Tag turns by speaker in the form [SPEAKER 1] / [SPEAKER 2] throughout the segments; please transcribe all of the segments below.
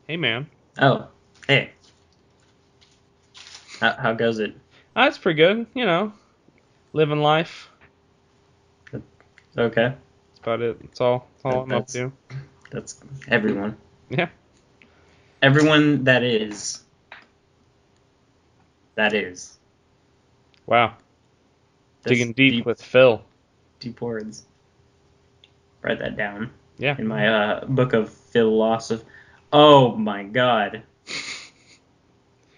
[SPEAKER 1] Hey, man.
[SPEAKER 2] Oh, hey, how goes it?
[SPEAKER 1] That's pretty good. Living life.
[SPEAKER 2] Okay,
[SPEAKER 1] That's about it. That's all
[SPEAKER 2] that,
[SPEAKER 1] I'm up
[SPEAKER 2] that's
[SPEAKER 1] to.
[SPEAKER 2] that's everyone.
[SPEAKER 1] Yeah.
[SPEAKER 2] Everyone that is.
[SPEAKER 1] Wow.
[SPEAKER 2] That's
[SPEAKER 1] Digging deep
[SPEAKER 2] deep,
[SPEAKER 1] with Phil.
[SPEAKER 2] deep words. Write that down
[SPEAKER 1] Yeah.
[SPEAKER 2] in my book of philosophy. Oh my God,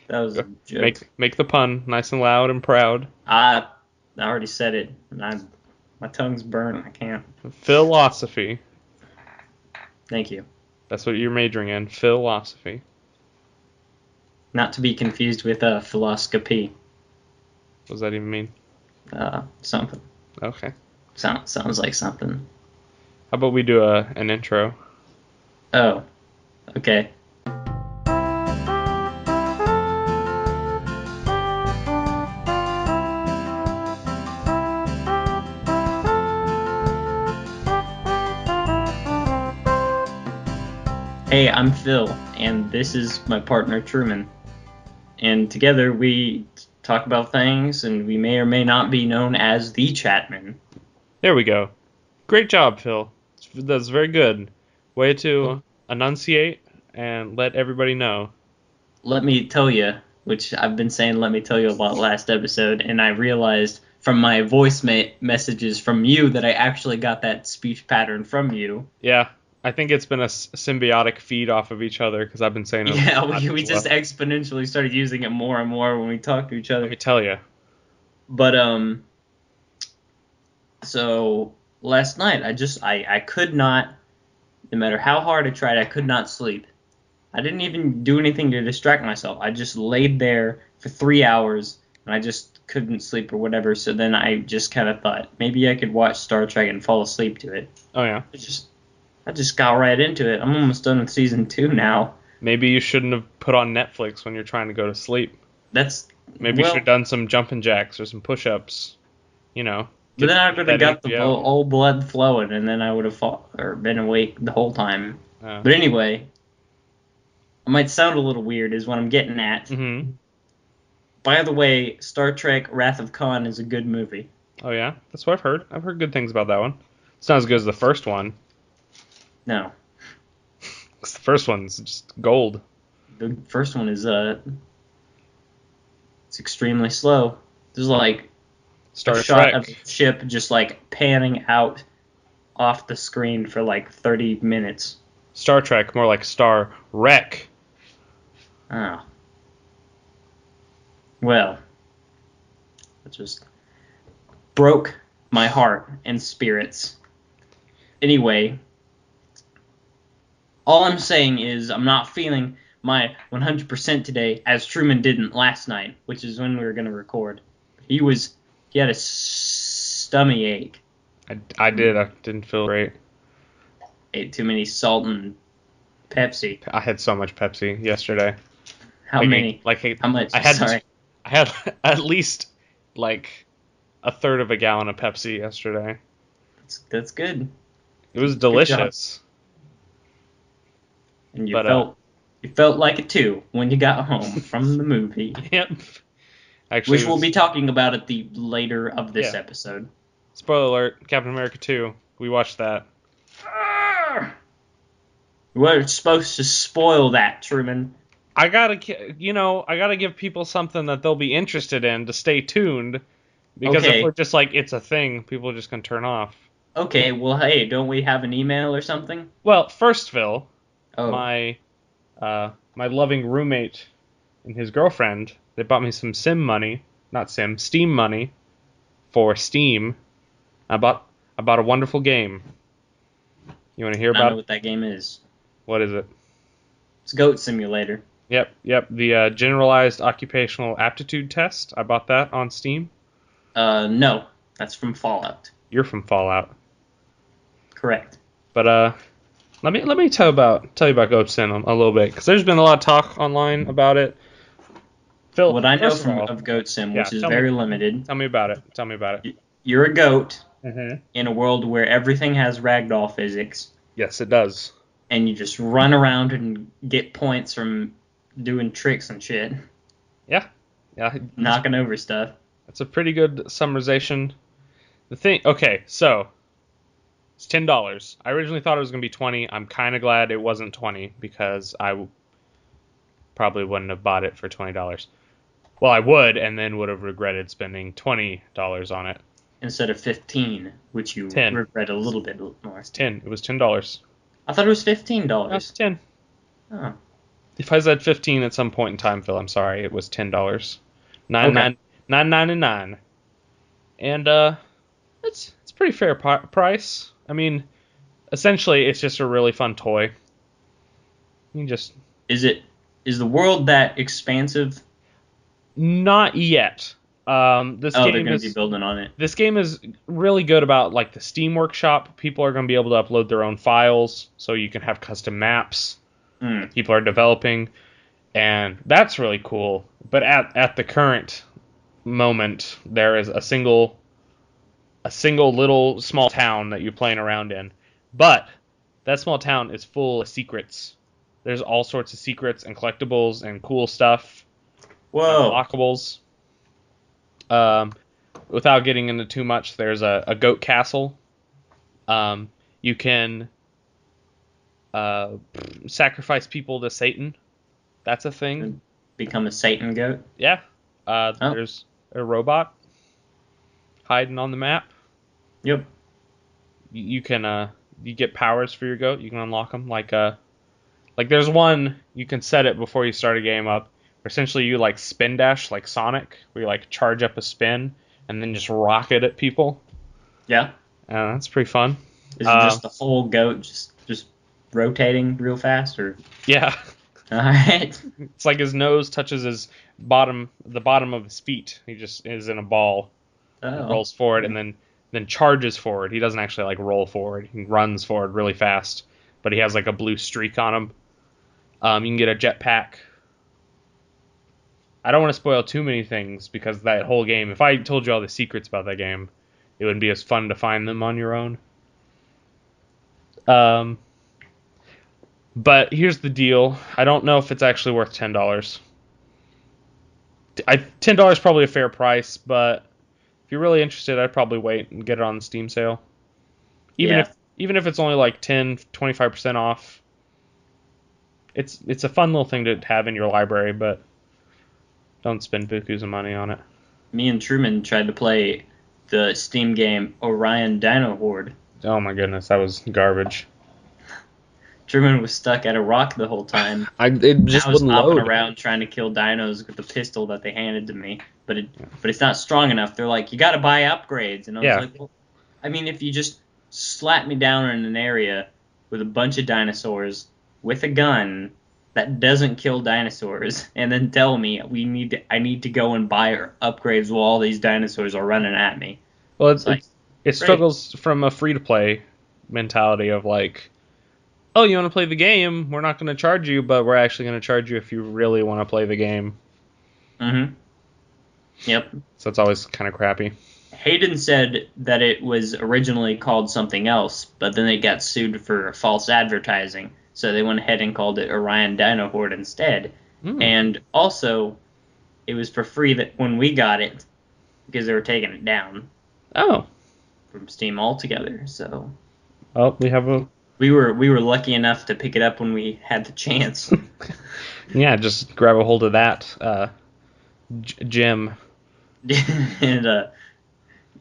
[SPEAKER 2] that was a joke.
[SPEAKER 1] Make the pun nice and loud and proud.
[SPEAKER 2] I I already said it, and my tongue's burnt. I can't.
[SPEAKER 1] Philosophy.
[SPEAKER 2] Thank you.
[SPEAKER 1] That's what you're majoring in. Philosophy.
[SPEAKER 2] Not to be confused with philosophy.
[SPEAKER 1] What does that even mean?
[SPEAKER 2] Something
[SPEAKER 1] Okay.
[SPEAKER 2] sounds like something.
[SPEAKER 1] How about we do an intro?
[SPEAKER 2] Oh, okay. Hey, I'm Phil, and this is my partner Truman. And together we talk about things, and we may or may not be known as the Chatmen.
[SPEAKER 1] There we go. Great job, Phil. That's very good. Way to enunciate and let everybody know.
[SPEAKER 2] Let me tell you, which I've been saying, let me tell you about last episode, and I realized from my voice messages from you that I actually got that speech pattern from you.
[SPEAKER 1] Yeah, I think it's been a symbiotic feed off of each other because I've been saying it a
[SPEAKER 2] Yeah,
[SPEAKER 1] lot
[SPEAKER 2] we
[SPEAKER 1] as
[SPEAKER 2] just
[SPEAKER 1] well.
[SPEAKER 2] exponentially started using it more and more when we talk to each
[SPEAKER 1] Let me
[SPEAKER 2] other.
[SPEAKER 1] tell you.
[SPEAKER 2] But so last night I could not, no matter how hard I tried, I could not sleep. I didn't even do anything to distract myself. I just laid there for 3 hours and I just couldn't sleep or whatever. So then I just kind of thought maybe I could watch Star Trek and fall asleep to it.
[SPEAKER 1] Oh yeah.
[SPEAKER 2] I just I just got right into it. I'm almost done with season 2 now.
[SPEAKER 1] Maybe you shouldn't have put on Netflix when you're trying to go to sleep.
[SPEAKER 2] That's
[SPEAKER 1] Maybe you should have
[SPEAKER 2] well,
[SPEAKER 1] done some jumping jacks or some push-ups. You know,
[SPEAKER 2] but then I
[SPEAKER 1] get
[SPEAKER 2] could have
[SPEAKER 1] that
[SPEAKER 2] got the
[SPEAKER 1] energy out.
[SPEAKER 2] old blood flowing, and then I would have fought, or been awake the whole time.
[SPEAKER 1] Uh,
[SPEAKER 2] But anyway, it might sound a little weird, is what I'm getting at.
[SPEAKER 1] mm-hmm.
[SPEAKER 2] By the way, Star Trek Wrath of Khan is a good movie.
[SPEAKER 1] Oh yeah, that's what I've heard. I've heard good things about that one. It's not as good as the first one.
[SPEAKER 2] No,
[SPEAKER 1] 'Cause the first one's just gold.
[SPEAKER 2] the first one is it's extremely slow. There's like a
[SPEAKER 1] Star
[SPEAKER 2] shot of
[SPEAKER 1] Trek.
[SPEAKER 2] a ship just like panning out off the screen for like 30 minutes.
[SPEAKER 1] Star Trek, more like Star Wreck.
[SPEAKER 2] Oh, well, it just broke my heart and spirits. Anyway, all I'm saying is I'm not feeling my 100% today as Truman didn't last night, which is when we were going to record. He had a stomach ache.
[SPEAKER 1] I did. I didn't feel great.
[SPEAKER 2] Ate too many salt and Pepsi.
[SPEAKER 1] I had so much Pepsi yesterday.
[SPEAKER 2] How many?
[SPEAKER 1] Like
[SPEAKER 2] How much?
[SPEAKER 1] I had
[SPEAKER 2] Sorry.
[SPEAKER 1] I had at least like a third of a gallon of Pepsi yesterday.
[SPEAKER 2] That's good.
[SPEAKER 1] It was
[SPEAKER 2] Good job.
[SPEAKER 1] delicious.
[SPEAKER 2] And
[SPEAKER 1] But
[SPEAKER 2] you felt like it too when you got home from the movie,
[SPEAKER 1] yep. Actually,
[SPEAKER 2] which
[SPEAKER 1] it
[SPEAKER 2] we'll
[SPEAKER 1] was
[SPEAKER 2] be talking about at the later of this
[SPEAKER 1] yeah.
[SPEAKER 2] episode.
[SPEAKER 1] Spoiler alert: Captain America 2. We watched that.
[SPEAKER 2] Ah! We're supposed to spoil that, Truman.
[SPEAKER 1] I gotta give people something that they'll be interested in to stay tuned. Because if we're
[SPEAKER 2] Okay.
[SPEAKER 1] just like it's a thing, people are just gonna turn off.
[SPEAKER 2] Okay, well, hey, don't we have an email or something?
[SPEAKER 1] Well, first, Phil,
[SPEAKER 2] Oh,
[SPEAKER 1] my loving roommate and his girlfriend, they bought me some Steam money for Steam. I bought a wonderful game. You want to hear
[SPEAKER 2] I
[SPEAKER 1] about
[SPEAKER 2] know
[SPEAKER 1] it?
[SPEAKER 2] what that game is.
[SPEAKER 1] What is it?
[SPEAKER 2] It's Goat Simulator.
[SPEAKER 1] Yep. The generalized occupational aptitude test. I bought that on Steam.
[SPEAKER 2] No, that's from Fallout.
[SPEAKER 1] You're from Fallout,
[SPEAKER 2] Correct.
[SPEAKER 1] but let me tell you about Goat Sim a little bit because there's been a lot of talk online about it. Phil,
[SPEAKER 2] What I know
[SPEAKER 1] first of
[SPEAKER 2] from
[SPEAKER 1] all,
[SPEAKER 2] of Goat Sim,
[SPEAKER 1] yeah,
[SPEAKER 2] which is very limited,
[SPEAKER 1] tell me about it. Tell me about it.
[SPEAKER 2] you're a goat
[SPEAKER 1] Mm-hmm.
[SPEAKER 2] in a world where everything has ragdoll physics.
[SPEAKER 1] Yes, it does.
[SPEAKER 2] and you just run around and get points from doing tricks and shit,
[SPEAKER 1] Yeah, yeah,
[SPEAKER 2] knocking over stuff.
[SPEAKER 1] it's a pretty good summarization. Okay, so it's $10. I originally thought it was gonna be 20. I'm kind of glad it wasn't 20 because probably wouldn't have bought it for $20. Well, I would, and then would have regretted spending $20 on it.
[SPEAKER 2] Instead of 15, which you
[SPEAKER 1] 10.
[SPEAKER 2] regret a little bit more.
[SPEAKER 1] It's 10. It was $10.
[SPEAKER 2] I thought it was
[SPEAKER 1] No,
[SPEAKER 2] $15.
[SPEAKER 1] 10.
[SPEAKER 2] Oh,
[SPEAKER 1] If I said 15 at some point in time, Phil, I'm sorry. It was $10.
[SPEAKER 2] okay.
[SPEAKER 1] 9.99. And it's pretty fair price. I mean, essentially, it's just a really fun toy. You just
[SPEAKER 2] Is the world that expansive?
[SPEAKER 1] not yet. This
[SPEAKER 2] Oh, they're
[SPEAKER 1] game
[SPEAKER 2] going to be
[SPEAKER 1] is
[SPEAKER 2] building on it.
[SPEAKER 1] this game is really good about like the Steam Workshop. People are going to be able to upload their own files, so you can have custom maps.
[SPEAKER 2] Mm.
[SPEAKER 1] People are developing, and that's really cool. But at the current moment, there is a single little small town that you're playing around in. But that small town is full of secrets. There's all sorts of secrets and collectibles and cool stuff,
[SPEAKER 2] Whoa.
[SPEAKER 1] unlockables. Without getting into too much, there's a goat castle. You can sacrifice people to Satan. That's a thing.
[SPEAKER 2] Become a Satan goat?
[SPEAKER 1] Yeah.
[SPEAKER 2] Oh.
[SPEAKER 1] There's a robot hiding on the map.
[SPEAKER 2] Yep.
[SPEAKER 1] You can you get powers for your goat. You can unlock them. Like there's one you can set it before you start a game up. Essentially, you like spin dash like Sonic, where you like charge up a spin and then just rocket at people.
[SPEAKER 2] Yeah.
[SPEAKER 1] That's pretty fun.
[SPEAKER 2] Is it just the whole goat just rotating real fast, or?
[SPEAKER 1] Yeah.
[SPEAKER 2] All right.
[SPEAKER 1] It's like his nose touches the bottom of his feet. He just is in a ball, rolls forward, and then charges forward. He doesn't actually like roll forward. He runs forward really fast, but he has like a blue streak on him. You can get a jetpack. I don't want to spoil too many things because that whole game, if I told you all the secrets about that game, it wouldn't be as fun to find them on your own. But here's the deal. I don't know if it's actually worth $10. $10 is probably a fair price, but if you're really interested, I'd probably wait and get it on the Steam sale. Even if it's only like 10-25% off. It's a fun little thing to have in your library, but don't spend bukus of money on it.
[SPEAKER 2] Me and Truman tried to play the Steam game Orion Dino Horde.
[SPEAKER 1] Oh my goodness, that was garbage.
[SPEAKER 2] Truman was stuck at a rock the whole time.
[SPEAKER 1] It just
[SPEAKER 2] I was
[SPEAKER 1] wouldn't
[SPEAKER 2] hopping
[SPEAKER 1] load.
[SPEAKER 2] around trying to kill dinos with the pistol that they handed to me, but it's not strong enough. They're like, you got to buy upgrades, and I was like, well, I mean, if you just slap me down in an area with a bunch of dinosaurs with a gun that doesn't kill dinosaurs, and then tell me I need to go and buy upgrades while all these dinosaurs are running at me.
[SPEAKER 1] Well, it
[SPEAKER 2] Great.
[SPEAKER 1] struggles from a free to play mentality of like, oh, you want to play the game? We're not going to charge you, but we're actually going to charge you if you really want to play the game.
[SPEAKER 2] Mm-hmm. Yep.
[SPEAKER 1] So it's always kind of crappy.
[SPEAKER 2] Hayden said that it was originally called something else, but then they got sued for false advertising, so they went ahead and called it Orion Dino Horde instead. And also, it was for free that when we got it, because they were taking it down.
[SPEAKER 1] Oh.
[SPEAKER 2] From Steam altogether. So.
[SPEAKER 1] Oh, we have a.
[SPEAKER 2] We were lucky enough to pick it up when we had the chance.
[SPEAKER 1] Yeah, just grab a hold of that gem.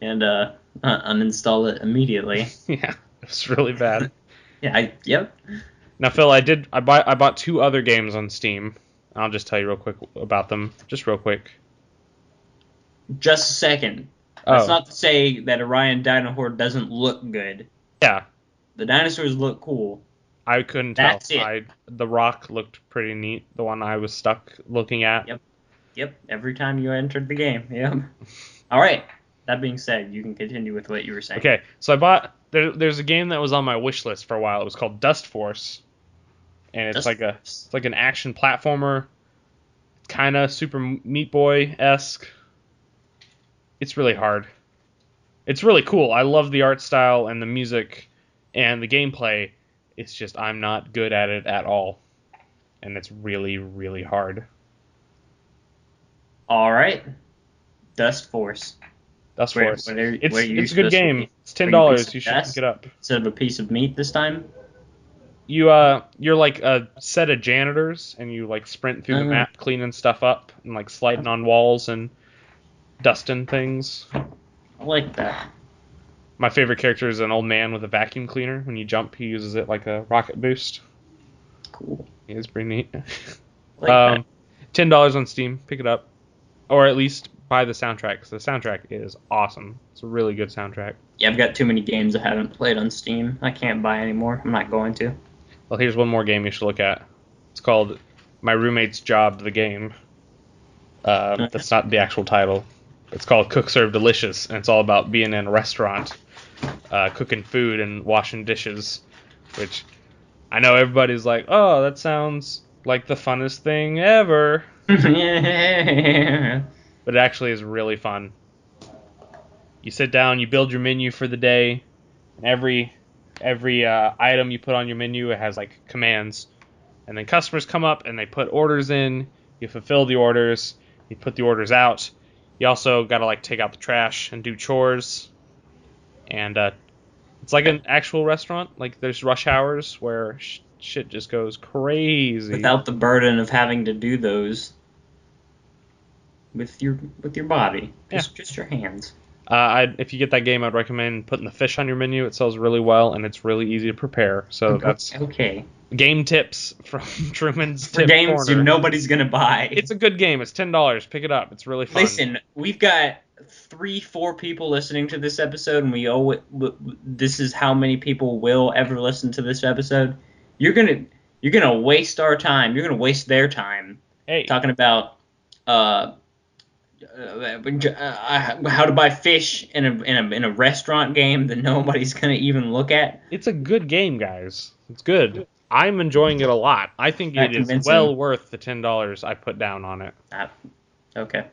[SPEAKER 2] and uninstall it immediately.
[SPEAKER 1] Yeah, it's really bad.
[SPEAKER 2] Yeah, yep.
[SPEAKER 1] Now, Phil, I bought 2 other games on Steam. I'll just tell you real quick about them. Just real quick.
[SPEAKER 2] Just a second. That's not to say that Orion Dino Horde doesn't look good.
[SPEAKER 1] Yeah.
[SPEAKER 2] The dinosaurs look cool.
[SPEAKER 1] I couldn't tell.
[SPEAKER 2] That's it.
[SPEAKER 1] The rock looked pretty neat. The one I was stuck looking at.
[SPEAKER 2] Yep. Every time you entered the game. Yep. All right. That being said, you can continue with what you were saying.
[SPEAKER 1] Okay. So I bought. There's a game that was on my wish list for a while. It was called Dust Force, and it's like an action platformer, kind of Super Meat Boy-esque. It's really hard. It's really cool. I love the art style and the music and the gameplay. It's just I'm not good at it at all, and it's really, really hard.
[SPEAKER 2] All right. Dust Force.
[SPEAKER 1] Dust
[SPEAKER 2] Where,
[SPEAKER 1] Force.
[SPEAKER 2] what are, what are you
[SPEAKER 1] It's a good
[SPEAKER 2] supposed to
[SPEAKER 1] game.
[SPEAKER 2] be?
[SPEAKER 1] It's
[SPEAKER 2] Are you a piece
[SPEAKER 1] $10.
[SPEAKER 2] of
[SPEAKER 1] You should pick it
[SPEAKER 2] dust
[SPEAKER 1] up.
[SPEAKER 2] instead of a piece of meat this time?
[SPEAKER 1] You're like a set of janitors, and you like sprint through the
[SPEAKER 2] Uh,
[SPEAKER 1] map, cleaning stuff up, and like sliding on walls and dusting things.
[SPEAKER 2] I like that.
[SPEAKER 1] My favorite character is an old man with a vacuum cleaner. When you jump, he uses it like a rocket boost.
[SPEAKER 2] Cool.
[SPEAKER 1] It's pretty neat.
[SPEAKER 2] I like that.
[SPEAKER 1] $10 on Steam. Pick it up, or at least buy the soundtrack, because the soundtrack is awesome. It's a really good soundtrack.
[SPEAKER 2] Yeah, I've got too many games I haven't played on Steam. I can't buy anymore. I'm not going to.
[SPEAKER 1] Well, here's one more game you should look at. It's called My Roommate's Job, the game. That's not the actual title. It's called Cook Serve Delicious, and it's all about being in a restaurant, cooking food and washing dishes, which I know everybody's like, oh, that sounds like the funnest thing ever.
[SPEAKER 2] Yeah.
[SPEAKER 1] But it actually is really fun. You sit down, you build your menu for the day, and every item you put on your menu, it has like commands, and then customers come up and they put orders in. You fulfill the orders. You put the orders out. You also gotta like take out the trash and do chores. And it's like an actual restaurant. Like there's rush hours where shit just goes crazy.
[SPEAKER 2] Without the burden of having to do those with your body, just your hands.
[SPEAKER 1] If you get that game, I'd recommend putting the fish on your menu. It sells really well, and it's really easy to prepare. So that's
[SPEAKER 2] okay.
[SPEAKER 1] Game tips from Truman's
[SPEAKER 2] For
[SPEAKER 1] Tip
[SPEAKER 2] games
[SPEAKER 1] Corner.
[SPEAKER 2] nobody's gonna buy.
[SPEAKER 1] It's a good game. It's $10. Pick it up. It's really fun.
[SPEAKER 2] Listen, we've got 3-4 people listening to this episode, and we owe it. This is how many people will ever listen to this episode. You're gonna waste our time. You're gonna waste their time.
[SPEAKER 1] Hey,
[SPEAKER 2] Talking about how to buy fish in a restaurant game that nobody's gonna even look at.
[SPEAKER 1] it's a good game, guys. It's good. I'm enjoying it a lot. I think
[SPEAKER 2] Not
[SPEAKER 1] it is
[SPEAKER 2] convincing.
[SPEAKER 1] well worth the $10 I put down on it.
[SPEAKER 2] Okay.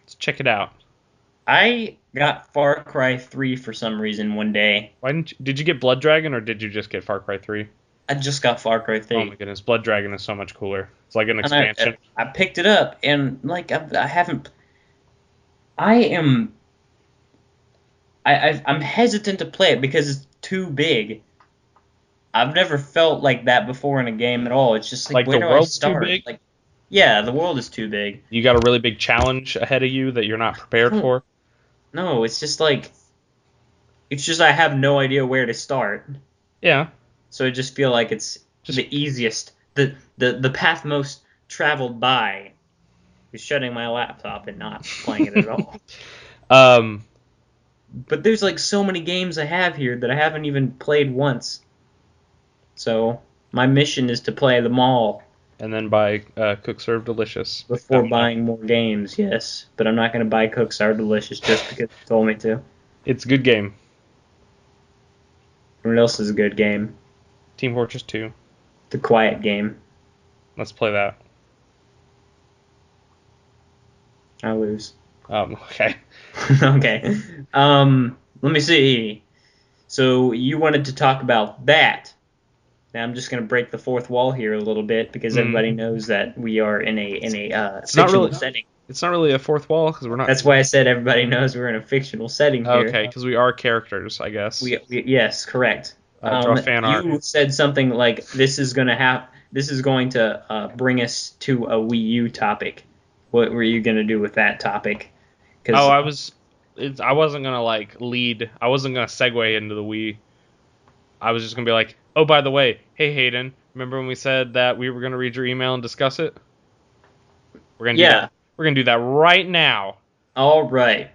[SPEAKER 1] Let's check it out.
[SPEAKER 2] I got Far Cry 3 for some reason one day.
[SPEAKER 1] Did you get Blood Dragon or did you just get Far Cry 3?
[SPEAKER 2] I just got Far Cry 3.
[SPEAKER 1] Oh my goodness, Blood Dragon is so much cooler. It's like an expansion.
[SPEAKER 2] I picked it up, and like I haven't. I'm hesitant to play it because it's too big. I've never felt like that before in a game at all. It's just like where
[SPEAKER 1] the
[SPEAKER 2] do I
[SPEAKER 1] world's too
[SPEAKER 2] start?
[SPEAKER 1] big?
[SPEAKER 2] Like, yeah, the world is too big.
[SPEAKER 1] You got a really big challenge ahead of you that you're not prepared for?
[SPEAKER 2] No, it's just I have no idea where to start.
[SPEAKER 1] Yeah.
[SPEAKER 2] So I just feel like it's the easiest, the path most traveled by is shutting my laptop and not playing it at all. But there's like so many games I have here that I haven't even played once. So my mission is to play them all.
[SPEAKER 1] And then buy Cook Serve Delicious.
[SPEAKER 2] Before buying more games, yes. But I'm not going to buy Cook Serve Delicious just because you told me to.
[SPEAKER 1] It's a good game.
[SPEAKER 2] What else is a good game?
[SPEAKER 1] Team Fortress 2.
[SPEAKER 2] The Quiet Game.
[SPEAKER 1] Let's play that.
[SPEAKER 2] I lose.
[SPEAKER 1] Okay.
[SPEAKER 2] Okay. Let me see. So you wanted to talk about that. Now I'm just going to break the fourth wall here a little bit because everybody knows that we are in a fictional setting.
[SPEAKER 1] It's not really a fourth wall because we're not.
[SPEAKER 2] That's why I said everybody knows we're in a fictional setting here.
[SPEAKER 1] Okay, because we are characters, I guess.
[SPEAKER 2] Yes, correct.
[SPEAKER 1] Draw fan art.
[SPEAKER 2] You said something like this is going to bring us to a Wii U topic. What were you going to do with that topic?
[SPEAKER 1] I wasn't gonna lead. I wasn't gonna segue into the Wii. I was just gonna be like, oh, by the way, hey Hayden, remember when we said that we were gonna read your email and discuss it? We're gonna do that. We're gonna do that right now.
[SPEAKER 2] All right.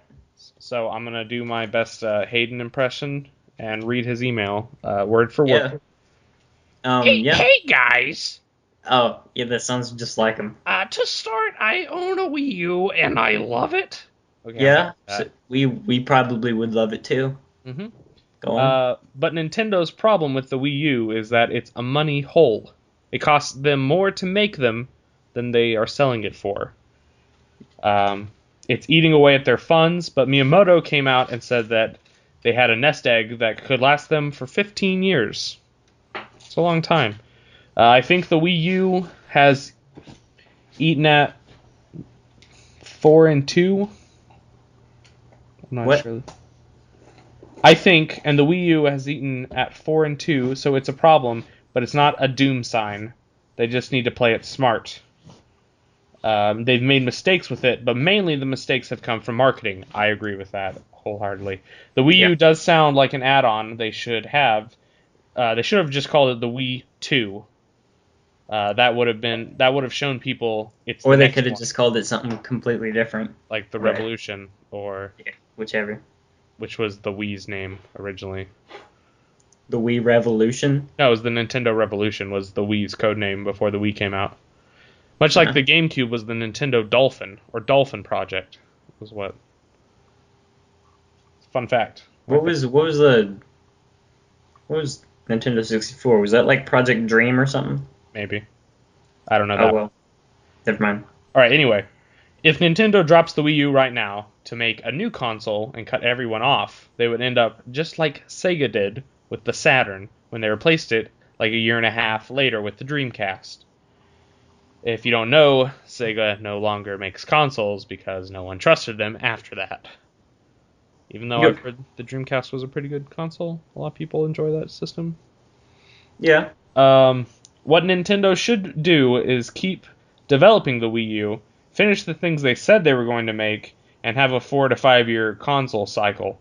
[SPEAKER 1] So I'm gonna do my best Hayden impression and read his email word for word.
[SPEAKER 2] Hey
[SPEAKER 1] guys.
[SPEAKER 2] Oh yeah, that sounds just like him.
[SPEAKER 1] To start, I own a Wii U and I love it. Okay,
[SPEAKER 2] yeah, so we probably would love it too.
[SPEAKER 1] Mm-hmm.
[SPEAKER 2] Go on.
[SPEAKER 1] But Nintendo's problem with the Wii U is that it's a money hole. It costs them more to make them than they are selling it for. It's eating away at their funds, but Miyamoto came out and said that they had a nest egg that could last them for 15 years. It's a long time. I think the Wii U has eaten at 4 and 2. I'm not
[SPEAKER 2] What?
[SPEAKER 1] sure. I think, and the Wii U has eaten at 4 and 2, so it's a problem, but it's not a doom sign. They just need to play it smart. They've made mistakes with it, but mainly the mistakes have come from marketing. I agree with that wholeheartedly. The Wii
[SPEAKER 2] Yeah.
[SPEAKER 1] U does sound like an add-on they should have. They should have just called it the Wii 2. That would have shown people it's
[SPEAKER 2] Or
[SPEAKER 1] the
[SPEAKER 2] they
[SPEAKER 1] next
[SPEAKER 2] could have
[SPEAKER 1] one,
[SPEAKER 2] just called it something completely different.
[SPEAKER 1] like the
[SPEAKER 2] Right.
[SPEAKER 1] Revolution, or
[SPEAKER 2] Yeah, whichever.
[SPEAKER 1] which was the Wii's name originally.
[SPEAKER 2] The Wii Revolution.
[SPEAKER 1] No, it was the Nintendo Revolution was the Wii's code name before the Wii came out. Much like
[SPEAKER 2] Uh,
[SPEAKER 1] the GameCube was the Nintendo Dolphin or Dolphin Project was what. Fun fact.
[SPEAKER 2] what was Nintendo 64? Was that like Project Dream or something?
[SPEAKER 1] Maybe. I don't know
[SPEAKER 2] Oh
[SPEAKER 1] that.
[SPEAKER 2] well, never mind.
[SPEAKER 1] Alright, anyway. If Nintendo drops the Wii U right now to make a new console and cut everyone off, they would end up just like Sega did with the Saturn when they replaced it like a year and a half later with the Dreamcast. If you don't know, Sega no longer makes consoles because no one trusted them after that. Even though I've
[SPEAKER 2] Yep.
[SPEAKER 1] heard the Dreamcast was a pretty good console, a lot of people enjoy that system.
[SPEAKER 2] Yeah.
[SPEAKER 1] What Nintendo should do is keep developing the Wii U, finish the things they said they were going to make, and have a 4 to 5 year console cycle.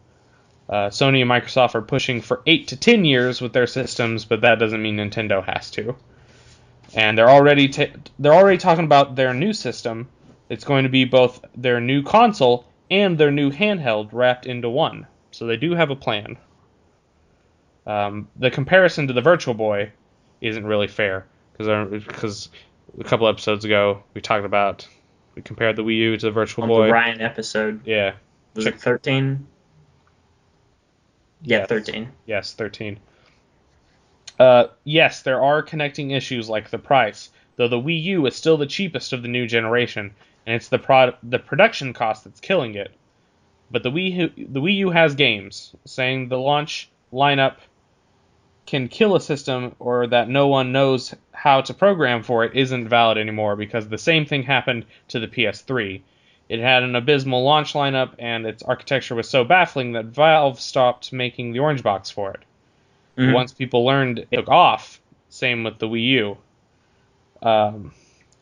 [SPEAKER 1] Sony and Microsoft are pushing for 8 to 10 years with their systems, but that doesn't mean Nintendo has to. And they're already talking about their new system. It's going to be both their new console and their new handheld wrapped into one. So they do have a plan. The comparison to the Virtual Boy isn't really fair because a couple episodes ago we compared the Wii U to the Virtual
[SPEAKER 2] On
[SPEAKER 1] Boy.
[SPEAKER 2] the Ryan episode.
[SPEAKER 1] Yeah.
[SPEAKER 2] Was it 13? Yeah,
[SPEAKER 1] Yes.
[SPEAKER 2] 13.
[SPEAKER 1] Yes, 13. Yes, there are connecting issues like the price, though the Wii U is still the cheapest of the new generation, and it's the production cost that's killing it. But the Wii U has games, saying the launch lineup can kill a system or that no one knows how to program for it isn't valid anymore because the same thing happened to the PS3. It had an abysmal launch lineup and its architecture was so baffling that Valve stopped making the orange box for it.
[SPEAKER 2] Mm-hmm.
[SPEAKER 1] Once people learned it took off, same with the Wii U.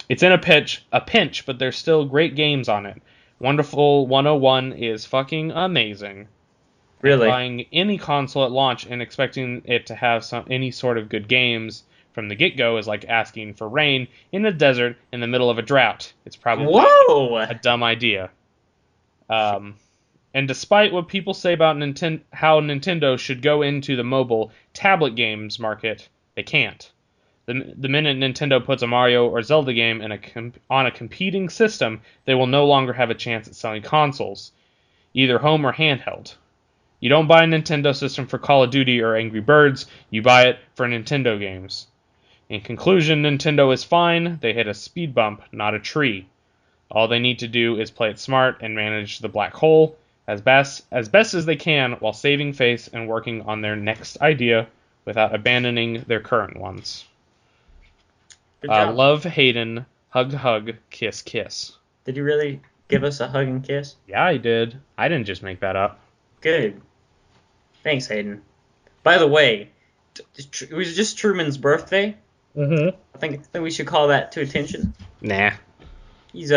[SPEAKER 1] It's in a pinch, but there's still great games on it. Wonderful 101 is fucking amazing. And
[SPEAKER 2] Really?
[SPEAKER 1] buying any console at launch and expecting it to have any sort of good games from the get-go is like asking for rain in a desert in the middle of a drought. It's probably
[SPEAKER 2] Whoa!
[SPEAKER 1] a dumb idea. And despite what people say about how Nintendo should go into the mobile tablet games market, they can't. The minute Nintendo puts a Mario or Zelda game on a competing system, they will no longer have a chance at selling consoles, either home or handheld. You don't buy a Nintendo system for Call of Duty or Angry Birds, you buy it for Nintendo games. In conclusion, Nintendo is fine, they hit a speed bump, not a tree. All they need to do is play it smart and manage the black hole as best as they can while saving face and working on their next idea without abandoning their current ones.
[SPEAKER 2] Good job.
[SPEAKER 1] Love, Hayden, hug, hug, kiss, kiss.
[SPEAKER 2] Did you really give us a hug and kiss?
[SPEAKER 1] Yeah, I did. I didn't just make that up.
[SPEAKER 2] Good. Thanks, Hayden. By the way, it was just Truman's birthday.
[SPEAKER 1] Mm-hmm.
[SPEAKER 2] I think we should call that to attention.
[SPEAKER 1] Nah.
[SPEAKER 2] He's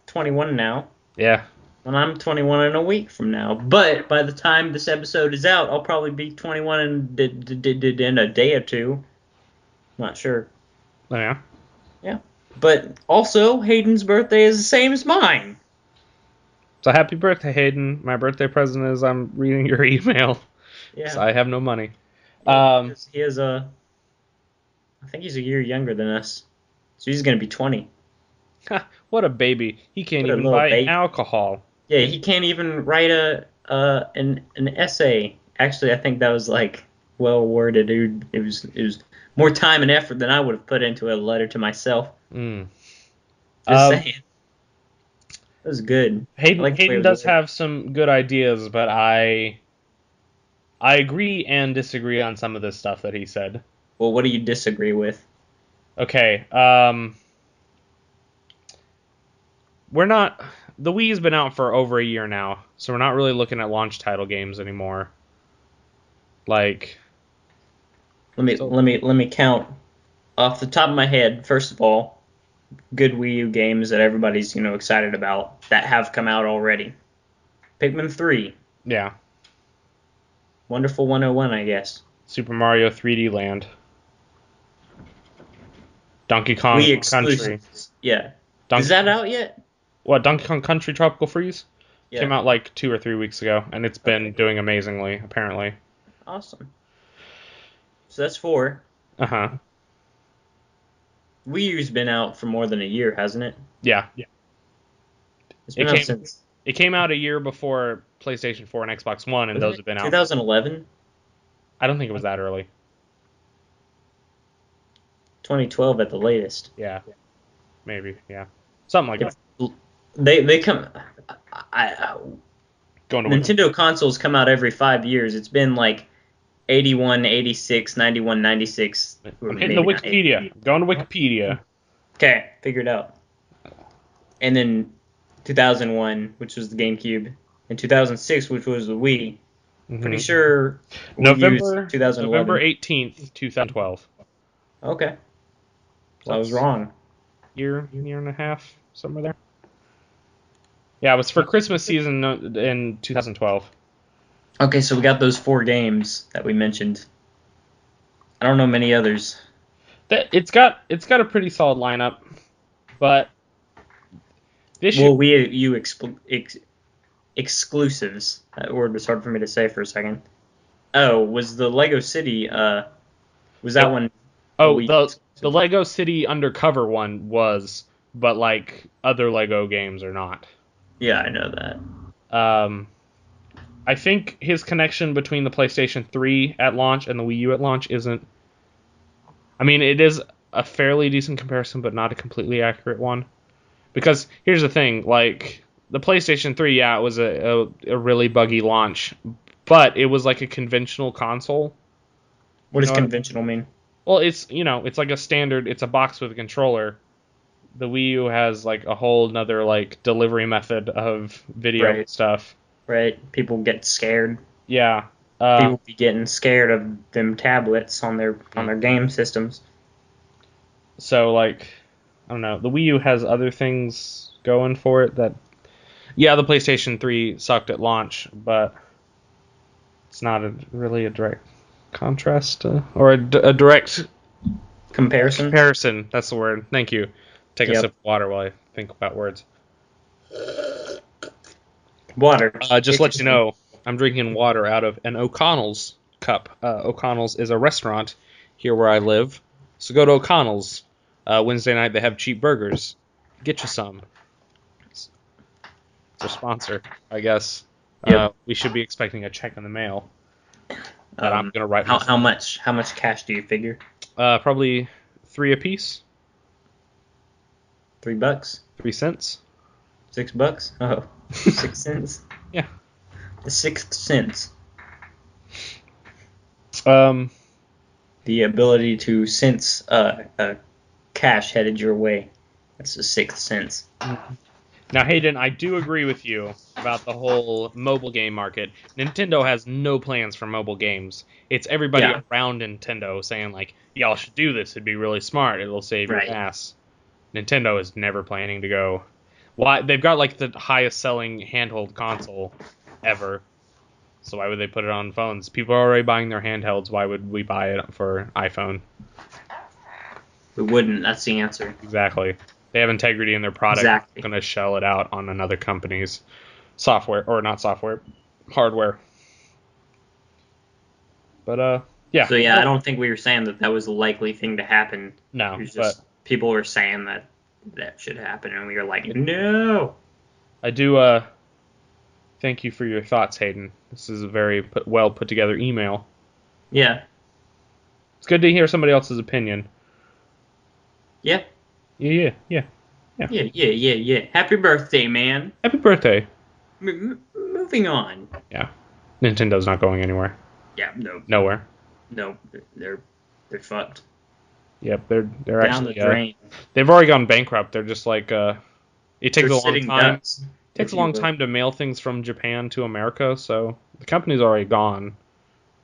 [SPEAKER 2] 21 now,
[SPEAKER 1] Yeah.
[SPEAKER 2] and I'm 21 in a week from now. But by the time this episode is out, I'll probably be 21 in a day or two. Not sure.
[SPEAKER 1] Oh, yeah.
[SPEAKER 2] Yeah. But also, Hayden's birthday is the same as mine.
[SPEAKER 1] So happy birthday, Hayden. My birthday present is I'm reading your email.
[SPEAKER 2] Yeah.
[SPEAKER 1] So I have no money.
[SPEAKER 2] He has I think he's a year younger than us. So he's going to be 20.
[SPEAKER 1] What a baby. He can't
[SPEAKER 2] What a
[SPEAKER 1] even
[SPEAKER 2] little
[SPEAKER 1] buy
[SPEAKER 2] baby.
[SPEAKER 1] alcohol.
[SPEAKER 2] Yeah, he can't even write an essay. Actually, I think that was like well worded. It was more time and effort than I would have put into a letter to myself.
[SPEAKER 1] Mm.
[SPEAKER 2] Just saying. That was good.
[SPEAKER 1] Hayden does have some good ideas, but I agree and disagree on some of the stuff that he said.
[SPEAKER 2] Well, what do you disagree with?
[SPEAKER 1] Okay. We're not. The Wii's been out for over a year now, so we're not really looking at launch title games anymore. Like,
[SPEAKER 2] Let me
[SPEAKER 1] so
[SPEAKER 2] let me let me count off the top of my head. First of all, good Wii U games that everybody's excited about that have come out already. Pikmin 3,
[SPEAKER 1] yeah,
[SPEAKER 2] Wonderful 101, I guess.
[SPEAKER 1] Super Mario 3D Land, Donkey Kong
[SPEAKER 2] Wii
[SPEAKER 1] Country,
[SPEAKER 2] exclusives. Yeah. Is
[SPEAKER 1] Donkey
[SPEAKER 2] that out yet?
[SPEAKER 1] what Donkey Kong Country Tropical Freeze came
[SPEAKER 2] Yeah.
[SPEAKER 1] out like 2 or 3 weeks ago, and it's been
[SPEAKER 2] Okay.
[SPEAKER 1] doing amazingly apparently.
[SPEAKER 2] Awesome. So that's 4.
[SPEAKER 1] Uh huh.
[SPEAKER 2] Wii U's been out for more than a year, hasn't it?
[SPEAKER 1] Yeah.
[SPEAKER 2] It's
[SPEAKER 1] It
[SPEAKER 2] been out
[SPEAKER 1] came
[SPEAKER 2] since,
[SPEAKER 1] it came out a year before PlayStation 4 and Xbox One, and
[SPEAKER 2] wasn't
[SPEAKER 1] those
[SPEAKER 2] it
[SPEAKER 1] have been out.
[SPEAKER 2] 2011?
[SPEAKER 1] I don't think it was that early.
[SPEAKER 2] 2012 at the latest.
[SPEAKER 1] Yeah, maybe. Yeah, something like that.
[SPEAKER 2] It's they come. I,
[SPEAKER 1] Going to Wiki.
[SPEAKER 2] Nintendo consoles come out every 5 years. It's been like 81, 86, 91, 96, or
[SPEAKER 1] I'm hitting the
[SPEAKER 2] maybe not 80.
[SPEAKER 1] Wikipedia. I'm going to Wikipedia.
[SPEAKER 2] Okay, figured out. And then 2001, which was the GameCube, and 2006, which was the Wii. Pretty
[SPEAKER 1] Hmm.
[SPEAKER 2] sure Wii U's
[SPEAKER 1] November
[SPEAKER 2] 2011.
[SPEAKER 1] 18th, 2012.
[SPEAKER 2] Okay, so I was
[SPEAKER 1] What's
[SPEAKER 2] wrong.
[SPEAKER 1] year and a half, somewhere there? Yeah, it was for Christmas season in 2012.
[SPEAKER 2] Okay, so we got those 4 games that we mentioned. I don't know many others.
[SPEAKER 1] It's got a pretty solid lineup, but this year,
[SPEAKER 2] Well, Wii U exclusives. That word was hard for me to say for a second. Oh, was the Lego City? Was that one a
[SPEAKER 1] oh,
[SPEAKER 2] Wii
[SPEAKER 1] the
[SPEAKER 2] exclusive?
[SPEAKER 1] Lego City Undercover one was, but like other Lego games are not.
[SPEAKER 2] Yeah, I know that.
[SPEAKER 1] Um, I think his connection between the PlayStation 3 at launch and the Wii U at launch isn't. I mean, it is a fairly decent comparison, but not a completely accurate one. Because here's the thing, like the PlayStation 3, yeah, it was a really buggy launch, but it was like a conventional console.
[SPEAKER 2] What
[SPEAKER 1] You
[SPEAKER 2] does
[SPEAKER 1] know what?
[SPEAKER 2] conventional mean?
[SPEAKER 1] Well, it's like a standard. It's a box with a controller. The Wii U has like a whole another like delivery method of video
[SPEAKER 2] Right,
[SPEAKER 1] stuff.
[SPEAKER 2] right. People get scared.
[SPEAKER 1] Yeah.
[SPEAKER 2] People be getting scared of them tablets on their game systems.
[SPEAKER 1] So like, I don't know. The Wii U has other things going for it that. Yeah, the PlayStation 3 sucked at launch, but it's not really a direct contrast or a direct
[SPEAKER 2] Comparison.
[SPEAKER 1] comparison. That's the word. Thank you. Take a sip
[SPEAKER 2] Yep.
[SPEAKER 1] of water while I think about words.
[SPEAKER 2] Water.
[SPEAKER 1] Just
[SPEAKER 2] Get
[SPEAKER 1] let you
[SPEAKER 2] you some.
[SPEAKER 1] know, I'm drinking water out of an O'Connell's cup. O'Connell's is a restaurant here where I live. So go to O'Connell's. Wednesday night they have cheap burgers. Get you some. It's a sponsor, I guess.
[SPEAKER 2] Yep.
[SPEAKER 1] We should be expecting a check in the mail that I'm gonna write
[SPEAKER 2] How
[SPEAKER 1] myself.
[SPEAKER 2] much? How much cash do you figure?
[SPEAKER 1] Probably 3 apiece.
[SPEAKER 2] $3?
[SPEAKER 1] 3 cents.
[SPEAKER 2] $6? Oh, 6 cents.
[SPEAKER 1] Yeah.
[SPEAKER 2] The sixth sense.
[SPEAKER 1] Um.
[SPEAKER 2] The ability to sense cash headed your way. That's the sixth sense.
[SPEAKER 1] Now, Hayden, I do agree with you about the whole mobile game market. Nintendo has no plans for mobile games. It's everybody
[SPEAKER 2] Yeah,
[SPEAKER 1] around Nintendo saying like, "Y'all should do this. It'd be really smart. It'll save your
[SPEAKER 2] right.
[SPEAKER 1] ass." Nintendo is never planning to go. Why? They've got like the highest selling handheld console ever. So why would they put it on phones? People are already buying their handhelds. Why would we buy it for iPhone?
[SPEAKER 2] We wouldn't. That's the answer.
[SPEAKER 1] Exactly. They have integrity in their product.
[SPEAKER 2] Exactly.
[SPEAKER 1] They're going to shell it out on another company's software or not software, hardware. But yeah.
[SPEAKER 2] So yeah, I don't think we were saying that that was a likely thing to happen. It
[SPEAKER 1] No,
[SPEAKER 2] was
[SPEAKER 1] but
[SPEAKER 2] just people were saying that that should happen, and we were like, no.
[SPEAKER 1] I do thank you for your thoughts, Hayden. This is a very well put together email.
[SPEAKER 2] Yeah.
[SPEAKER 1] It's good to hear somebody else's opinion.
[SPEAKER 2] Yeah.
[SPEAKER 1] Yeah, yeah, yeah.
[SPEAKER 2] Yeah. Yeah. Yeah. Yeah. Happy birthday, man.
[SPEAKER 1] Happy birthday.
[SPEAKER 2] Moving on.
[SPEAKER 1] Yeah. Nintendo's not going anywhere.
[SPEAKER 2] Yeah. No.
[SPEAKER 1] Nowhere.
[SPEAKER 2] No. They're They're fucked.
[SPEAKER 1] Yep, they're
[SPEAKER 2] Down the
[SPEAKER 1] actually
[SPEAKER 2] drain.
[SPEAKER 1] they've already gone bankrupt. They're just like it takes
[SPEAKER 2] They're
[SPEAKER 1] a long
[SPEAKER 2] sitting
[SPEAKER 1] time.
[SPEAKER 2] ducks,
[SPEAKER 1] It takes
[SPEAKER 2] if
[SPEAKER 1] a
[SPEAKER 2] you
[SPEAKER 1] long
[SPEAKER 2] will.
[SPEAKER 1] time to mail things from Japan to America, so the company's already gone.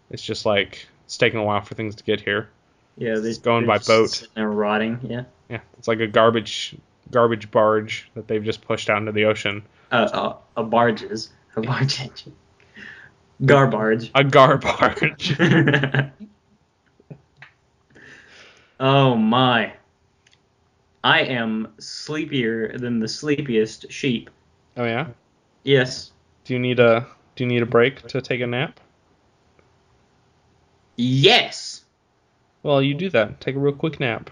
[SPEAKER 1] It's just like it's taking a while for things to get here.
[SPEAKER 2] Yeah,
[SPEAKER 1] It's going
[SPEAKER 2] they're
[SPEAKER 1] by
[SPEAKER 2] just
[SPEAKER 1] boat.
[SPEAKER 2] sitting there rotting. Yeah.
[SPEAKER 1] Yeah, it's like a garbage barge that they've just pushed out into the ocean.
[SPEAKER 2] A barges. A barge engine. Garbage.
[SPEAKER 1] A barge.
[SPEAKER 2] Oh my. I am sleepier than the sleepiest sheep.
[SPEAKER 1] Oh yeah?
[SPEAKER 2] Yes.
[SPEAKER 1] Do you need a break to take a nap?
[SPEAKER 2] Yes.
[SPEAKER 1] Well, you do that. Take a real quick nap.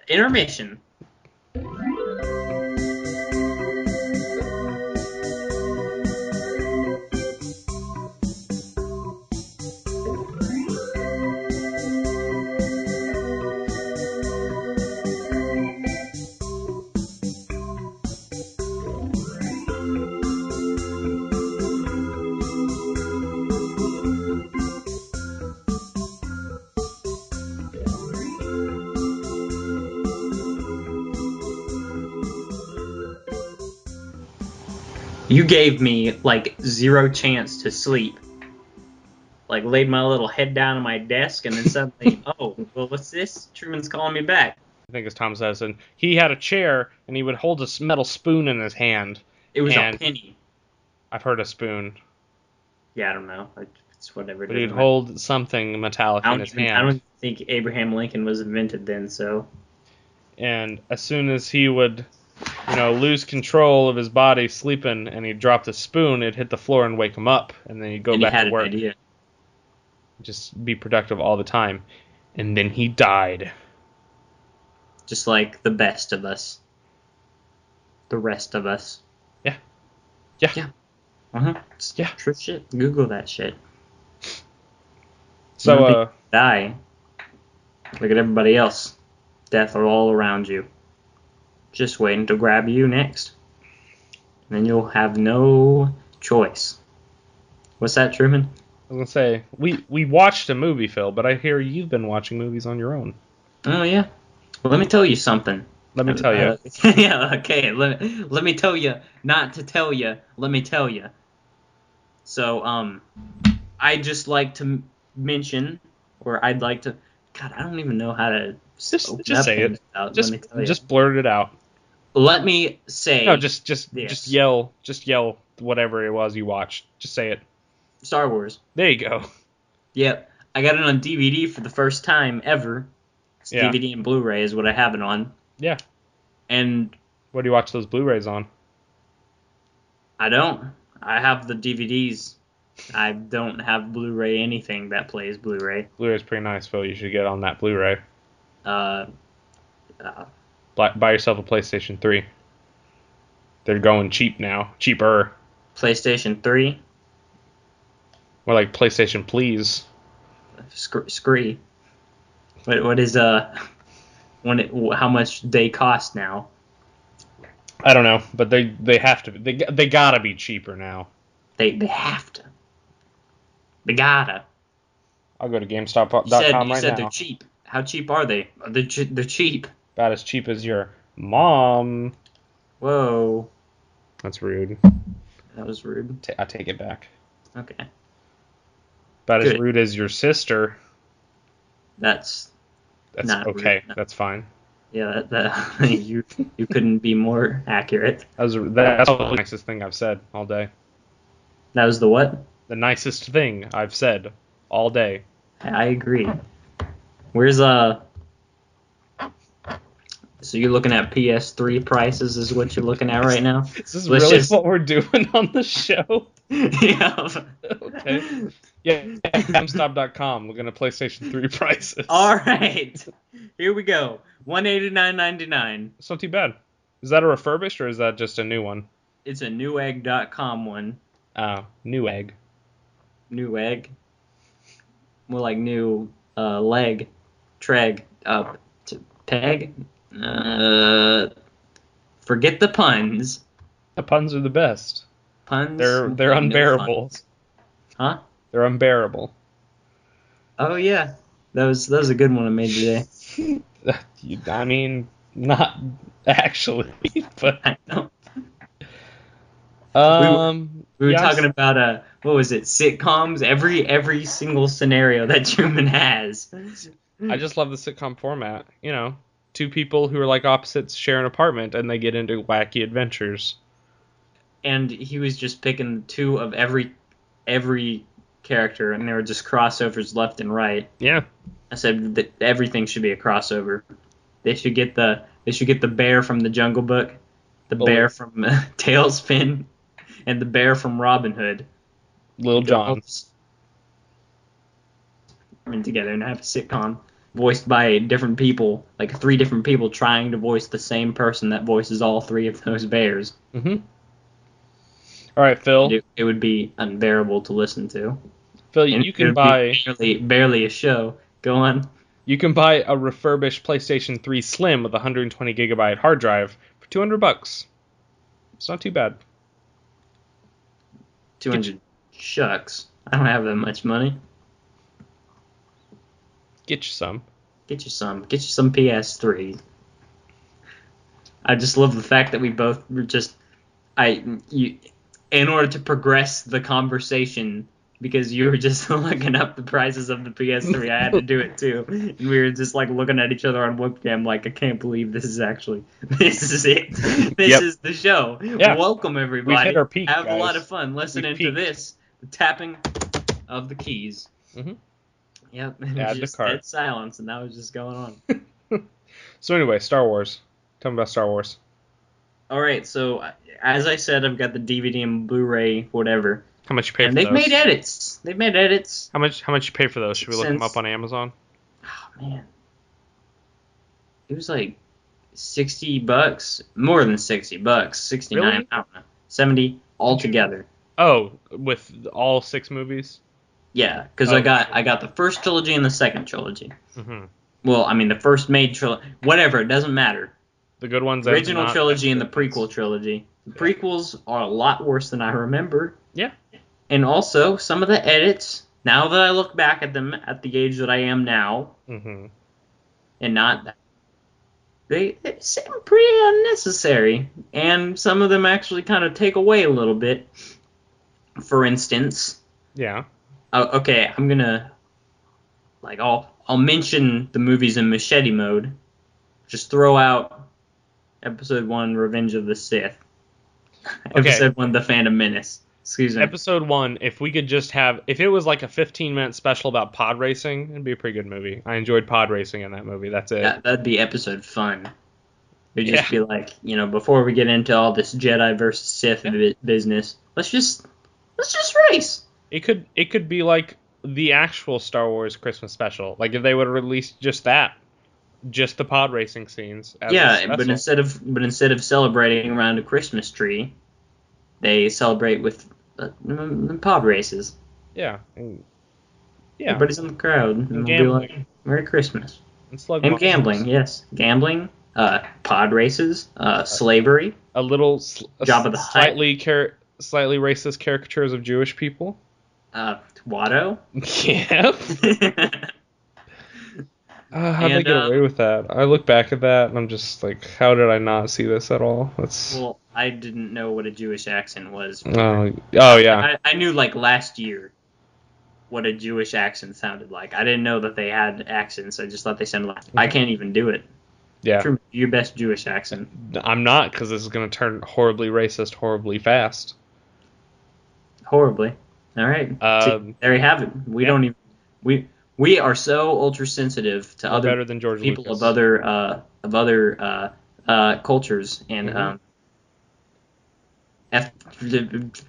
[SPEAKER 2] Intermission. You gave me like zero chance to sleep. Like laid my little head down on my desk and then suddenly, oh, well, what's this? Truman's calling me back.
[SPEAKER 1] I think as Tom says, and he had a chair and he would hold a metal spoon in his hand.
[SPEAKER 2] It was
[SPEAKER 1] And
[SPEAKER 2] a penny.
[SPEAKER 1] I've heard a spoon,
[SPEAKER 2] Yeah, I don't know. It's whatever. It
[SPEAKER 1] but he'd
[SPEAKER 2] doesn't matter.
[SPEAKER 1] hold something metallic in his
[SPEAKER 2] I
[SPEAKER 1] hand.
[SPEAKER 2] don't think Abraham Lincoln was invented then, so.
[SPEAKER 1] And as soon as he would, lose control of his body sleeping and he'd drop the spoon, it'd hit the floor and wake him up, and then he'd go
[SPEAKER 2] And he
[SPEAKER 1] back
[SPEAKER 2] had
[SPEAKER 1] to
[SPEAKER 2] an
[SPEAKER 1] work.
[SPEAKER 2] idea.
[SPEAKER 1] Just be productive all the time. And then he died.
[SPEAKER 2] Just like the best of us. The rest of us.
[SPEAKER 1] Yeah.
[SPEAKER 2] Uh-huh.
[SPEAKER 1] Yeah.
[SPEAKER 2] True shit. Google that shit.
[SPEAKER 1] So,
[SPEAKER 2] Die. Look at everybody else. Death are all around you. Just waiting to grab you next. Then you'll have no choice. What's that, Truman?
[SPEAKER 1] I was gonna say, we watched a movie, Phil, but I hear you've been watching movies on your own.
[SPEAKER 2] Oh, yeah. Well, let me tell you something.
[SPEAKER 1] Let me tell you.
[SPEAKER 2] Yeah, okay. Let me tell you. Not to tell you. Let me tell you. So, I just like to mention, or I'd like to. God, I don't even know how to
[SPEAKER 1] Just
[SPEAKER 2] open
[SPEAKER 1] say
[SPEAKER 2] up
[SPEAKER 1] it.
[SPEAKER 2] Let me tell you.
[SPEAKER 1] Just blurt it out.
[SPEAKER 2] Let me say.
[SPEAKER 1] No, just
[SPEAKER 2] this.
[SPEAKER 1] yell whatever it was you watched. Just say it.
[SPEAKER 2] Star Wars.
[SPEAKER 1] There you go.
[SPEAKER 2] Yep. I got it on DVD for the first time ever. It's
[SPEAKER 1] Yeah.
[SPEAKER 2] DVD and Blu-ray is what I have it on.
[SPEAKER 1] Yeah.
[SPEAKER 2] And
[SPEAKER 1] What do you watch those Blu-rays on?
[SPEAKER 2] I don't. I have the DVDs. I don't have Blu-ray anything that plays Blu-ray.
[SPEAKER 1] Blu-ray's pretty nice, Phil. You should get on that Blu-ray.
[SPEAKER 2] Uh,
[SPEAKER 1] Buy yourself a PlayStation 3. They're going cheap now. Cheaper.
[SPEAKER 2] PlayStation 3.
[SPEAKER 1] More like PlayStation Please.
[SPEAKER 2] Scree. What is how much they cost now?
[SPEAKER 1] I don't know, but they have to. They gotta be cheaper now.
[SPEAKER 2] They have to. They gotta.
[SPEAKER 1] I'll go to GameStop.com
[SPEAKER 2] You
[SPEAKER 1] right
[SPEAKER 2] said
[SPEAKER 1] now.
[SPEAKER 2] they're cheap. How cheap are they? They're cheap.
[SPEAKER 1] About as cheap as your mom.
[SPEAKER 2] Whoa.
[SPEAKER 1] That's rude.
[SPEAKER 2] That was rude.
[SPEAKER 1] I take it back.
[SPEAKER 2] Okay.
[SPEAKER 1] About
[SPEAKER 2] Good.
[SPEAKER 1] as rude as your sister.
[SPEAKER 2] That's not
[SPEAKER 1] okay.
[SPEAKER 2] rude.
[SPEAKER 1] That's fine.
[SPEAKER 2] Yeah, you couldn't be more accurate.
[SPEAKER 1] That's the nicest thing I've said all day.
[SPEAKER 2] That was the what?
[SPEAKER 1] The nicest thing I've said all day.
[SPEAKER 2] I agree. Where's So you're looking at PS3 prices is what you're looking at right now?
[SPEAKER 1] Is this really what we're doing on the show?
[SPEAKER 2] Yeah.
[SPEAKER 1] Okay. Yeah, GameStop.com. Looking at PlayStation 3 prices.
[SPEAKER 2] All right. Here we go. $189.99.
[SPEAKER 1] It's not too bad. Is that a refurbished or is that just a new one?
[SPEAKER 2] It's a newegg.com one.
[SPEAKER 1] New egg.
[SPEAKER 2] New egg. More like new leg. Treg. Peg. Forget the puns.
[SPEAKER 1] The puns are the best.
[SPEAKER 2] Puns.
[SPEAKER 1] They're unbearable.
[SPEAKER 2] Huh?
[SPEAKER 1] They're unbearable.
[SPEAKER 2] Oh yeah. That was a good one I made today.
[SPEAKER 1] I mean, not actually, but
[SPEAKER 2] I know. We were we were talking
[SPEAKER 1] yes.
[SPEAKER 2] about what was it, sitcoms? Every single scenario that Truman has.
[SPEAKER 1] I just love the sitcom format. Two people who are like opposites share an apartment and they get into wacky adventures.
[SPEAKER 2] And he was just picking two of every character, and they were just crossovers left and right.
[SPEAKER 1] Yeah.
[SPEAKER 2] I said that everything should be a crossover. They should get the bear from the Jungle Book, the bear from Tailspin, and the bear from Robin Hood.
[SPEAKER 1] Lil
[SPEAKER 2] They're all
[SPEAKER 1] Jon.
[SPEAKER 2] just together and have a sitcom voiced by different people, like three different people trying to voice the same person that voices all three of those bears.
[SPEAKER 1] Mm-hmm. All right, Phil.
[SPEAKER 2] It would be unbearable to listen to.
[SPEAKER 1] Phil,
[SPEAKER 2] And
[SPEAKER 1] you
[SPEAKER 2] it
[SPEAKER 1] can
[SPEAKER 2] would be
[SPEAKER 1] buy
[SPEAKER 2] barely a show. Go on.
[SPEAKER 1] a refurbished PlayStation 3 Slim with a 120 gigabyte hard drive for $200. It's not too bad.
[SPEAKER 2] 200 shucks. I don't have that much money.
[SPEAKER 1] Get you some.
[SPEAKER 2] Get you some. Get you some PS3. I just love the fact that we both were just in order to progress the conversation, because you were just looking up the prices of the PS3, I had to do it too. And we were just like looking at each other on webcam like, I can't believe this is it. This is the show.
[SPEAKER 1] Yeah.
[SPEAKER 2] Welcome everybody.
[SPEAKER 1] We've hit our peak,
[SPEAKER 2] Have
[SPEAKER 1] guys.
[SPEAKER 2] a lot of fun listening to this. The tapping of the keys.
[SPEAKER 1] Mm-hmm.
[SPEAKER 2] Yep. It
[SPEAKER 1] Add
[SPEAKER 2] was
[SPEAKER 1] to
[SPEAKER 2] just
[SPEAKER 1] cart.
[SPEAKER 2] dead silence, and that was just going on.
[SPEAKER 1] So anyway, Star Wars. Tell me about Star Wars.
[SPEAKER 2] All right, so as I said, I've got the DVD and Blu-ray, whatever.
[SPEAKER 1] How much you pay
[SPEAKER 2] And
[SPEAKER 1] for
[SPEAKER 2] they've
[SPEAKER 1] those?
[SPEAKER 2] made edits. They've made edits.
[SPEAKER 1] How much you pay for those? Should we look them
[SPEAKER 2] Since-
[SPEAKER 1] up on Amazon?
[SPEAKER 2] Oh man, it was like $60, more than $60, 69.
[SPEAKER 1] Really?
[SPEAKER 2] I don't know, 70 altogether.
[SPEAKER 1] Oh, with all 6 movies?
[SPEAKER 2] Yeah, because
[SPEAKER 1] Oh,
[SPEAKER 2] I got the first trilogy and the second trilogy.
[SPEAKER 1] Mm-hmm.
[SPEAKER 2] Well, I mean the first made trilogy, whatever, it doesn't matter.
[SPEAKER 1] The good ones.
[SPEAKER 2] The original
[SPEAKER 1] not
[SPEAKER 2] trilogy and the
[SPEAKER 1] good ones.
[SPEAKER 2] prequel trilogy. The prequels are a lot worse than I remember.
[SPEAKER 1] Yeah.
[SPEAKER 2] And also, some of the edits, now that I look back at them at the age that I am now,
[SPEAKER 1] Mm-hmm.
[SPEAKER 2] and not that, they seem pretty unnecessary. And some of them actually kind of take away a little bit. For instance,
[SPEAKER 1] Yeah.
[SPEAKER 2] okay, I'm gonna, like, I'll mention the movies in machete mode. Just throw out Episode 1, Revenge of the Sith.
[SPEAKER 1] Okay.
[SPEAKER 2] Episode 1, The Phantom Menace. Excuse me.
[SPEAKER 1] Episode 1, if we could just have... If it was like a 15-minute special about pod racing, it'd be a pretty good movie. I enjoyed pod racing in that movie. That's it.
[SPEAKER 2] That'd be episode fun. It'd just be like, before we get into all this Jedi versus Sith business, let's just race.
[SPEAKER 1] It could be like the actual Star Wars Christmas special. Like if they would have released just that. Just the pod racing scenes. As a
[SPEAKER 2] But instead of celebrating around a Christmas tree, they celebrate with pod races.
[SPEAKER 1] Yeah. Yeah.
[SPEAKER 2] Everybody's in the crowd, and they'll be like, "Merry Christmas." And gambling, yes, gambling, pod races, slavery,
[SPEAKER 1] a little
[SPEAKER 2] Jabba the Hutt.
[SPEAKER 1] Slightly racist caricatures of Jewish people.
[SPEAKER 2] Watto.
[SPEAKER 1] Yep. How'd they get away with that? I look back at that and I'm just like, how did I not see this at all?
[SPEAKER 2] Well, I didn't know what a Jewish accent was.
[SPEAKER 1] Oh yeah.
[SPEAKER 2] I knew like last year what a Jewish accent sounded like. I didn't know that they had accents. I just thought they sounded like. I can't even do it.
[SPEAKER 1] Yeah.
[SPEAKER 2] Truman, your best Jewish accent.
[SPEAKER 1] I'm not, because this is going to turn horribly racist horribly fast.
[SPEAKER 2] Horribly. All right. There you have it. We don't even. We are so ultra sensitive to other
[SPEAKER 1] better than George
[SPEAKER 2] people
[SPEAKER 1] Lucas.
[SPEAKER 2] of other cultures and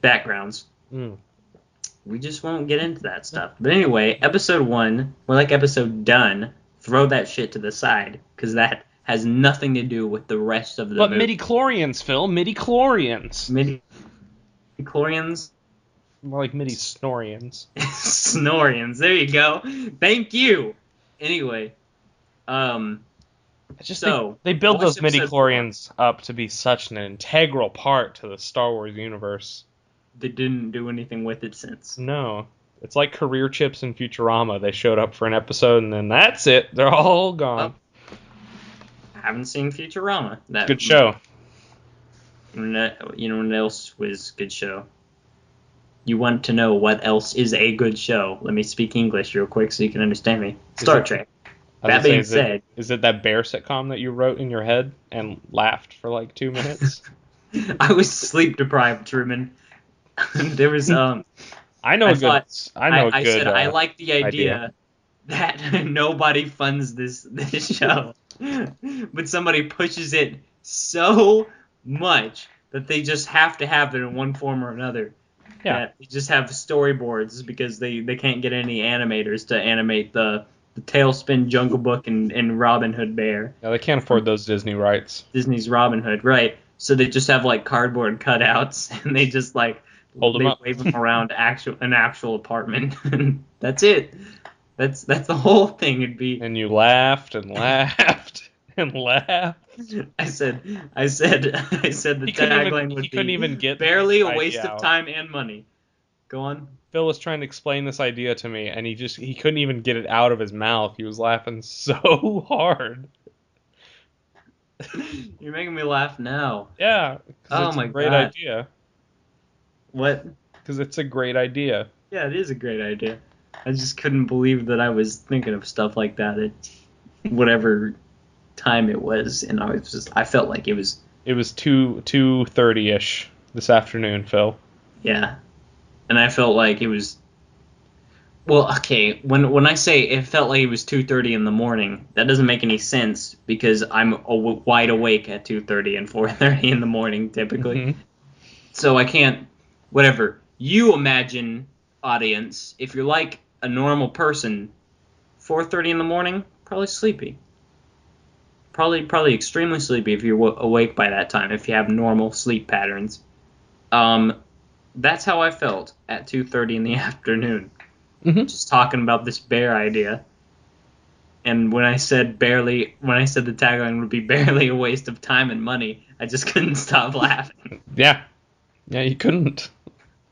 [SPEAKER 2] backgrounds.
[SPEAKER 1] Mm.
[SPEAKER 2] We just won't get into that stuff. But anyway, episode 1, we're like episode done. Throw that shit to the side, because that has nothing to do with the rest of the movie.
[SPEAKER 1] Midi-chlorians, Phil. Midi-chlorians.
[SPEAKER 2] Midi-chlorians?
[SPEAKER 1] More like midi-snorians.
[SPEAKER 2] Snorians. There you go. Thank you. Anyway,
[SPEAKER 1] I just think they build those midi-chlorians up to be such an integral part to the Star Wars universe.
[SPEAKER 2] They didn't do anything with it since.
[SPEAKER 1] No. It's like career chips in Futurama. They showed up for an episode and then that's it. They're all
[SPEAKER 2] Well,
[SPEAKER 1] gone.
[SPEAKER 2] I haven't seen Futurama. That
[SPEAKER 1] Good show.
[SPEAKER 2] you know what else was a good show? You want to know what else is a good show? Let me speak English real quick so you can understand me. Star Trek. That being said,
[SPEAKER 1] is it that bear sitcom that you wrote in your head and laughed for like 2 minutes?
[SPEAKER 2] I was sleep deprived, Truman. There was
[SPEAKER 1] I know
[SPEAKER 2] I
[SPEAKER 1] a good.
[SPEAKER 2] thought
[SPEAKER 1] I know a
[SPEAKER 2] I
[SPEAKER 1] good
[SPEAKER 2] said I like the
[SPEAKER 1] idea.
[SPEAKER 2] idea that nobody funds this show, but somebody pushes it so much that they just have to have it in one form or another.
[SPEAKER 1] Yeah.
[SPEAKER 2] That they just have storyboards because they can't get any animators to animate the Tailspin Jungle Book and Robin Hood Bear.
[SPEAKER 1] Yeah, they can't afford those Disney rights.
[SPEAKER 2] Disney's Robin Hood, right? So they just have like cardboard cutouts, and they just like
[SPEAKER 1] Hold them
[SPEAKER 2] they
[SPEAKER 1] up.
[SPEAKER 2] wave them around an actual apartment. That's it. That's the whole thing. It'd be.
[SPEAKER 1] And you laughed and laughed and laughed.
[SPEAKER 2] I said the tagline
[SPEAKER 1] He
[SPEAKER 2] would
[SPEAKER 1] couldn't
[SPEAKER 2] be
[SPEAKER 1] even get
[SPEAKER 2] barely
[SPEAKER 1] the
[SPEAKER 2] a waste
[SPEAKER 1] idea
[SPEAKER 2] of
[SPEAKER 1] out.
[SPEAKER 2] time and money. Go on.
[SPEAKER 1] Phil was trying to explain this idea to me, and he couldn't even get it out of his mouth. He was laughing so hard.
[SPEAKER 2] You're making me laugh now.
[SPEAKER 1] Yeah, because
[SPEAKER 2] Oh
[SPEAKER 1] it's a
[SPEAKER 2] my
[SPEAKER 1] great
[SPEAKER 2] god.
[SPEAKER 1] idea.
[SPEAKER 2] What?
[SPEAKER 1] Because it's a great idea.
[SPEAKER 2] Yeah, it is a great idea. I just couldn't believe that I was thinking of stuff like that at whatever time it was, and I felt like it was.
[SPEAKER 1] It was 2:30 ish this afternoon, Phil.
[SPEAKER 2] Yeah, and I felt like it was. Well, okay, when I say it felt like it was 2:30 in the morning, that doesn't make any sense because I'm wide awake at 2:30 and 4:30 in the morning typically.
[SPEAKER 1] Hmm.
[SPEAKER 2] So I can't. Whatever you imagine, audience, if you're like a normal person, 4:30 in the morning, probably sleepy. Probably extremely sleepy if you're awake by that time. If you have normal sleep patterns. Um, that's how I felt at 2:30 in the afternoon.
[SPEAKER 1] Hmm.
[SPEAKER 2] Just talking about this bear idea. And when I said the tagline would be barely a waste of time and money, I just couldn't stop laughing.
[SPEAKER 1] Yeah. Yeah, you couldn't.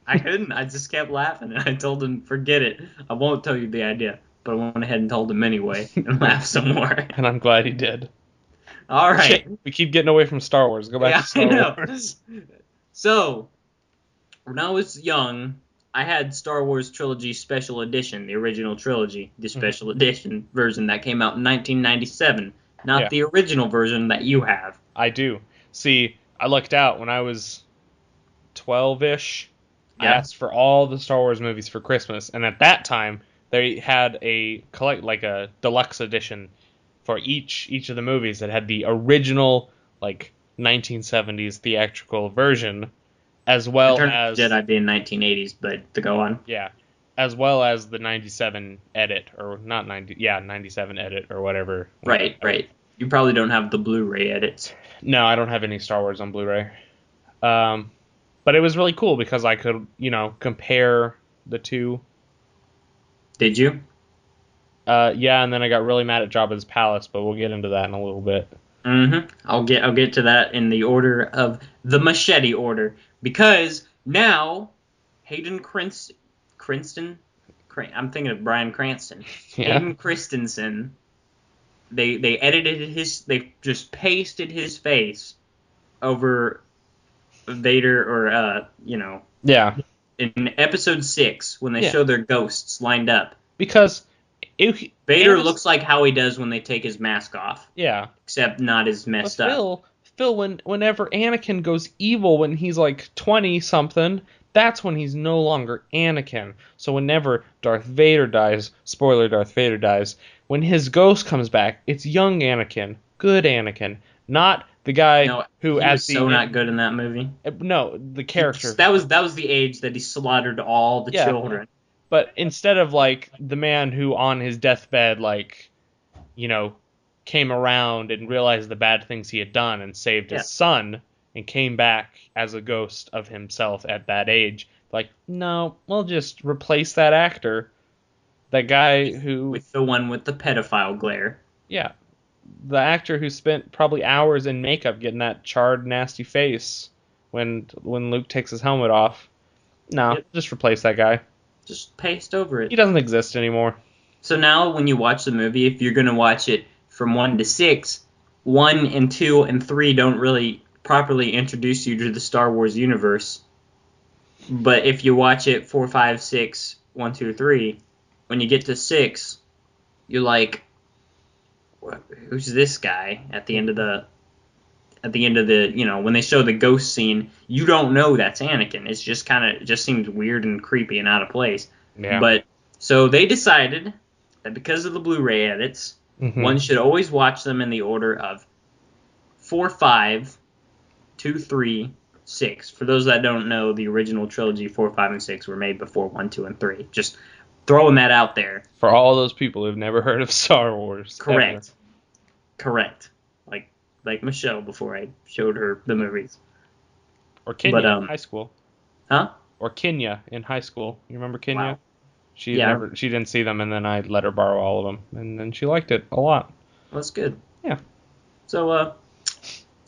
[SPEAKER 2] I couldn't. I just kept laughing, and I told him, forget it. I won't tell you the idea. But I went ahead and told him anyway, and laughed some more.
[SPEAKER 1] And I'm glad he did.
[SPEAKER 2] All right.
[SPEAKER 1] Shit, we keep getting away from Star Wars. Go back
[SPEAKER 2] Yeah,
[SPEAKER 1] to
[SPEAKER 2] I
[SPEAKER 1] Star
[SPEAKER 2] know.
[SPEAKER 1] Wars.
[SPEAKER 2] So, when I was young, I had Star Wars Trilogy Special Edition, the original trilogy, the special edition version that came out in 1997, not
[SPEAKER 1] Yeah.
[SPEAKER 2] the original version that you have.
[SPEAKER 1] I do. See, I lucked out when I was 12-ish. I
[SPEAKER 2] Yeah.
[SPEAKER 1] asked for all the Star Wars movies for Christmas, and at that time they had a deluxe edition for each of the movies that had the original like 1970s theatrical version, as well
[SPEAKER 2] Return of the
[SPEAKER 1] as
[SPEAKER 2] Jedi being 1980s, but to go on.
[SPEAKER 1] yeah, as well as the 97 edit or not 97 edit or whatever.
[SPEAKER 2] Right. You probably don't have the Blu-ray edits.
[SPEAKER 1] No, I don't have any Star Wars on Blu-ray. But it was really cool because I could, compare the two.
[SPEAKER 2] Did you?
[SPEAKER 1] Yeah, and then I got really mad at Jabba's palace, but we'll get into that in a little bit.
[SPEAKER 2] Mm-hmm. I'll get to that in the order of the machete order because now Hayden Cranston, I'm thinking of Bryan Cranston.
[SPEAKER 1] Yeah.
[SPEAKER 2] Hayden Christensen. They just pasted his face over Vader or
[SPEAKER 1] Yeah.
[SPEAKER 2] in episode 6 when they
[SPEAKER 1] Yeah.
[SPEAKER 2] show their ghosts lined up.
[SPEAKER 1] Because
[SPEAKER 2] Vader looks like how he does when they take his mask off.
[SPEAKER 1] Yeah.
[SPEAKER 2] Except not as messed
[SPEAKER 1] But
[SPEAKER 2] up.
[SPEAKER 1] Phil, whenever Anakin goes evil when he's like 20 something, that's when he's no longer Anakin. So whenever Darth Vader dies, spoiler, Darth Vader dies, when his ghost comes back, it's young Anakin, good Anakin, not the guy
[SPEAKER 2] No,
[SPEAKER 1] who
[SPEAKER 2] he
[SPEAKER 1] at
[SPEAKER 2] was
[SPEAKER 1] the
[SPEAKER 2] so not good in that movie.
[SPEAKER 1] No, the character.
[SPEAKER 2] That was the age that he slaughtered all the
[SPEAKER 1] Yeah.
[SPEAKER 2] children.
[SPEAKER 1] But instead of like the man who on his deathbed came around and realized the bad things he had done and saved his son and came back as a ghost of himself at that age, like, no, we'll just replace that actor. That guy who
[SPEAKER 2] With the one with the pedophile glare.
[SPEAKER 1] Yeah. The actor who spent probably hours in makeup getting that charred, nasty face when Luke takes his helmet off. No,
[SPEAKER 2] Yep.
[SPEAKER 1] just replace that guy.
[SPEAKER 2] Just paste over
[SPEAKER 1] He
[SPEAKER 2] it.
[SPEAKER 1] doesn't exist anymore.
[SPEAKER 2] So now when you watch the movie, if you're going to watch it from 1 to 6, 1 and 2 and 3 don't really properly introduce you to the Star Wars universe. But if you watch it 4, 5, 6, 1, 2, 3, when you get to 6, you're like, who's this guy at the end of the when they show the ghost scene, you don't know that's Anakin. It's just it just seems weird and creepy and out of place.
[SPEAKER 1] Yeah.
[SPEAKER 2] But so they decided that because of the Blu-ray edits, one should always watch them in the order of 4, 5, 2, 3, 6. For those that don't know, the original trilogy 4, 5, and 6 were made before 1, 2, and 3. Just throwing that out there.
[SPEAKER 1] For all those people who've never heard of Star Wars.
[SPEAKER 2] Correct.
[SPEAKER 1] Ever.
[SPEAKER 2] Correct. Like Michelle before I showed her the movies.
[SPEAKER 1] Or Kenya in high school.
[SPEAKER 2] Huh?
[SPEAKER 1] Or Kenya in high school. You remember Kenya?
[SPEAKER 2] Wow.
[SPEAKER 1] She didn't see them, and then I let her borrow all of them, and then she liked it a lot.
[SPEAKER 2] That's good.
[SPEAKER 1] Yeah.
[SPEAKER 2] So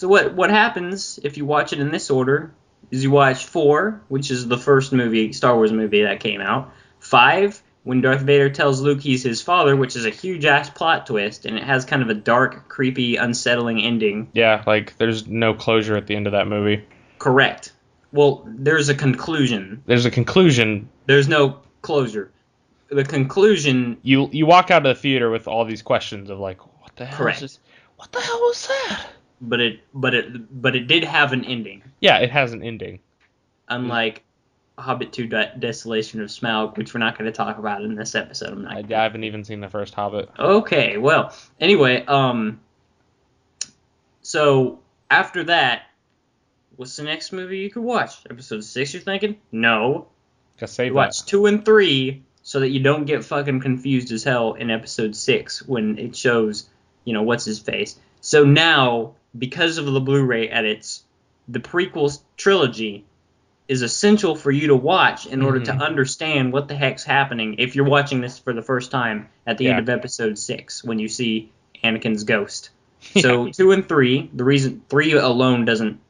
[SPEAKER 2] what happens if you watch it in this order is you watch 4, which is the first movie, Star Wars movie that came out. 5, when Darth Vader tells Luke he's his father, which is a huge-ass plot twist, and it has kind of a dark, creepy, unsettling ending.
[SPEAKER 1] Yeah, there's no closure at the end of that movie.
[SPEAKER 2] Correct. Well, there's a conclusion.
[SPEAKER 1] There's a conclusion.
[SPEAKER 2] There's no closure. The conclusion...
[SPEAKER 1] You walk out of the theater with all these questions of, what the hell
[SPEAKER 2] Correct.
[SPEAKER 1] is this? What the hell was that?
[SPEAKER 2] But it did have an ending.
[SPEAKER 1] Yeah, it has an ending.
[SPEAKER 2] Unlike Hobbit 2 Desolation of Smaug, which we're not going to talk about in this episode.
[SPEAKER 1] I haven't even seen the first Hobbit.
[SPEAKER 2] Okay, well, anyway, so after that, what's the next movie you could watch? Episode 6, you're thinking? No.
[SPEAKER 1] Gotta save
[SPEAKER 2] You watch 2 and 3 so that you don't get fucking confused as hell in episode 6 when it shows, what's his face. So now, because of the Blu-ray edits, the prequel trilogy is essential for you to watch in order to understand what the heck's happening if you're watching this for the first time at the end of episode 6 when you see Anakin's ghost. So 2 and 3, the reason 3 alone doesn't,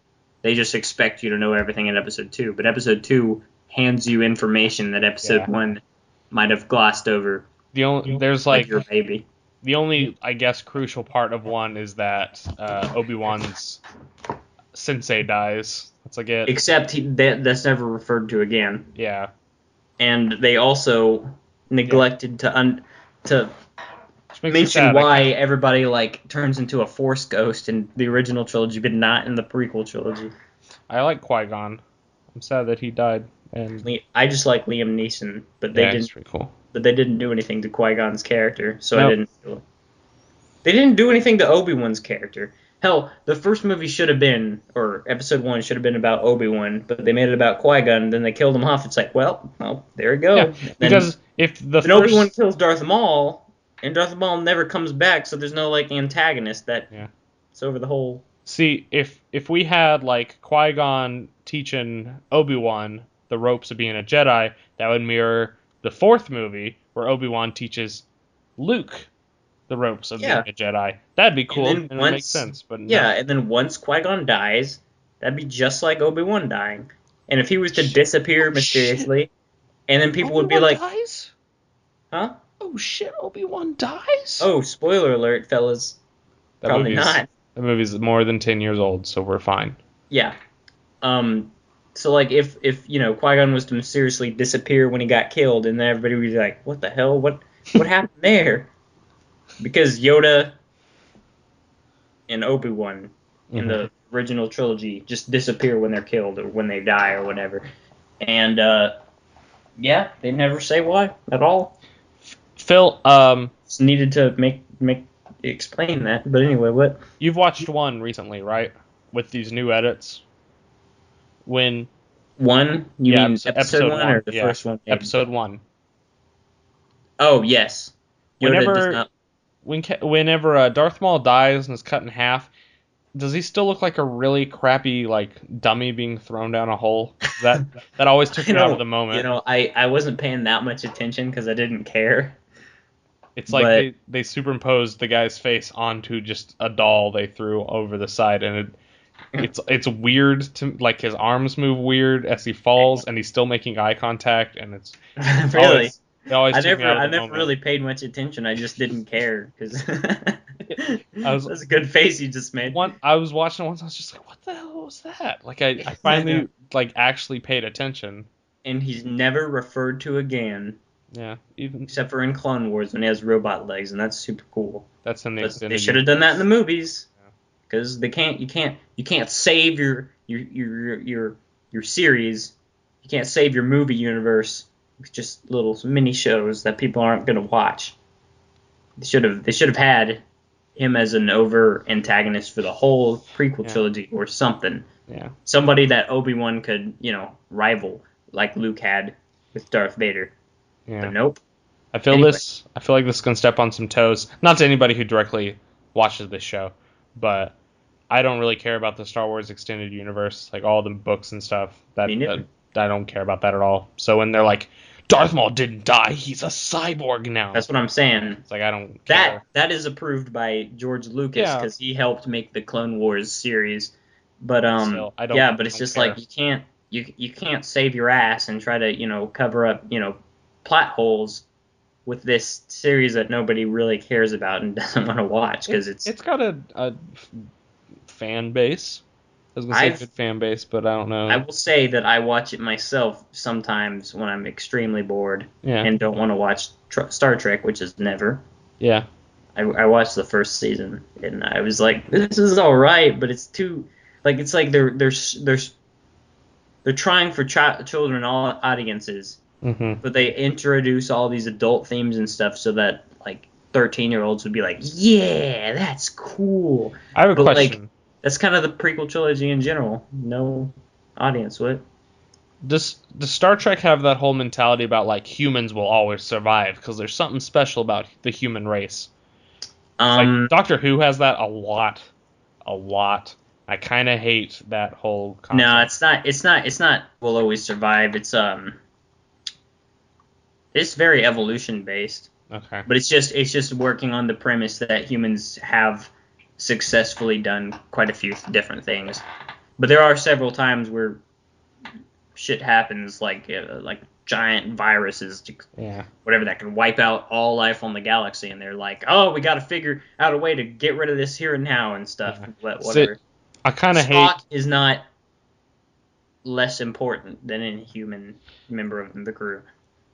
[SPEAKER 2] they just expect you to know everything in episode 2, but episode 2 hands you information that episode 1 might have glossed over.
[SPEAKER 1] There's
[SPEAKER 2] your baby.
[SPEAKER 1] The only, I guess, crucial part of 1 is that Obi-Wan's sensei dies. That's it.
[SPEAKER 2] Except that's never referred to again.
[SPEAKER 1] Yeah.
[SPEAKER 2] And they also neglected to mention why everybody turns into a Force ghost in the original trilogy, but not in the prequel trilogy.
[SPEAKER 1] I like Qui-Gon. I'm sad that he died. And
[SPEAKER 2] I just like Liam Neeson, but they didn't.
[SPEAKER 1] Pretty cool.
[SPEAKER 2] But they didn't do anything to Qui-Gon's character, so I didn't feel it. They didn't do anything to Obi-Wan's character. Hell, the first movie should have been, or episode 1 should have been about Obi-Wan, but they made it about Qui-Gon, then they killed him off. It's like, well, there you go.
[SPEAKER 1] Yeah, because if the first...
[SPEAKER 2] Obi-Wan kills Darth Maul, and Darth Maul never comes back, so there's no, antagonist that...
[SPEAKER 1] Yeah.
[SPEAKER 2] It's over the whole...
[SPEAKER 1] See, if we had, Qui-Gon teaching Obi-Wan the ropes of being a Jedi, that would mirror the 4th movie, where Obi-Wan teaches Luke the ropes of being a Jedi. That'd be cool, and it makes sense. But
[SPEAKER 2] yeah, and then once Qui-Gon dies, that'd be just like Obi-Wan dying. And if he was to disappear mysteriously, and then people would be like...
[SPEAKER 1] dies?
[SPEAKER 2] Huh?
[SPEAKER 1] Oh shit, Obi-Wan dies?
[SPEAKER 2] Oh, spoiler alert, fellas. Probably not.
[SPEAKER 1] The movie's more than 10 years old, so we're fine.
[SPEAKER 2] Yeah. So, if Qui-Gon was to mysteriously disappear when he got killed, and then everybody would be like, what the hell? What happened there? Because Yoda and Obi-Wan in the original trilogy just disappear when they're killed or when they die or whatever. And, they never say why at all.
[SPEAKER 1] Phil,
[SPEAKER 2] just needed to explain that. But anyway, what?
[SPEAKER 1] You've watched 1 recently, right? With these new edits? When...
[SPEAKER 2] 1? You mean episode 1 or the first one?
[SPEAKER 1] Episode 1.
[SPEAKER 2] Oh, yes.
[SPEAKER 1] Whenever Darth Maul dies and is cut in half, does he still look like a really crappy dummy being thrown down a hole? That always took me out of the moment.
[SPEAKER 2] I wasn't paying that much attention because I didn't care.
[SPEAKER 1] It's like they superimposed the guy's face onto just a doll they threw over the side, and It's weird to like his arms move weird as he falls, and he's still making eye contact, and it's
[SPEAKER 2] Really?
[SPEAKER 1] always it always took me out of
[SPEAKER 2] I
[SPEAKER 1] the
[SPEAKER 2] never
[SPEAKER 1] moment.
[SPEAKER 2] really paid much attention. I just didn't care because
[SPEAKER 1] I was
[SPEAKER 2] that's a good face you just made.
[SPEAKER 1] I was watching it once. I was just like, "What the hell was that?" Like I
[SPEAKER 2] I know.
[SPEAKER 1] finally like actually paid attention.
[SPEAKER 2] And he's never referred to again,
[SPEAKER 1] Yeah, even
[SPEAKER 2] except for in Clone Wars when he has robot legs, and that's super cool.
[SPEAKER 1] that's in the
[SPEAKER 2] But they
[SPEAKER 1] extended
[SPEAKER 2] should have done that in the
[SPEAKER 1] universe.
[SPEAKER 2] movies because they can't. You can't save your series. You can't save your movie universe with just little mini shows that people aren't gonna watch. They should have had him as an over antagonist for the whole prequel
[SPEAKER 1] Yeah,
[SPEAKER 2] trilogy or something.
[SPEAKER 1] yeah,
[SPEAKER 2] Somebody that Obi-Wan could, rival like Luke had with Darth Vader. But
[SPEAKER 1] yeah.
[SPEAKER 2] nope.
[SPEAKER 1] I feel
[SPEAKER 2] Anyway,
[SPEAKER 1] this. I feel like this is gonna step on some toes. Not to anybody who directly watches this show, but I don't really care about the Star Wars extended universe, like all the books and stuff.
[SPEAKER 2] me
[SPEAKER 1] That
[SPEAKER 2] neither.
[SPEAKER 1] I don't care about that at all. So when they're like, Darth Maul didn't die, he's a cyborg now.
[SPEAKER 2] That's what I'm saying.
[SPEAKER 1] It's like I don't
[SPEAKER 2] That
[SPEAKER 1] care.
[SPEAKER 2] that is approved by George Lucas
[SPEAKER 1] Yeah,
[SPEAKER 2] because he helped make the Clone Wars series. But
[SPEAKER 1] but still,
[SPEAKER 2] yeah, but
[SPEAKER 1] I
[SPEAKER 2] it's
[SPEAKER 1] don't
[SPEAKER 2] just like
[SPEAKER 1] care.
[SPEAKER 2] you can't save your ass and try to cover up plot holes with this series that nobody really cares about and doesn't want to watch because
[SPEAKER 1] It's got a fan base. I was gonna say
[SPEAKER 2] I've
[SPEAKER 1] good fan base, but I don't
[SPEAKER 2] I
[SPEAKER 1] know.
[SPEAKER 2] will say that I watch it myself sometimes when I'm extremely bored
[SPEAKER 1] Yeah,
[SPEAKER 2] and don't want to watch Star Trek, which is never.
[SPEAKER 1] yeah,
[SPEAKER 2] I watched the first season and I was like, this is all right, but it's too like it's like they're trying for children audiences,
[SPEAKER 1] hmm.
[SPEAKER 2] but they introduce all these adult themes and stuff so that like 13-year-olds would be like, yeah, that's cool.
[SPEAKER 1] I have a
[SPEAKER 2] But like
[SPEAKER 1] question.
[SPEAKER 2] that's kind of the prequel trilogy in general. No audience would.
[SPEAKER 1] Does Star Trek have that whole mentality about like humans will always survive because there's something special about the human race? It's like
[SPEAKER 2] Um,
[SPEAKER 1] Doctor Who has that a lot. I kind of hate that whole
[SPEAKER 2] no,
[SPEAKER 1] concept.
[SPEAKER 2] it's not. It's not. Will always survive. It's very evolution based,
[SPEAKER 1] Okay.
[SPEAKER 2] but it's just working on the premise that humans have successfully done quite a few different things. But there are several times where shit happens, like giant viruses,
[SPEAKER 1] Yeah.
[SPEAKER 2] whatever that can wipe out all life on the galaxy, and they're like, oh, we got to figure out a way to get rid of this here and now and stuff.
[SPEAKER 1] Yeah. So
[SPEAKER 2] Whatever.
[SPEAKER 1] I kind of hate.
[SPEAKER 2] Spock is not less important than any human member of the crew.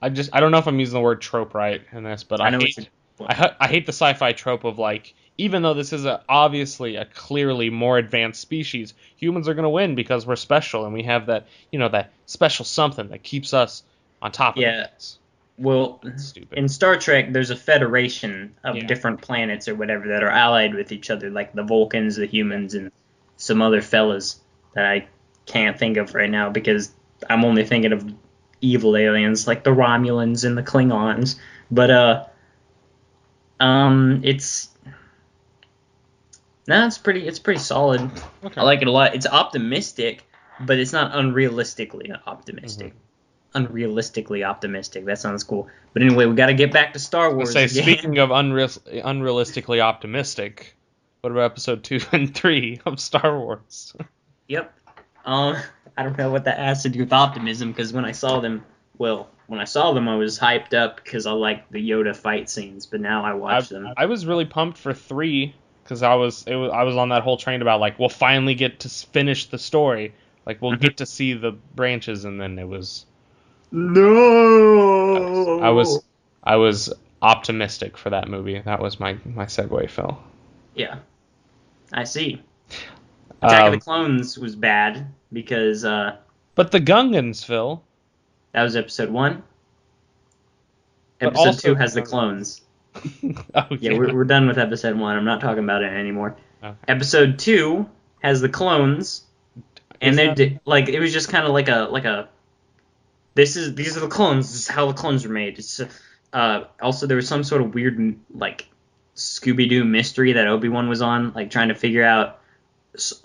[SPEAKER 1] I don't know if I'm using the word trope right in this, but
[SPEAKER 2] I know it's a
[SPEAKER 1] I hate the sci-fi trope of like even though this is obviously a clearly more advanced species, humans are going to win because we're special and we have that that special something that keeps us on top of
[SPEAKER 2] yeah.
[SPEAKER 1] things.
[SPEAKER 2] Well,
[SPEAKER 1] It's stupid.
[SPEAKER 2] in Star Trek, there's a federation of
[SPEAKER 1] Yeah.
[SPEAKER 2] different planets or whatever that are allied with each other, like the Vulcans, the humans, and some other fellas that I can't think of right now because I'm only thinking of evil aliens like the Romulans and the Klingons. But it's no, it's pretty solid. I
[SPEAKER 1] Okay.
[SPEAKER 2] like it a lot. It's optimistic, but it's not
[SPEAKER 1] Hmm.
[SPEAKER 2] unrealistically optimistic. That sounds cool. But anyway, we got to get back to Star
[SPEAKER 1] I was
[SPEAKER 2] Wars
[SPEAKER 1] gonna say,
[SPEAKER 2] again.
[SPEAKER 1] speaking of unrealistically optimistic, what about episode 2 and 3 of Star Wars?
[SPEAKER 2] Yep. Um, I don't know what that has to do with optimism because when I saw them, I was hyped up because I liked the Yoda fight scenes. But now I watch them.
[SPEAKER 1] I was really pumped for 3 because I was on that whole train about like we'll finally get to finish the story, like we'll
[SPEAKER 2] Mhm.
[SPEAKER 1] get to see the branches, and then it was I
[SPEAKER 2] No.
[SPEAKER 1] was I was optimistic for that movie. That was my segue, Phil.
[SPEAKER 2] Yeah, I see. Attack of the
[SPEAKER 1] Um,
[SPEAKER 2] Clones was bad because
[SPEAKER 1] but the Gungans, Phil.
[SPEAKER 2] that was episode one.
[SPEAKER 1] But
[SPEAKER 2] Episode
[SPEAKER 1] also
[SPEAKER 2] two
[SPEAKER 1] the
[SPEAKER 2] has the
[SPEAKER 1] Gungans.
[SPEAKER 2] clones.
[SPEAKER 1] Oh
[SPEAKER 2] Yeah,
[SPEAKER 1] yeah.
[SPEAKER 2] we're done with episode one. I'm not talking about it anymore.
[SPEAKER 1] Okay.
[SPEAKER 2] Episode two has the clones, and
[SPEAKER 1] Is
[SPEAKER 2] they
[SPEAKER 1] that
[SPEAKER 2] did like it was just kind of like a these are the clones. This is how the clones were made. It's also there was some sort of weird like Scooby Doo mystery that Obi-Wan was on, like trying to figure out.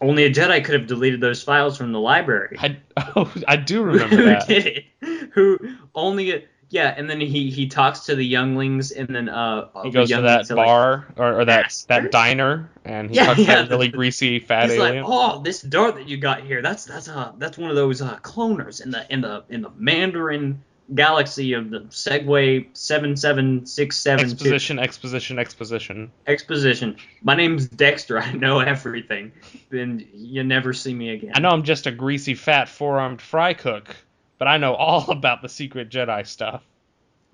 [SPEAKER 2] Only a Jedi could have deleted those files from the library.
[SPEAKER 1] I oh I do remember
[SPEAKER 2] Who
[SPEAKER 1] that.
[SPEAKER 2] did it? Who only Yeah, and then he talks to the younglings, and then
[SPEAKER 1] He
[SPEAKER 2] the
[SPEAKER 1] goes to
[SPEAKER 2] younglings
[SPEAKER 1] that
[SPEAKER 2] are like,
[SPEAKER 1] bar or that
[SPEAKER 2] "Master?"
[SPEAKER 1] diner, and he
[SPEAKER 2] Yeah,
[SPEAKER 1] talks to
[SPEAKER 2] yeah.
[SPEAKER 1] that really greasy fat
[SPEAKER 2] He's like,
[SPEAKER 1] alien.
[SPEAKER 2] "Oh, this dart that you got here, that's one of those cloners in the Mandarin galaxy of the Segway 7767
[SPEAKER 1] Exposition, exposition, exposition.
[SPEAKER 2] exposition. My name's Dexter. I know everything. Then you never see me
[SPEAKER 1] I
[SPEAKER 2] again."
[SPEAKER 1] know I'm just a greasy, fat, four-armed fry cook, but I know all about the secret Jedi stuff.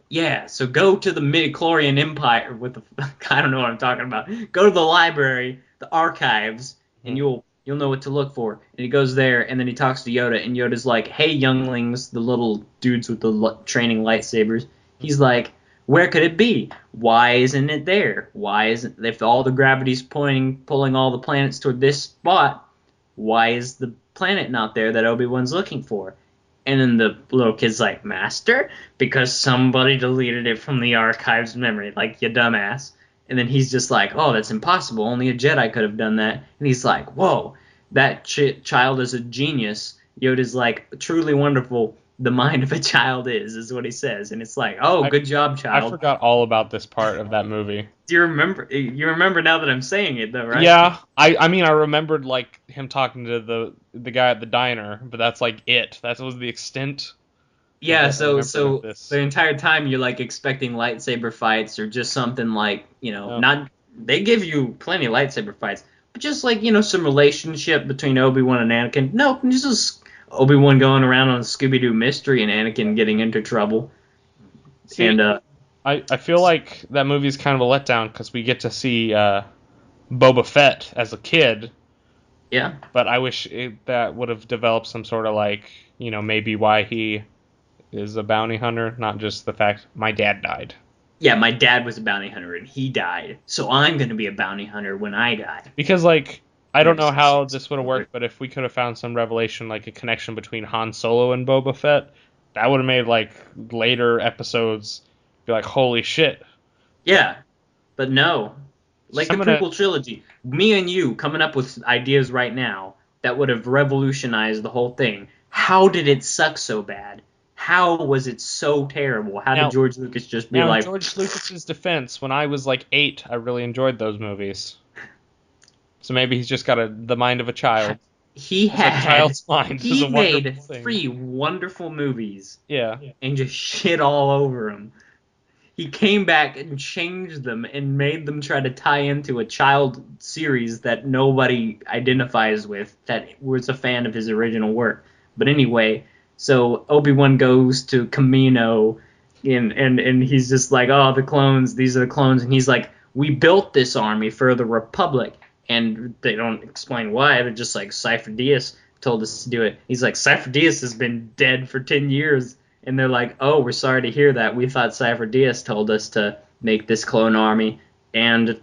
[SPEAKER 2] Yeah, so go to the midichlorian empire with the I don't know what I'm talking about. Go to the library, the archives, and
[SPEAKER 1] Hmm.
[SPEAKER 2] you'll know what to look for. And he goes there, and then he talks to Yoda, and Yoda's like, "Hey, younglings, the little dudes with the training lightsabers." He's like, "Where could it be? Why isn't it there? Why isn't if all the gravity's pulling all the planets toward this spot? Why is the planet not there that Obi-Wan's looking for?" And then the little kid's like, "Master? Because somebody deleted it from the archive's memory, like you dumbass." And then he's just like, "Oh, that's impossible. Only a Jedi could have done that." And he's like, "Whoa, that child is a genius." Yoda's like, "Truly wonderful. The mind of a child is what he says." And it's like, "Oh,
[SPEAKER 1] I
[SPEAKER 2] good job,
[SPEAKER 1] I
[SPEAKER 2] child."
[SPEAKER 1] forgot all about this part of that movie.
[SPEAKER 2] Do you remember? You remember now that I'm saying it, though, right?
[SPEAKER 1] Yeah, I mean I remembered like him talking to the guy at the diner, but that's like it. That was the extent of
[SPEAKER 2] Yeah,
[SPEAKER 1] what I
[SPEAKER 2] so
[SPEAKER 1] remembered of
[SPEAKER 2] so the
[SPEAKER 1] this.
[SPEAKER 2] entire time you're like expecting lightsaber fights or just something like,
[SPEAKER 1] No.
[SPEAKER 2] not they give you plenty of lightsaber fights, but just like, some relationship between Obi-Wan and Anakin. No, just Obi-Wan going around on a Scooby-Doo mystery and Anakin getting into trouble.
[SPEAKER 1] See,
[SPEAKER 2] And
[SPEAKER 1] I feel like that movie's kind of a letdown because we get to see Boba Fett as a kid,
[SPEAKER 2] yeah.
[SPEAKER 1] but I wish that would have developed some sort of like, maybe why he is a bounty hunter, not just the fact my dad died.
[SPEAKER 2] Yeah, my dad was a bounty hunter and he died. So I'm going to be a bounty hunter when I die.
[SPEAKER 1] Because like I don't know
[SPEAKER 2] There's
[SPEAKER 1] how this would have worked, but if we could have found some revelation, like a connection between Han Solo and Boba Fett, that would have made like later episodes be like, holy shit. But
[SPEAKER 2] Yeah, but no. Like the
[SPEAKER 1] I'm gonna
[SPEAKER 2] prequel trilogy, me and you coming up with ideas right now that would have revolutionized the whole thing. How did it suck so bad? How was it so terrible? How did
[SPEAKER 1] now
[SPEAKER 2] George Lucas just be
[SPEAKER 1] now in
[SPEAKER 2] like,
[SPEAKER 1] George Lucas's defense, when I was like 8, I really enjoyed those movies. So maybe he's just got the mind of a child.
[SPEAKER 2] he
[SPEAKER 1] Because a
[SPEAKER 2] had,
[SPEAKER 1] child's mind is
[SPEAKER 2] he
[SPEAKER 1] a
[SPEAKER 2] made
[SPEAKER 1] wonderful thing.
[SPEAKER 2] 3 wonderful movies
[SPEAKER 1] Yeah.
[SPEAKER 2] and just shit all over them. He came back and changed them and made them try to tie into a child series that nobody identifies with that was a fan of his original work. But anyway, so Obi-Wan goes to Kamino and he's just like, "Oh, the clones, these are the clones." And he's like, "We built this army for the Republic." And they don't explain why. They're just like, "Cypher Dyas told us to do it." He's like, "Cypher Dyas has been dead for 10 years." And they're like, "Oh, we're sorry to hear that. We thought Cypher Dyas told us to make this clone army." And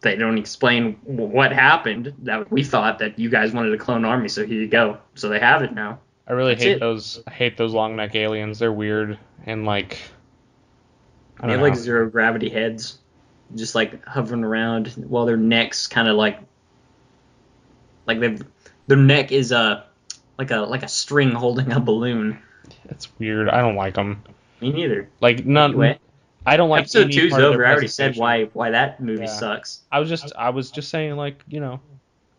[SPEAKER 2] they don't explain what happened. That we thought that you guys wanted a clone army, so here you go. So they have it now.
[SPEAKER 1] I really
[SPEAKER 2] That's
[SPEAKER 1] hate
[SPEAKER 2] it.
[SPEAKER 1] those. I hate those long neck aliens. They're weird and like I
[SPEAKER 2] They
[SPEAKER 1] don't
[SPEAKER 2] have like
[SPEAKER 1] know.
[SPEAKER 2] zero gravity heads, just like hovering around while their necks kind of like their neck is like a string holding a balloon.
[SPEAKER 1] It's weird. I don't like them.
[SPEAKER 2] Me neither.
[SPEAKER 1] Like none.
[SPEAKER 2] Anyway,
[SPEAKER 1] I don't like
[SPEAKER 2] episode
[SPEAKER 1] any
[SPEAKER 2] two's
[SPEAKER 1] part of their
[SPEAKER 2] over. I already said
[SPEAKER 1] presentation.
[SPEAKER 2] why that movie
[SPEAKER 1] Yeah.
[SPEAKER 2] sucks.
[SPEAKER 1] I was just saying like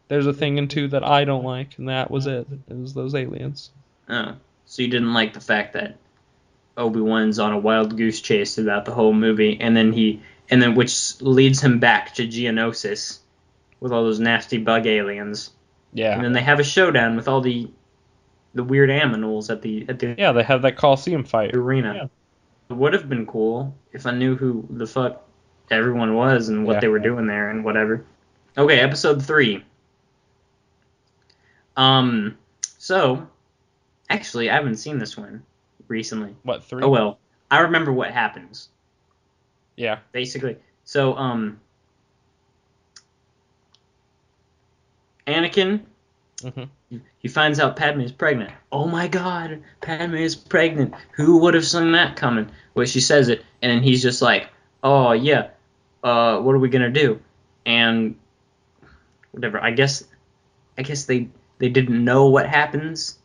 [SPEAKER 1] there's a thing in two that I don't like, and that was it. It was those aliens.
[SPEAKER 2] Oh, so you didn't like the fact that Obi-Wan's on a wild goose chase throughout the whole movie, and then which leads him back to Geonosis with all those nasty bug aliens, and
[SPEAKER 1] Yeah.
[SPEAKER 2] then they have a showdown with all the weird aminals at the
[SPEAKER 1] Yeah, they have that Coliseum fight.
[SPEAKER 2] arena. Yeah. It would have been cool if I knew who the fuck everyone was and what
[SPEAKER 1] Yeah.
[SPEAKER 2] they were doing there and whatever. Okay, episode 3. Um, so actually, I haven't seen this one recently.
[SPEAKER 1] What,
[SPEAKER 2] Oh
[SPEAKER 1] 3?
[SPEAKER 2] well, I remember what happens
[SPEAKER 1] Yeah.
[SPEAKER 2] basically. So Anakin,
[SPEAKER 1] Mhm.
[SPEAKER 2] he finds out Padme is pregnant. Oh my God, Padme is pregnant. Who would have seen that coming? Well, she says it, and then he's just like, "Oh yeah, what are we gonna do?" And whatever. I guess they didn't know what happens.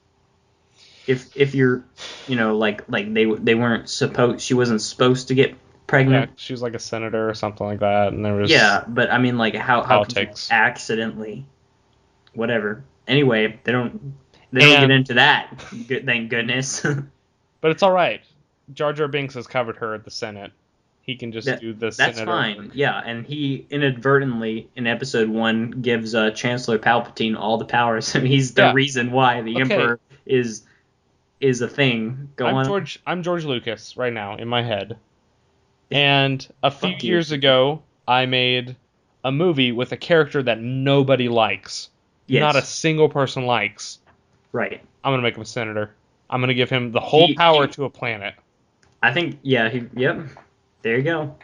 [SPEAKER 2] if you're, like they weren't supposed, she wasn't supposed to get
[SPEAKER 1] Yeah,
[SPEAKER 2] pregnant.
[SPEAKER 1] she was like a senator or something like that, and there was
[SPEAKER 2] Yeah, but I mean, like, how could you
[SPEAKER 1] politics.
[SPEAKER 2] accidentally, whatever. Anyway, they don't get
[SPEAKER 1] And
[SPEAKER 2] into that. Good, thank goodness.
[SPEAKER 1] but it's all right. Jar Jar Binks has covered her at the Senate. He can just
[SPEAKER 2] That
[SPEAKER 1] do the
[SPEAKER 2] that's
[SPEAKER 1] senator
[SPEAKER 2] fine.
[SPEAKER 1] work.
[SPEAKER 2] Yeah, and he inadvertently in episode 1 gives Chancellor Palpatine all the powers. And he's the
[SPEAKER 1] Yeah.
[SPEAKER 2] reason why the
[SPEAKER 1] Okay.
[SPEAKER 2] Emperor is a thing. Go on.
[SPEAKER 1] I'm George Lucas right now in my head. And a few
[SPEAKER 2] Fuck you.
[SPEAKER 1] years ago, I made a movie with a character that nobody likes. Not a
[SPEAKER 2] Yes.
[SPEAKER 1] single person likes.
[SPEAKER 2] Right.
[SPEAKER 1] I'm gonna make him a senator. I'm gonna give him the whole
[SPEAKER 2] He
[SPEAKER 1] power
[SPEAKER 2] he
[SPEAKER 1] to a planet.
[SPEAKER 2] I think yeah, yep. There you go.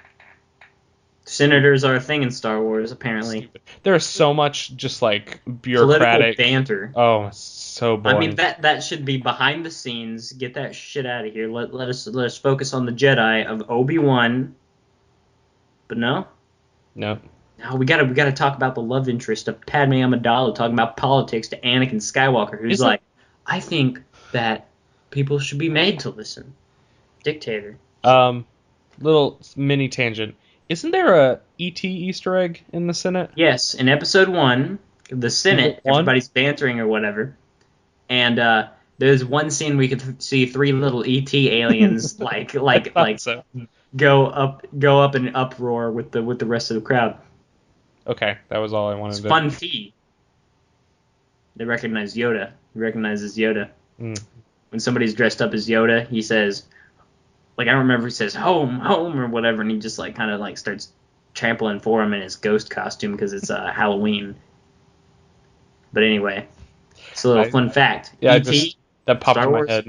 [SPEAKER 2] Senators are a thing in Star Wars apparently.
[SPEAKER 1] Stupid. There's so much just like
[SPEAKER 2] Political
[SPEAKER 1] bureaucratic.
[SPEAKER 2] banter.
[SPEAKER 1] Oh, it's so
[SPEAKER 2] I mean
[SPEAKER 1] boring.
[SPEAKER 2] that should be behind the scenes. Get that shit out of here. Let us focus on the Jedi of Obi-Wan. But no.
[SPEAKER 1] No.
[SPEAKER 2] No, we gotta talk about the love interest of Padme Amidala talking about politics to Anakin Skywalker, who's
[SPEAKER 1] Isn't
[SPEAKER 2] like, I think that people should be made to listen. Dictator.
[SPEAKER 1] um little mini tangent. Isn't there a ET Easter egg in the Senate?
[SPEAKER 2] Yes, in episode 1, the
[SPEAKER 1] Is it
[SPEAKER 2] Senate,
[SPEAKER 1] one?
[SPEAKER 2] everybody's bantering or whatever, and there's one scene we could see 3 little ET aliens like
[SPEAKER 1] I
[SPEAKER 2] like
[SPEAKER 1] thought
[SPEAKER 2] like
[SPEAKER 1] so.
[SPEAKER 2] go up in an uproar with the rest of the crowd.
[SPEAKER 1] Okay, that was all I
[SPEAKER 2] It's
[SPEAKER 1] wanted to.
[SPEAKER 2] fun tea. They recognize Yoda. He recognizes Yoda.
[SPEAKER 1] Mm.
[SPEAKER 2] When somebody's dressed up as Yoda, he says, like, I don't remember if he says home, home, or whatever, and he just, like, kind of, like, starts trampling for him in his ghost costume because it's Halloween. But anyway, it's a little
[SPEAKER 1] I
[SPEAKER 2] fun fact.
[SPEAKER 1] Yeah, I just
[SPEAKER 2] E.T.,
[SPEAKER 1] that popped
[SPEAKER 2] Star
[SPEAKER 1] in my
[SPEAKER 2] Wars,
[SPEAKER 1] head.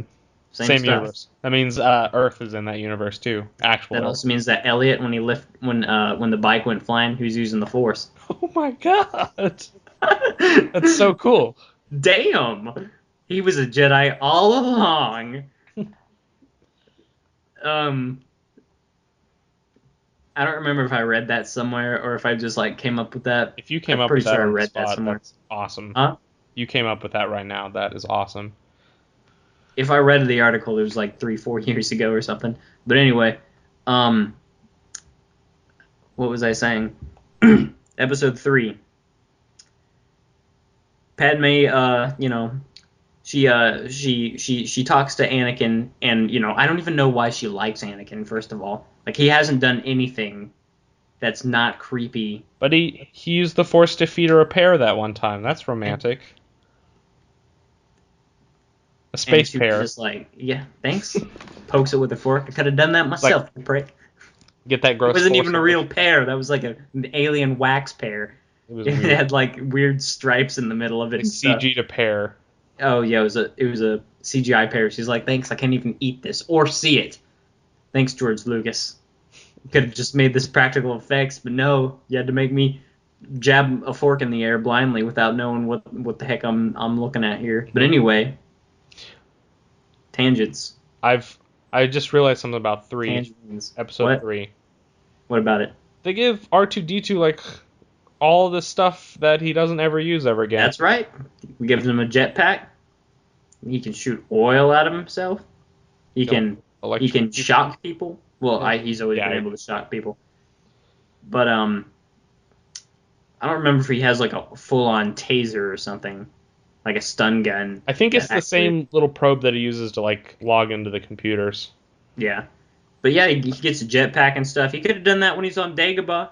[SPEAKER 2] same
[SPEAKER 1] Same
[SPEAKER 2] stuff.
[SPEAKER 1] universe. That means Earth is in that universe too. Actual
[SPEAKER 2] That
[SPEAKER 1] Earth.
[SPEAKER 2] also means that Elliot, when the bike went flying, he was using the Force.
[SPEAKER 1] Oh my god, that's so cool.
[SPEAKER 2] Damn! He was a Jedi all along. Um, I don't remember if I read that somewhere or if I just like came up with that.
[SPEAKER 1] If you came
[SPEAKER 2] I'm
[SPEAKER 1] up
[SPEAKER 2] pretty
[SPEAKER 1] with that
[SPEAKER 2] sure I
[SPEAKER 1] on the
[SPEAKER 2] read that
[SPEAKER 1] spot,
[SPEAKER 2] somewhere.
[SPEAKER 1] that's awesome.
[SPEAKER 2] Huh?
[SPEAKER 1] You came up with that right now. That is awesome.
[SPEAKER 2] If I read the article, it was like 3-4 years ago or something. But anyway, um, what was I saying? Episode 3. Padme, she talks to Anakin, and I don't even know why she likes Anakin. First of all, like he hasn't done anything that's not creepy.
[SPEAKER 1] But he used the Force to feed her a pear that one time. That's romantic. A
[SPEAKER 2] And
[SPEAKER 1] space
[SPEAKER 2] she was
[SPEAKER 1] pear.
[SPEAKER 2] just like, yeah, thanks. Pokes it with a fork. I could have done that
[SPEAKER 1] Like
[SPEAKER 2] myself, you prick.
[SPEAKER 1] get that
[SPEAKER 2] It
[SPEAKER 1] gross
[SPEAKER 2] wasn't
[SPEAKER 1] Force
[SPEAKER 2] even a
[SPEAKER 1] away.
[SPEAKER 2] real pear. That was like an alien wax pear.
[SPEAKER 1] It was
[SPEAKER 2] It
[SPEAKER 1] weird.
[SPEAKER 2] had like weird stripes in the middle of it
[SPEAKER 1] They
[SPEAKER 2] and stuff.
[SPEAKER 1] CG'd a pear.
[SPEAKER 2] Oh yeah, it was a CGI pear. She's like, thanks, I can't even eat this or see it. Thanks, George Lucas. Could have just made this practical effects, but no, you had to make me jab a fork in the air blindly without knowing what the heck I'm looking at here. But anyway, tangents,
[SPEAKER 1] I just realized something about
[SPEAKER 2] tangents.
[SPEAKER 1] episode
[SPEAKER 2] What?
[SPEAKER 1] 3.
[SPEAKER 2] What about it?
[SPEAKER 1] They give R2D2 like all the stuff that he doesn't ever use ever again.
[SPEAKER 2] That's right. We give him a jetpack. He can shoot oil out of himself. He can
[SPEAKER 1] Electrocute people.
[SPEAKER 2] shock people. Well, he's always
[SPEAKER 1] Yeah,
[SPEAKER 2] been able to shock people. But I don't remember if he has like a full-on taser or something, like a stun gun.
[SPEAKER 1] I think it's
[SPEAKER 2] that
[SPEAKER 1] the
[SPEAKER 2] actually,
[SPEAKER 1] same little probe that he uses to like log into the computers.
[SPEAKER 2] yeah. But yeah, he gets a jetpack and stuff. He could have done that when he's on Dagobah.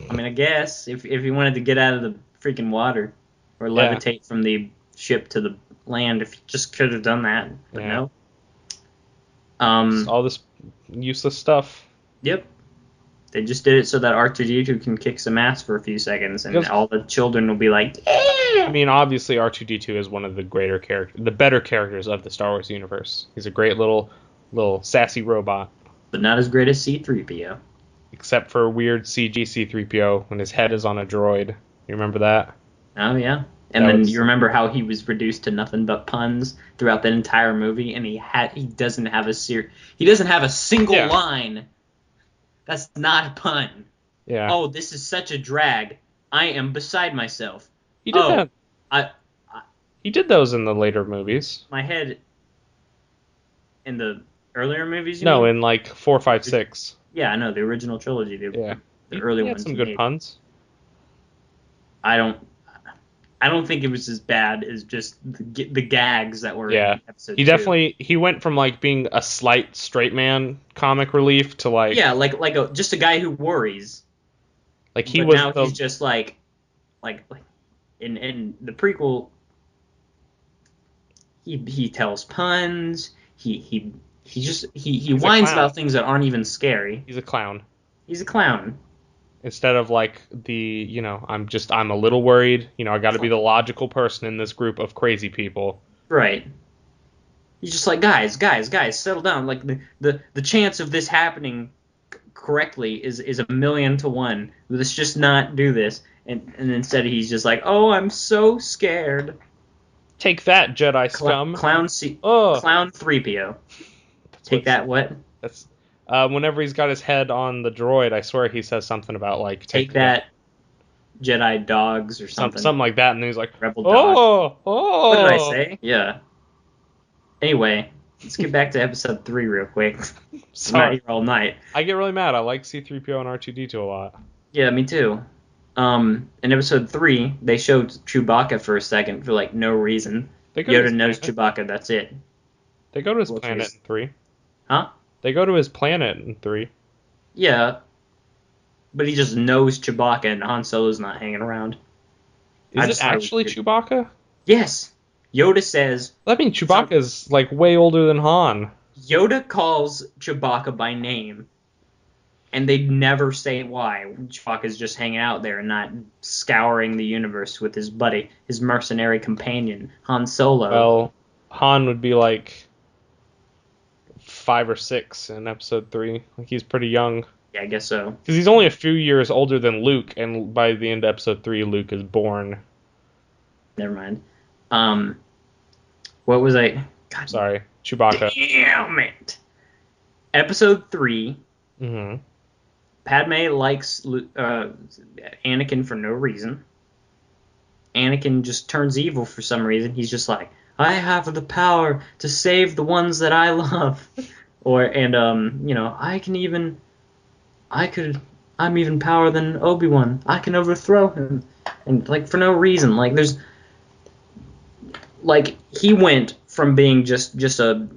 [SPEAKER 2] I mean, I guess if he wanted to get out of the freaking water or
[SPEAKER 1] Yeah.
[SPEAKER 2] levitate from the ship to the land, if he just could have done that, but
[SPEAKER 1] Yeah.
[SPEAKER 2] no.
[SPEAKER 1] All this useless stuff.
[SPEAKER 2] Yep. They just did it so that R2D2 can kick some ass for a few seconds, and
[SPEAKER 1] Because
[SPEAKER 2] all the children will be like,
[SPEAKER 1] I mean, obviously R2D2 is one of the the better characters of the Star Wars universe. He's a great little sassy robot.
[SPEAKER 2] but not as great as C-3PO.
[SPEAKER 1] Except for weird CG C3PO when his head is on a droid. You remember that?
[SPEAKER 2] Oh yeah. And
[SPEAKER 1] That
[SPEAKER 2] then
[SPEAKER 1] was-
[SPEAKER 2] you remember how he was reduced to nothing but puns throughout that entire movie, and he doesn't have a single
[SPEAKER 1] Yeah.
[SPEAKER 2] line. That's not a pun.
[SPEAKER 1] Yeah.
[SPEAKER 2] Oh, this is such a drag. I am beside myself.
[SPEAKER 1] He did
[SPEAKER 2] Oh,
[SPEAKER 1] that.
[SPEAKER 2] I
[SPEAKER 1] He did those in the later movies.
[SPEAKER 2] my head in the earlier movies, you
[SPEAKER 1] No,
[SPEAKER 2] mean?
[SPEAKER 1] in like 4, 5, 6.
[SPEAKER 2] Yeah, I know the original trilogy,
[SPEAKER 1] Yeah.
[SPEAKER 2] the early
[SPEAKER 1] He had
[SPEAKER 2] ones
[SPEAKER 1] some
[SPEAKER 2] he
[SPEAKER 1] good
[SPEAKER 2] made.
[SPEAKER 1] puns.
[SPEAKER 2] I don't I don't think it was as bad as just the gags that were
[SPEAKER 1] Yeah.
[SPEAKER 2] in
[SPEAKER 1] He
[SPEAKER 2] episode two.
[SPEAKER 1] definitely he went from like being a slight straight man comic relief to
[SPEAKER 2] Yeah,
[SPEAKER 1] like
[SPEAKER 2] just a guy who worries,
[SPEAKER 1] he
[SPEAKER 2] but
[SPEAKER 1] was
[SPEAKER 2] now
[SPEAKER 1] the
[SPEAKER 2] he's just like in the prequel, he tells puns. He
[SPEAKER 1] he's a
[SPEAKER 2] whines
[SPEAKER 1] clown.
[SPEAKER 2] about things that aren't even scary.
[SPEAKER 1] He's a clown.
[SPEAKER 2] He's a clown.
[SPEAKER 1] Instead of like I'm a little worried, I got to be the logical person in this group of crazy people.
[SPEAKER 2] Right. He's just like, guys, settle down. Like the chance of this happening correctly is a million to one. Let's just not do this. And instead he's just like, oh, I'm so scared.
[SPEAKER 1] Take that, Jedi scum. Oh,
[SPEAKER 2] Clown 3PO.
[SPEAKER 1] that's
[SPEAKER 2] Take that what?
[SPEAKER 1] that's whenever he's got his head on the droid, I swear he says something about like
[SPEAKER 2] Take that Jedi dogs or something.
[SPEAKER 1] something like that, and then he's like,
[SPEAKER 2] Rebel dogs.
[SPEAKER 1] oh,
[SPEAKER 2] What did I
[SPEAKER 1] oh.
[SPEAKER 2] say? Yeah. Anyway, let's get back to episode 3 real quick. I'm not
[SPEAKER 1] Sorry,
[SPEAKER 2] here all night.
[SPEAKER 1] I get really mad. I like C-3PO and R2-D2 a lot.
[SPEAKER 2] Yeah, me too. In episode 3, they showed Chewbacca for a second for like no reason.
[SPEAKER 1] They go to
[SPEAKER 2] Yoda
[SPEAKER 1] his
[SPEAKER 2] knows
[SPEAKER 1] planet.
[SPEAKER 2] Chewbacca, that's it.
[SPEAKER 1] They go to his
[SPEAKER 2] Which
[SPEAKER 1] planet
[SPEAKER 2] is-
[SPEAKER 1] in 3.
[SPEAKER 2] Huh?
[SPEAKER 1] They go to his planet in 3.
[SPEAKER 2] Yeah, but he just knows Chewbacca and Han Solo's not hanging around. I
[SPEAKER 1] Is
[SPEAKER 2] just
[SPEAKER 1] it
[SPEAKER 2] thought
[SPEAKER 1] actually
[SPEAKER 2] was weird.
[SPEAKER 1] Chewbacca?
[SPEAKER 2] Yes. Yoda says
[SPEAKER 1] I mean, Chewbacca's like way older than Han.
[SPEAKER 2] Yoda calls Chewbacca by name, and they never say why. Chewbacca's just hanging out there and not scouring the universe with his buddy, his mercenary companion, Han Solo.
[SPEAKER 1] Well, Han would be like 5 or 6 in episode 3. Like he's pretty young.
[SPEAKER 2] Yeah, I guess so.
[SPEAKER 1] Because he's only a few years older than Luke, and by the end of episode 3, Luke is born.
[SPEAKER 2] Never mind. What was I? God,
[SPEAKER 1] Sorry, Chewbacca.
[SPEAKER 2] damn it! Episode 3.
[SPEAKER 1] Mm-hmm.
[SPEAKER 2] Padme likes Anakin for no reason. Anakin just turns evil for some reason. He's just like, I have the power to save the ones that I love, I'm even power than Obi-Wan. I can overthrow him, and like for no reason. He went from being just a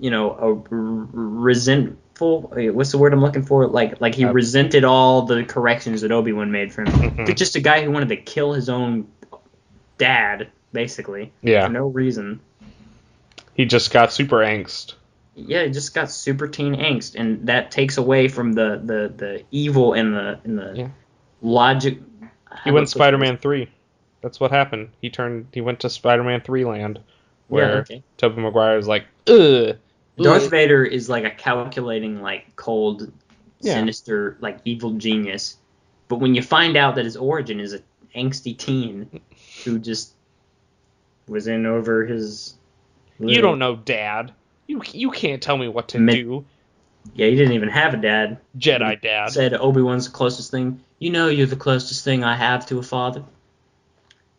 [SPEAKER 2] resentful. What's the word I'm looking for? Like he resented all the corrections that Obi-Wan made for him. To just a guy who wanted to kill his own dad, basically.
[SPEAKER 1] Yeah.
[SPEAKER 2] For no reason.
[SPEAKER 1] He just got super angst.
[SPEAKER 2] Yeah, he just got super teen angst, and that takes away from the evil and the logic.
[SPEAKER 1] He went Spider-Man 3. That's what happened. He went to Spider-Man 3 land, where Tobey Maguire is like, ugh.
[SPEAKER 2] Darth Vader is like a calculating, like cold, sinister, like evil genius. But when you find out that his origin is a angsty teen who just was in over his...
[SPEAKER 1] You don't know, Dad. You can't tell me what to do.
[SPEAKER 2] Yeah, he didn't even have a dad.
[SPEAKER 1] Jedi dad.
[SPEAKER 2] Said Obi-Wan's the closest thing. You know you're the closest thing I have to a father.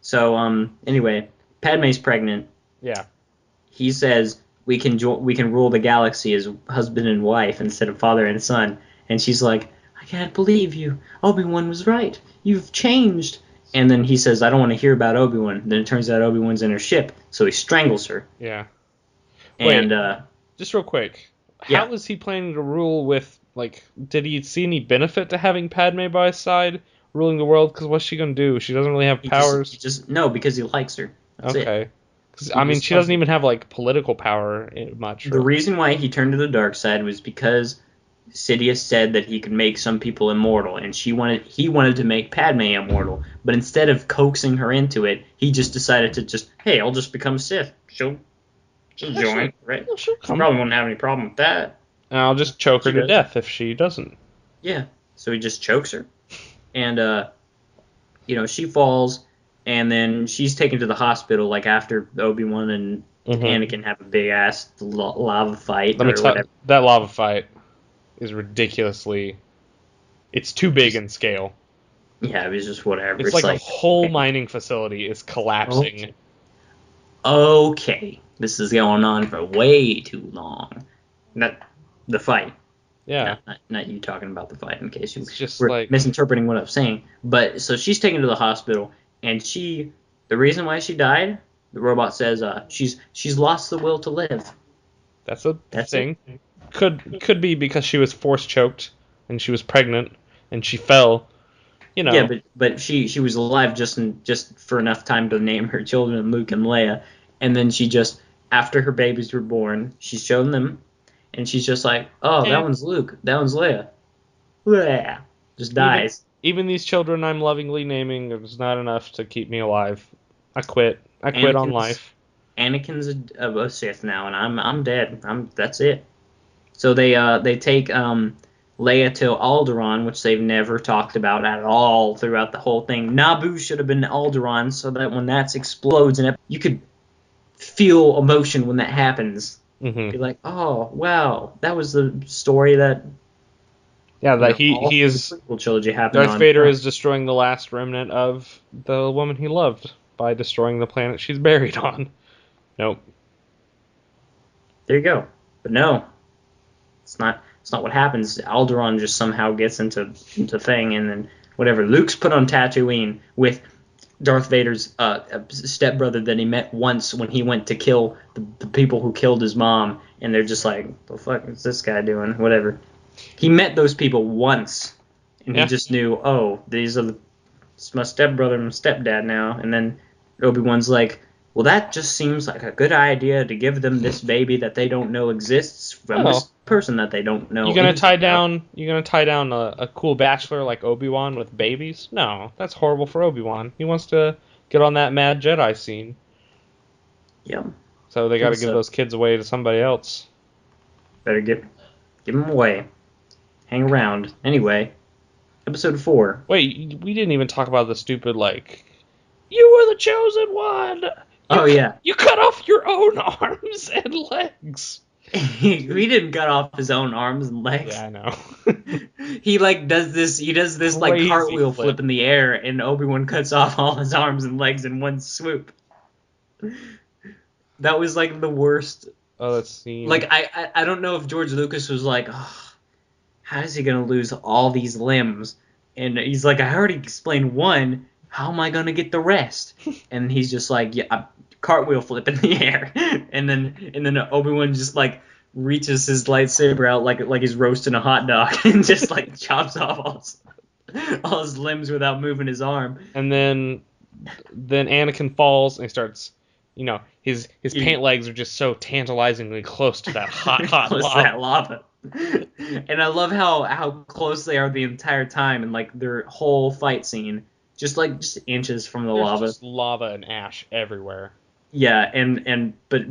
[SPEAKER 2] So, anyway, Padme's pregnant.
[SPEAKER 1] Yeah.
[SPEAKER 2] He says we can rule the galaxy as husband and wife instead of father and son. And she's like, I can't believe you. Obi-Wan was right. You've changed. And then he says, I don't want to hear about Obi-Wan. Then it turns out Obi-Wan's in her ship, so he strangles her.
[SPEAKER 1] Yeah.
[SPEAKER 2] And
[SPEAKER 1] Wait, just real quick, how was he planning to rule with, like, did he see any benefit to having Padme by his side ruling the world? Because what's she going to do? She doesn't really have powers.
[SPEAKER 2] No, because he likes her. That's
[SPEAKER 1] okay. I mean, she doesn't even have, like, political power much.
[SPEAKER 2] The reason why he turned to the dark side was because Sidious said that he could make some people immortal, and he wanted to make Padme immortal. But instead of coaxing her into it, he just decided to hey, I'll just become Sith. She'll join, right? She probably won't have any problem with that.
[SPEAKER 1] And I'll just choke her to death if she doesn't.
[SPEAKER 2] Yeah. So he just chokes her. And, she falls, and then she's taken to the hospital, like, after Obi-Wan and Anakin have a big-ass lava fight.
[SPEAKER 1] That lava fight is ridiculously... It's too big in scale.
[SPEAKER 2] Yeah, it was just whatever.
[SPEAKER 1] It's like a whole mining facility is collapsing.
[SPEAKER 2] Okay. This is going on for way too long. Not the fight.
[SPEAKER 1] Yeah.
[SPEAKER 2] Not you talking about the fight, in case you
[SPEAKER 1] It's just
[SPEAKER 2] were
[SPEAKER 1] like,
[SPEAKER 2] misinterpreting what I was saying. But so she's taken to the hospital, and the reason why she died, the robot says, she's lost the will to live.
[SPEAKER 1] that's a
[SPEAKER 2] That's it.
[SPEAKER 1] thing. Could be because she was force choked and she was pregnant and she fell. You
[SPEAKER 2] Yeah,
[SPEAKER 1] know.
[SPEAKER 2] but she was alive just for enough time to name her children Luke and Leia, and then she just after her babies were born, she's shown them, and she's just like, oh, that
[SPEAKER 1] Eh,
[SPEAKER 2] one's Luke, that one's Leia, Leia, just
[SPEAKER 1] even
[SPEAKER 2] dies.
[SPEAKER 1] even these children I'm lovingly naming is not enough to keep me alive. I quit. I quit on
[SPEAKER 2] Anakin's
[SPEAKER 1] life.
[SPEAKER 2] Anakin's a Sith now, and I'm dead. That's it. So they take Leia to Alderaan, which they've never talked about at all throughout the whole thing. Naboo should have been Alderaan, so that when that explodes and you could feel emotion when that happens.
[SPEAKER 1] Hmm.
[SPEAKER 2] Be like, oh wow, that was the story that
[SPEAKER 1] Yeah, that
[SPEAKER 2] all
[SPEAKER 1] he
[SPEAKER 2] through the
[SPEAKER 1] is
[SPEAKER 2] prequel trilogy happened
[SPEAKER 1] Darth
[SPEAKER 2] on.
[SPEAKER 1] Vader is destroying the last remnant of the woman he loved by destroying the planet she's buried on. Nope.
[SPEAKER 2] There you go. But no, it's not. It's not what happens. Alderaan just somehow gets into thing, and then whatever. Luke's put on Tatooine with Darth Vader's stepbrother that he met once when he went to kill the people who killed his mom, and they're just like, the fuck is this guy doing? Whatever. He met those people once, and he
[SPEAKER 1] Yeah.
[SPEAKER 2] just knew, oh, it's my stepbrother and my stepdad now. And then Obi-Wan's like, well, that just seems like a good idea to give them this baby that they don't know exists from
[SPEAKER 1] Well,
[SPEAKER 2] this person that they don't know anything about.
[SPEAKER 1] you gonna tie down a cool bachelor like Obi-Wan with babies? No, that's horrible for Obi-Wan. He wants to get on that Mad Jedi scene,
[SPEAKER 2] Yeah.
[SPEAKER 1] so they got to give
[SPEAKER 2] So
[SPEAKER 1] those kids away to somebody else.
[SPEAKER 2] better give them away. Hang around. Anyway, episode 4.
[SPEAKER 1] Wait, we didn't even talk about the stupid like, you were the chosen one.
[SPEAKER 2] Oh yeah.
[SPEAKER 1] You cut off your own arms and legs.
[SPEAKER 2] He didn't cut off his own arms and legs.
[SPEAKER 1] Yeah, I know.
[SPEAKER 2] He like does this like
[SPEAKER 1] Crazy
[SPEAKER 2] cartwheel
[SPEAKER 1] flip.
[SPEAKER 2] flip in the air, and Obi-Wan cuts off all his arms and legs in one swoop. That was like the worst.
[SPEAKER 1] Oh, that scene.
[SPEAKER 2] Like I don't know if George Lucas was like, oh, how is he gonna lose all these limbs? And he's like, I already explained one. How am I gonna get the rest? And he's just like, yeah, cartwheel flip in the air, and then Obi-Wan just like reaches his lightsaber out like he's roasting a hot dog and just like chops off all his limbs without moving his arm.
[SPEAKER 1] And then Anakin falls and he starts, his
[SPEAKER 2] He,
[SPEAKER 1] pant legs are just so tantalizingly close to that hot
[SPEAKER 2] close to
[SPEAKER 1] lava.
[SPEAKER 2] that lava. And I love how close they are the entire time, and like their whole fight scene, just inches from the
[SPEAKER 1] There's
[SPEAKER 2] lava.
[SPEAKER 1] just lava and ash everywhere.
[SPEAKER 2] Yeah, and but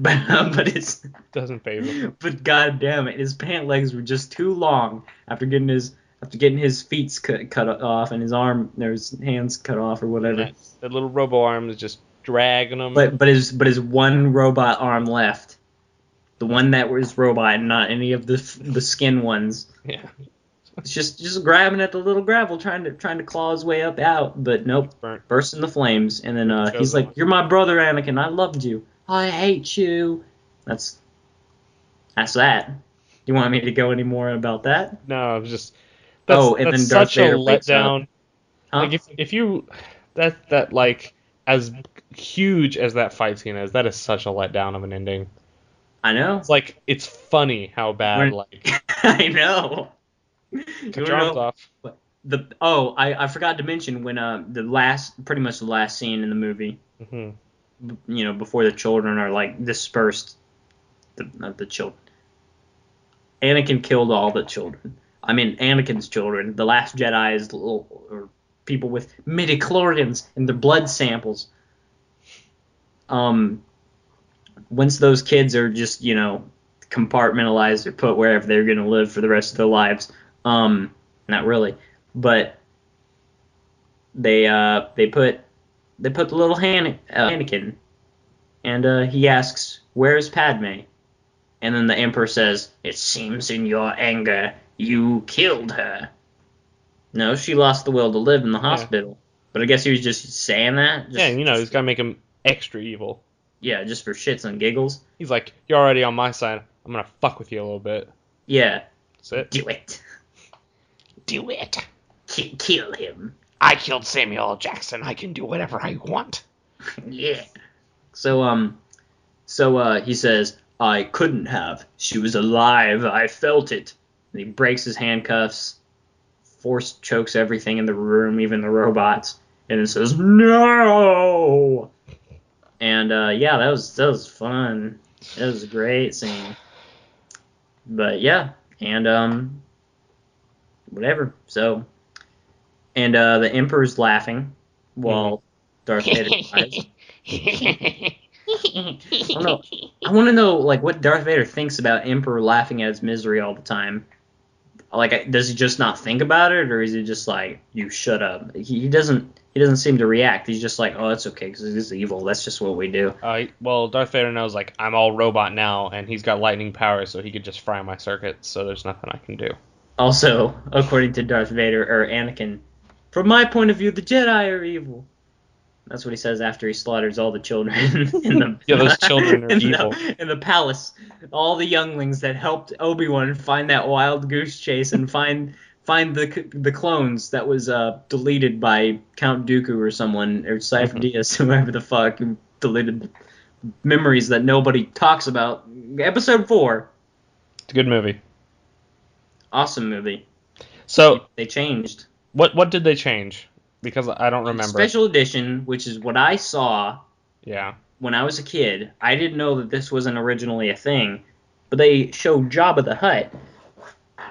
[SPEAKER 2] it's
[SPEAKER 1] Doesn't phase him.
[SPEAKER 2] but god damn it, his pant legs were just too long after getting his feet cut off and his hands cut off or
[SPEAKER 1] And
[SPEAKER 2] whatever.
[SPEAKER 1] that little robo arm is just dragging him.
[SPEAKER 2] But his one robot arm left, the one that was robot, and not any of the skin ones.
[SPEAKER 1] Yeah.
[SPEAKER 2] It's just grabbing at the little gravel, trying to claw his way up out, but nope,
[SPEAKER 1] Burnt.
[SPEAKER 2] burst into flames. And then
[SPEAKER 1] Chosen
[SPEAKER 2] he's like,
[SPEAKER 1] one.
[SPEAKER 2] "You're my brother, Anakin. I loved you. I hate you." That's that. You want me to go any more about that?
[SPEAKER 1] No, it's just
[SPEAKER 2] Oh, and
[SPEAKER 1] that's
[SPEAKER 2] then Darth
[SPEAKER 1] such a
[SPEAKER 2] Vader wakes up.
[SPEAKER 1] letdown.
[SPEAKER 2] Huh?
[SPEAKER 1] Like if you that like as huge as that fight scene is, that is such a letdown of an ending.
[SPEAKER 2] I know.
[SPEAKER 1] It's like it's funny how bad like
[SPEAKER 2] I know. You
[SPEAKER 1] cut
[SPEAKER 2] wanna
[SPEAKER 1] your arms
[SPEAKER 2] know
[SPEAKER 1] off.
[SPEAKER 2] what I forgot to mention when pretty much the last scene in the movie,
[SPEAKER 1] Hmm.
[SPEAKER 2] before the children are like dispersed, not the children. Anakin killed all the children. I mean, Anakin's children. The Last Jedi's or people with midichlorians in their blood samples. Once those kids are just compartmentalized or put wherever they're going to live for the rest of their lives. Not really, but they put the little Anakin, and he asks, "Where's Padme?" And then the Emperor says, "It seems in your anger you killed her." No, she lost the will to live in the
[SPEAKER 1] Yeah.
[SPEAKER 2] hospital. But I guess he was just saying that.
[SPEAKER 1] Yeah, and he's gotta make him extra evil.
[SPEAKER 2] Yeah, just for shits and giggles.
[SPEAKER 1] He's like, you're already on my side. I'm gonna fuck with you a little bit.
[SPEAKER 2] Yeah.
[SPEAKER 1] That's it.
[SPEAKER 2] Do it.
[SPEAKER 1] Do it.
[SPEAKER 2] Kill him.
[SPEAKER 1] I killed Samuel L. Jackson. I can do whatever I want.
[SPEAKER 2] Yeah. So he says, I couldn't have. She was alive. I felt it. And he breaks his handcuffs, force chokes everything in the room, even the robots, and then says, no! And yeah, that was fun. It was a great scene. But yeah, and whatever. So, and the Emperor's laughing while Darth Vader dies. I want to know like what Darth Vader thinks about Emperor laughing at his misery all the time. Like, does he just not think about it, or is he just like, you shut up? He doesn't seem to react. He's just like, oh, that's okay because he's evil. That's just what we do.
[SPEAKER 1] Well, Darth Vader knows, like, I'm all robot now, and he's got lightning powers, so he could just fry my circuits, so there's nothing I can do.
[SPEAKER 2] Also, according to Darth Vader or Anakin, from my point of view, the Jedi are evil. That's what he says after he slaughters all the children in the
[SPEAKER 1] Yeah, those children are evil.
[SPEAKER 2] In the palace. All the younglings that helped Obi-Wan find that wild goose chase and find the clones that was deleted by Count Dooku or someone, or Cypher Diaz, whoever the fuck, who deleted memories that nobody talks about. Episode 4.
[SPEAKER 1] It's a good movie.
[SPEAKER 2] Awesome movie.
[SPEAKER 1] So
[SPEAKER 2] they changed.
[SPEAKER 1] What did they change? Because I don't remember.
[SPEAKER 2] Special edition, which is what I saw.
[SPEAKER 1] Yeah.
[SPEAKER 2] When I was a kid, I didn't know that this wasn't originally a thing, but they showed Jabba the Hutt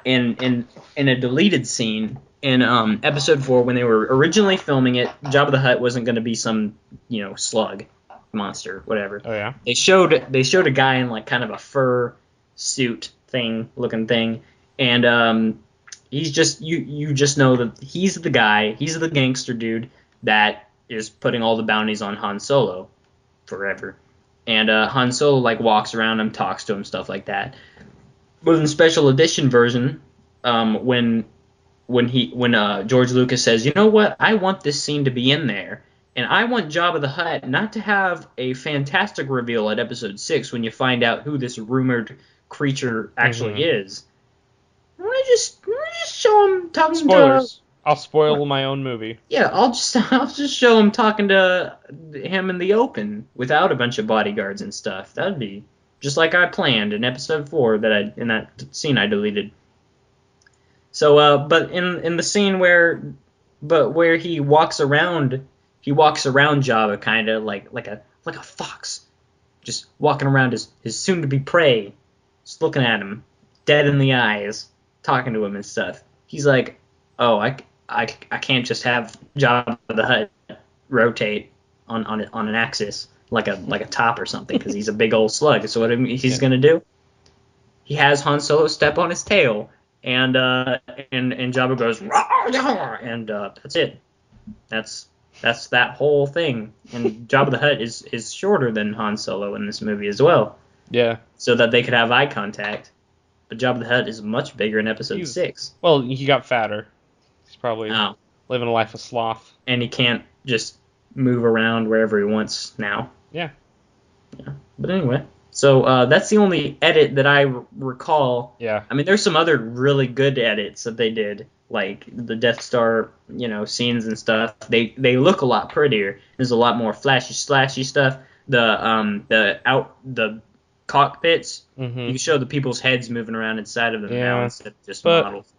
[SPEAKER 2] in a deleted scene in episode 4 when they were originally filming it. Jabba the Hutt wasn't going to be some slug monster, whatever.
[SPEAKER 1] Oh yeah.
[SPEAKER 2] They showed a guy in like kind of a fur suit looking thing, and he's just you just know that he's the guy, he's the gangster dude that is putting all the bounties on Han Solo forever. And Han Solo like walks around him, talks to him, stuff like that. But in the special edition version, when George Lucas says, you know what, I want this scene to be in there, and I want Jabba the Hutt not to have a fantastic reveal at episode 6 when you find out who this rumored creature actually is. I want to just show him talking
[SPEAKER 1] Spoilers. I'll spoil my own movie.
[SPEAKER 2] Yeah, I'll just show him talking to him in the open without a bunch of bodyguards and stuff. That'd be just like I planned in episode 4 in that scene I deleted. So, but in the scene where he walks around Jabba kind of like a fox, just walking around his soon to be prey, just looking at him dead in the eyes, talking to him and stuff. He's like, oh, I can't just have Jabba the Hutt rotate on an axis like a top or something because he's a big old slug. So what he's gonna do? He has Han Solo step on his tail, and Jabba goes rah, and that's it. That's that whole thing. And Jabba the Hutt is shorter than Han Solo in this movie as well.
[SPEAKER 1] Yeah.
[SPEAKER 2] So that they could have eye contact. But Jabba the Hutt is much bigger in episode 6.
[SPEAKER 1] Well, he got fatter. He's probably living a life of sloth.
[SPEAKER 2] And he can't just move around wherever he wants now.
[SPEAKER 1] Yeah.
[SPEAKER 2] But anyway, so that's the only edit that I recall.
[SPEAKER 1] Yeah.
[SPEAKER 2] I mean, there's some other really good edits that they did, like the Death Star, scenes and stuff. They look a lot prettier. There's a lot more flashy, slashy stuff. The cockpits, you can show the people's heads moving around inside of them now instead of just models.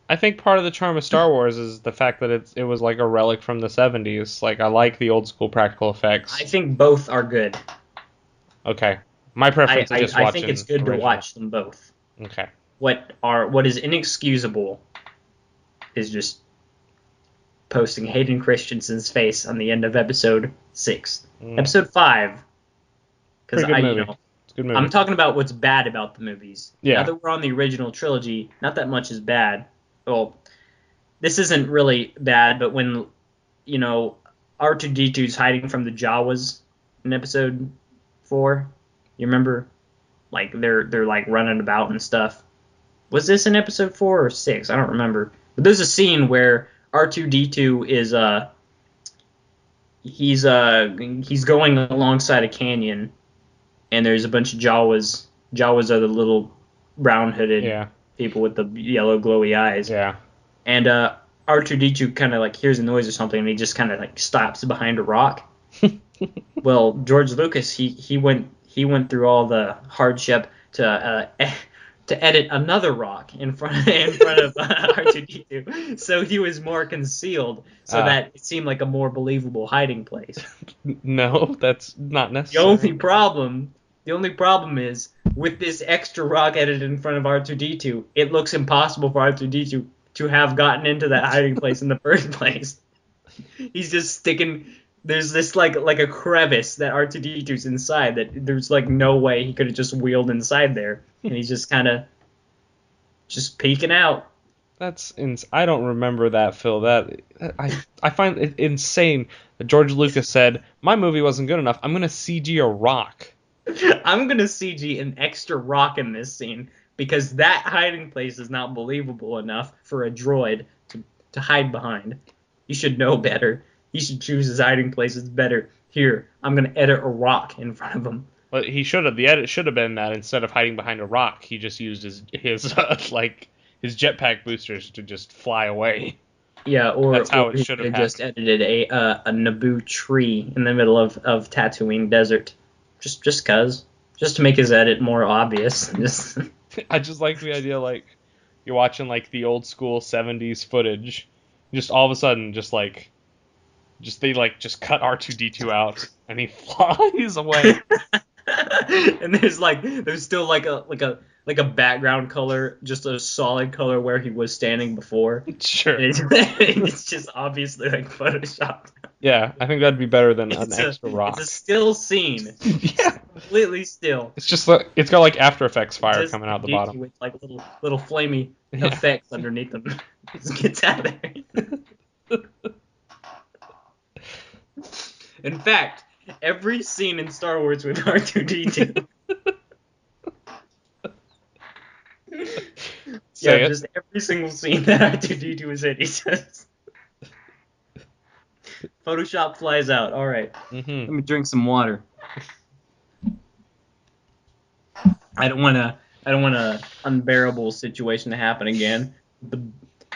[SPEAKER 1] I think part of the charm of Star Wars is the fact that it was like a relic from the 70s. Like, I like the old school practical effects.
[SPEAKER 2] I think both are good.
[SPEAKER 1] Okay. My preference is just watching.
[SPEAKER 2] I think it's good to watch them both.
[SPEAKER 1] Okay.
[SPEAKER 2] What is inexcusable is just posting Hayden Christensen's face on the end of episode 6. Episode 5. Because
[SPEAKER 1] It's a good movie.
[SPEAKER 2] I'm talking about what's bad about the movies.
[SPEAKER 1] Yeah.
[SPEAKER 2] Now that we're on the original trilogy, not that much is bad. Well, this isn't really bad, but when, R2-D2's hiding from the Jawas in episode 4, you remember? Like, they're like running about and stuff. Was this in episode 4 or 6? I don't remember. But there's a scene where R2-D2 is, he's going alongside a canyon, and there's a bunch of Jawas Jawas are the little brown-hooded
[SPEAKER 1] Yeah.
[SPEAKER 2] people with the yellow glowy eyes.
[SPEAKER 1] Yeah.
[SPEAKER 2] And R2D2 kind of like hears a noise or something, and he just kind of like stops behind a rock. Well, George Lucas, he went through all the hardship to edit another rock in front of R2D2, so he was more concealed, so
[SPEAKER 1] Uh,
[SPEAKER 2] that it seemed like a more believable hiding place.
[SPEAKER 1] no, that's not
[SPEAKER 2] The
[SPEAKER 1] necessary.
[SPEAKER 2] only problem, the only problem is with this extra rock edited in front of R2D2, it looks impossible for R2D2 to have gotten into that hiding place in the first place. He's just sticking. There's this like a crevice that R2D2's inside that there's like no way he could have just wheeled inside there, and he's just kind of just peeking out.
[SPEAKER 1] I don't remember that, Phil. I find it insane that George Lucas said my movie wasn't good enough. I'm gonna CG a rock.
[SPEAKER 2] I'm gonna CG an extra rock in this scene because that hiding place is not believable enough for a droid to hide behind. He should know better. He should choose his hiding places better. Here, I'm gonna edit a rock in front of him.
[SPEAKER 1] But he should have. The edit should have been that instead of hiding behind a rock, he just used his like his jetpack boosters to just fly away.
[SPEAKER 2] Yeah,
[SPEAKER 1] That's how
[SPEAKER 2] or
[SPEAKER 1] it
[SPEAKER 2] he
[SPEAKER 1] should
[SPEAKER 2] could
[SPEAKER 1] have
[SPEAKER 2] have just
[SPEAKER 1] happened.
[SPEAKER 2] edited a Naboo tree in the middle of Tatooine desert, just to make his edit more obvious. Just
[SPEAKER 1] I just like the idea, like you're watching like the old school '70s footage, just all of a sudden, just cut R2D2 out, and he flies away.
[SPEAKER 2] and there's still like a background color, just a solid color where he was standing before.
[SPEAKER 1] Sure.
[SPEAKER 2] And it's just obviously like photoshopped.
[SPEAKER 1] Yeah, I think that'd be better than an
[SPEAKER 2] It's a
[SPEAKER 1] extra
[SPEAKER 2] it's a
[SPEAKER 1] rock.
[SPEAKER 2] still scene. It's
[SPEAKER 1] Yeah.
[SPEAKER 2] completely still.
[SPEAKER 1] It's just like it's got like After Effects fire
[SPEAKER 2] Just
[SPEAKER 1] coming out the
[SPEAKER 2] DT
[SPEAKER 1] bottom.
[SPEAKER 2] with like little flamey
[SPEAKER 1] Yeah.
[SPEAKER 2] effects underneath them. Just gets out of there. In fact, every scene in Star Wars with R2D2. Yeah,
[SPEAKER 1] Say it.
[SPEAKER 2] just every single scene that R2D2 is in, he says. Photoshop flies out. All right,
[SPEAKER 1] Hmm.
[SPEAKER 2] let me drink some water. I don't want a unbearable situation to happen again. The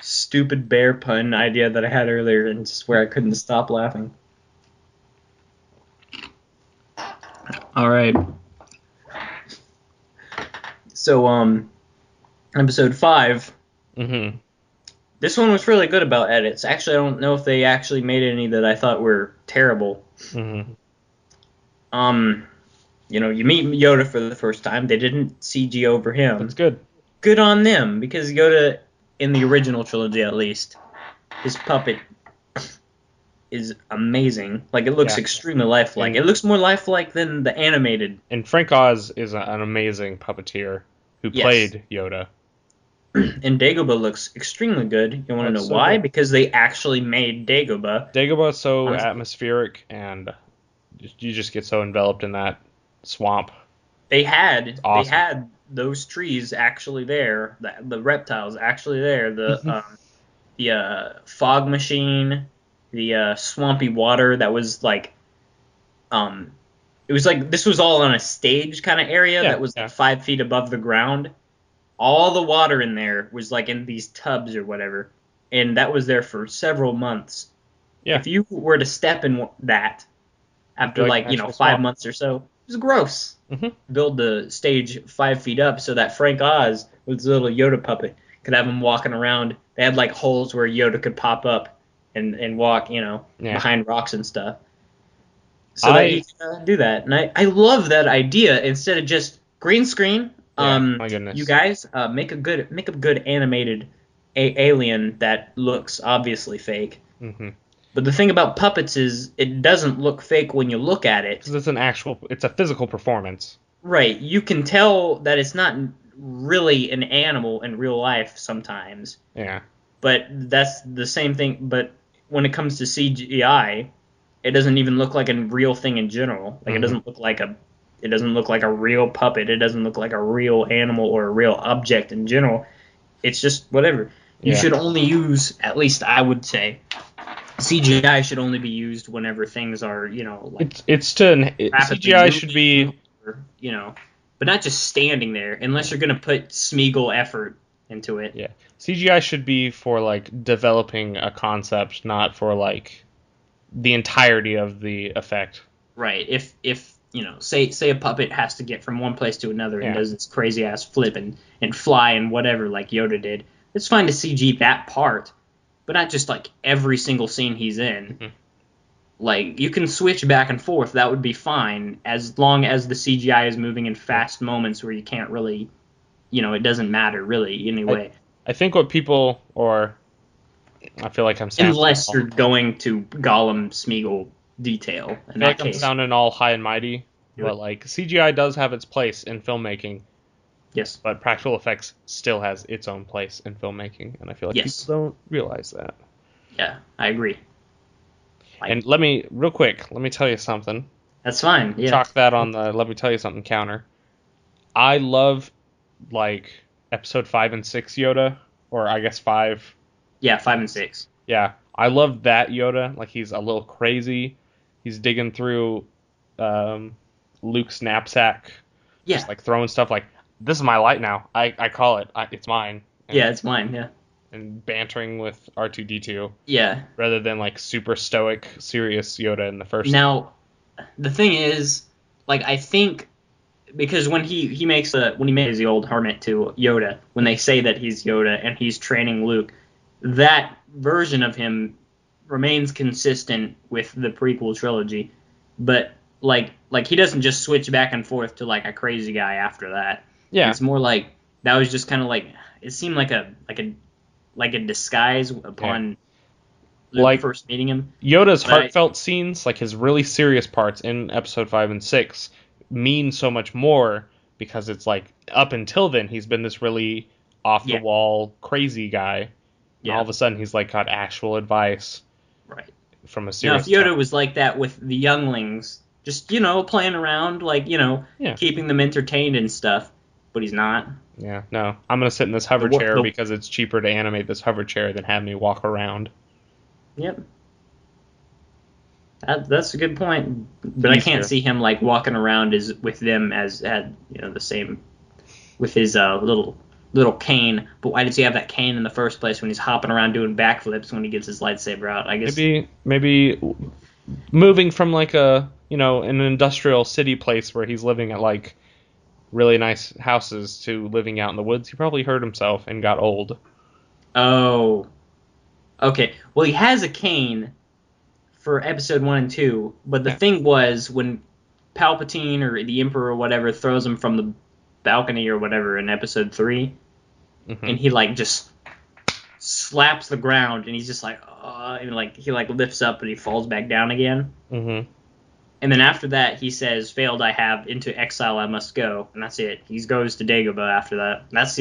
[SPEAKER 2] stupid bear pun idea that I had earlier, and just where I couldn't stop laughing. All right. So episode 5.
[SPEAKER 1] Hmm.
[SPEAKER 2] This one was really good about edits. Actually, I don't know if they actually made any that I thought were terrible.
[SPEAKER 1] Hmm.
[SPEAKER 2] You meet Yoda for the first time. They didn't CG over
[SPEAKER 1] That's
[SPEAKER 2] him.
[SPEAKER 1] good.
[SPEAKER 2] Good on them, because Yoda, in the original trilogy at least, his puppet is amazing. Like, it looks
[SPEAKER 1] Yeah.
[SPEAKER 2] extremely lifelike.
[SPEAKER 1] And
[SPEAKER 2] It looks more lifelike than the animated.
[SPEAKER 1] and Frank Oz is an amazing puppeteer who
[SPEAKER 2] Yes.
[SPEAKER 1] played Yoda.
[SPEAKER 2] And Dagobah looks extremely good. You want
[SPEAKER 1] Oh,
[SPEAKER 2] to
[SPEAKER 1] it's
[SPEAKER 2] know
[SPEAKER 1] so
[SPEAKER 2] why?
[SPEAKER 1] good.
[SPEAKER 2] Because they actually made Dagobah.
[SPEAKER 1] Dagobah is so
[SPEAKER 2] On,
[SPEAKER 1] atmospheric, and you just get so enveloped in that swamp.
[SPEAKER 2] they
[SPEAKER 1] It's
[SPEAKER 2] had they
[SPEAKER 1] awesome.
[SPEAKER 2] had those trees actually there, the reptiles actually there, the fog machine, the swampy water that was like it was like this was all on a stage kind of area
[SPEAKER 1] Yeah,
[SPEAKER 2] that was like
[SPEAKER 1] yeah,
[SPEAKER 2] 5 feet above the ground. All the water in there was like in these tubs or whatever, and that was there for several months.
[SPEAKER 1] yeah.
[SPEAKER 2] If you were to step in that
[SPEAKER 1] It'd be
[SPEAKER 2] after
[SPEAKER 1] like an
[SPEAKER 2] like
[SPEAKER 1] actual
[SPEAKER 2] 5 months or so, it was gross.
[SPEAKER 1] hmm
[SPEAKER 2] Build the stage 5 feet up so that Frank Oz with his little Yoda puppet could have him walking around. They had like holes where Yoda could pop up and walk,
[SPEAKER 1] Yeah.
[SPEAKER 2] behind rocks and stuff, so that he
[SPEAKER 1] I
[SPEAKER 2] could do that. And I love that idea instead of just green screen.
[SPEAKER 1] Yeah, my
[SPEAKER 2] You
[SPEAKER 1] goodness.
[SPEAKER 2] guys make a good animated alien that looks obviously fake.
[SPEAKER 1] Hmm.
[SPEAKER 2] But the thing about puppets is it doesn't look fake when you look at it.
[SPEAKER 1] Because it's a physical performance.
[SPEAKER 2] Right, you can tell that it's not really an animal in real life sometimes,
[SPEAKER 1] Yeah.
[SPEAKER 2] but that's the same thing. But when it comes to CGI, it doesn't even look like a real thing in general. Like
[SPEAKER 1] Hmm.
[SPEAKER 2] it doesn't look like a real puppet. It doesn't look like a real animal or a real object in general. It's just whatever. You
[SPEAKER 1] Yeah.
[SPEAKER 2] should only use, at least I would say, CGI should only be used whenever things are, like
[SPEAKER 1] It's to
[SPEAKER 2] rapidly
[SPEAKER 1] CGI should
[SPEAKER 2] moving,
[SPEAKER 1] be
[SPEAKER 2] or, but not just standing there, unless you're gonna put Smeagol effort into it.
[SPEAKER 1] Yeah. CGI should be for like developing a concept, not for like the entirety of the effect.
[SPEAKER 2] Right. If say a puppet has to get from one place to another and
[SPEAKER 1] Yeah.
[SPEAKER 2] does this crazy ass flip and fly and whatever like Yoda did, it's fine to CG that part, but not just like every single scene he's in.
[SPEAKER 1] Mhm.
[SPEAKER 2] Like you can switch back and forth, that would be fine as long as the CGI is moving in fast moments where you can't really, it doesn't matter really anyway.
[SPEAKER 1] I think what people, or I feel like I'm sounding
[SPEAKER 2] Unless
[SPEAKER 1] all,
[SPEAKER 2] you're going to Gollum Smeagol detail.
[SPEAKER 1] I
[SPEAKER 2] In
[SPEAKER 1] feel
[SPEAKER 2] that
[SPEAKER 1] like I'm
[SPEAKER 2] case,
[SPEAKER 1] sounding all high and mighty,
[SPEAKER 2] do
[SPEAKER 1] but
[SPEAKER 2] it.
[SPEAKER 1] like CGI does have its place in filmmaking,
[SPEAKER 2] Yes.
[SPEAKER 1] but practical effects still has its own place in filmmaking, and I feel like people
[SPEAKER 2] Yes.
[SPEAKER 1] don't realize that.
[SPEAKER 2] Yeah, I agree. Like,
[SPEAKER 1] And real quick, let me tell you something.
[SPEAKER 2] that's fine. Yeah.
[SPEAKER 1] Chalk that on the let me tell you something counter. I love like episode 5 and 6 Yoda, or I guess 5.
[SPEAKER 2] Yeah, 5 and 6.
[SPEAKER 1] Yeah, I love that Yoda. Like he's a little crazy. He's digging through Luke's knapsack,
[SPEAKER 2] Yeah.
[SPEAKER 1] just like throwing stuff. Like this is my light now. I call it. It's mine.
[SPEAKER 2] Yeah, it's mine. Yeah.
[SPEAKER 1] And bantering with R2D2
[SPEAKER 2] Yeah.
[SPEAKER 1] rather than like super stoic, serious Yoda in the first.
[SPEAKER 2] Now, the thing is, like, I think because when he makes the old hermit to Yoda, when they say that he's Yoda and he's training Luke, that version of him remains consistent with the prequel trilogy, but like he doesn't just switch back and forth to like a crazy guy after that.
[SPEAKER 1] Yeah,
[SPEAKER 2] It's more like that was just kind of like it seemed like a disguise upon Luke
[SPEAKER 1] like
[SPEAKER 2] first meeting him.
[SPEAKER 1] Yoda's
[SPEAKER 2] But
[SPEAKER 1] heartfelt scenes, like his really serious parts in episode 5 and 6, mean so much more because it's like up until then he's been this really off the
[SPEAKER 2] yeah,
[SPEAKER 1] wall crazy guy, and all
[SPEAKER 2] yeah,
[SPEAKER 1] of a sudden he's like got actual advice
[SPEAKER 2] right.
[SPEAKER 1] from a
[SPEAKER 2] Now, if
[SPEAKER 1] serious
[SPEAKER 2] Yoda
[SPEAKER 1] tone.
[SPEAKER 2] was like that with the younglings, just playing around, like
[SPEAKER 1] Yeah,
[SPEAKER 2] keeping them entertained and stuff, but he's not.
[SPEAKER 1] yeah. No, I'm gonna sit in this
[SPEAKER 2] The
[SPEAKER 1] hover
[SPEAKER 2] wor-
[SPEAKER 1] chair
[SPEAKER 2] the
[SPEAKER 1] because it's cheaper to animate this hover chair than have me walk around.
[SPEAKER 2] Yep, that's a good point. But I can't
[SPEAKER 1] Easier.
[SPEAKER 2] see him like walking around as with them as had the same with his little cane. But why does he have that cane in the first place when he's hopping around doing backflips when he gets his lightsaber out? I guess.
[SPEAKER 1] Maybe moving from like a an industrial city place where he's living at like really nice houses to living out in the woods, he probably hurt himself and got old.
[SPEAKER 2] Oh, okay. Well, he has a cane for episode 1 and 2, but the
[SPEAKER 1] Yeah.
[SPEAKER 2] thing was when Palpatine or the Emperor or whatever throws him from the balcony or whatever in episode 3,
[SPEAKER 1] Hmm.
[SPEAKER 2] and he like just slaps the ground and he's just like, and like he like lifts up and he falls back down again.
[SPEAKER 1] Hmm.
[SPEAKER 2] And then after that, he says, "Failed I have, into exile I must go," and that's it. He goes to Dagobah after that. That's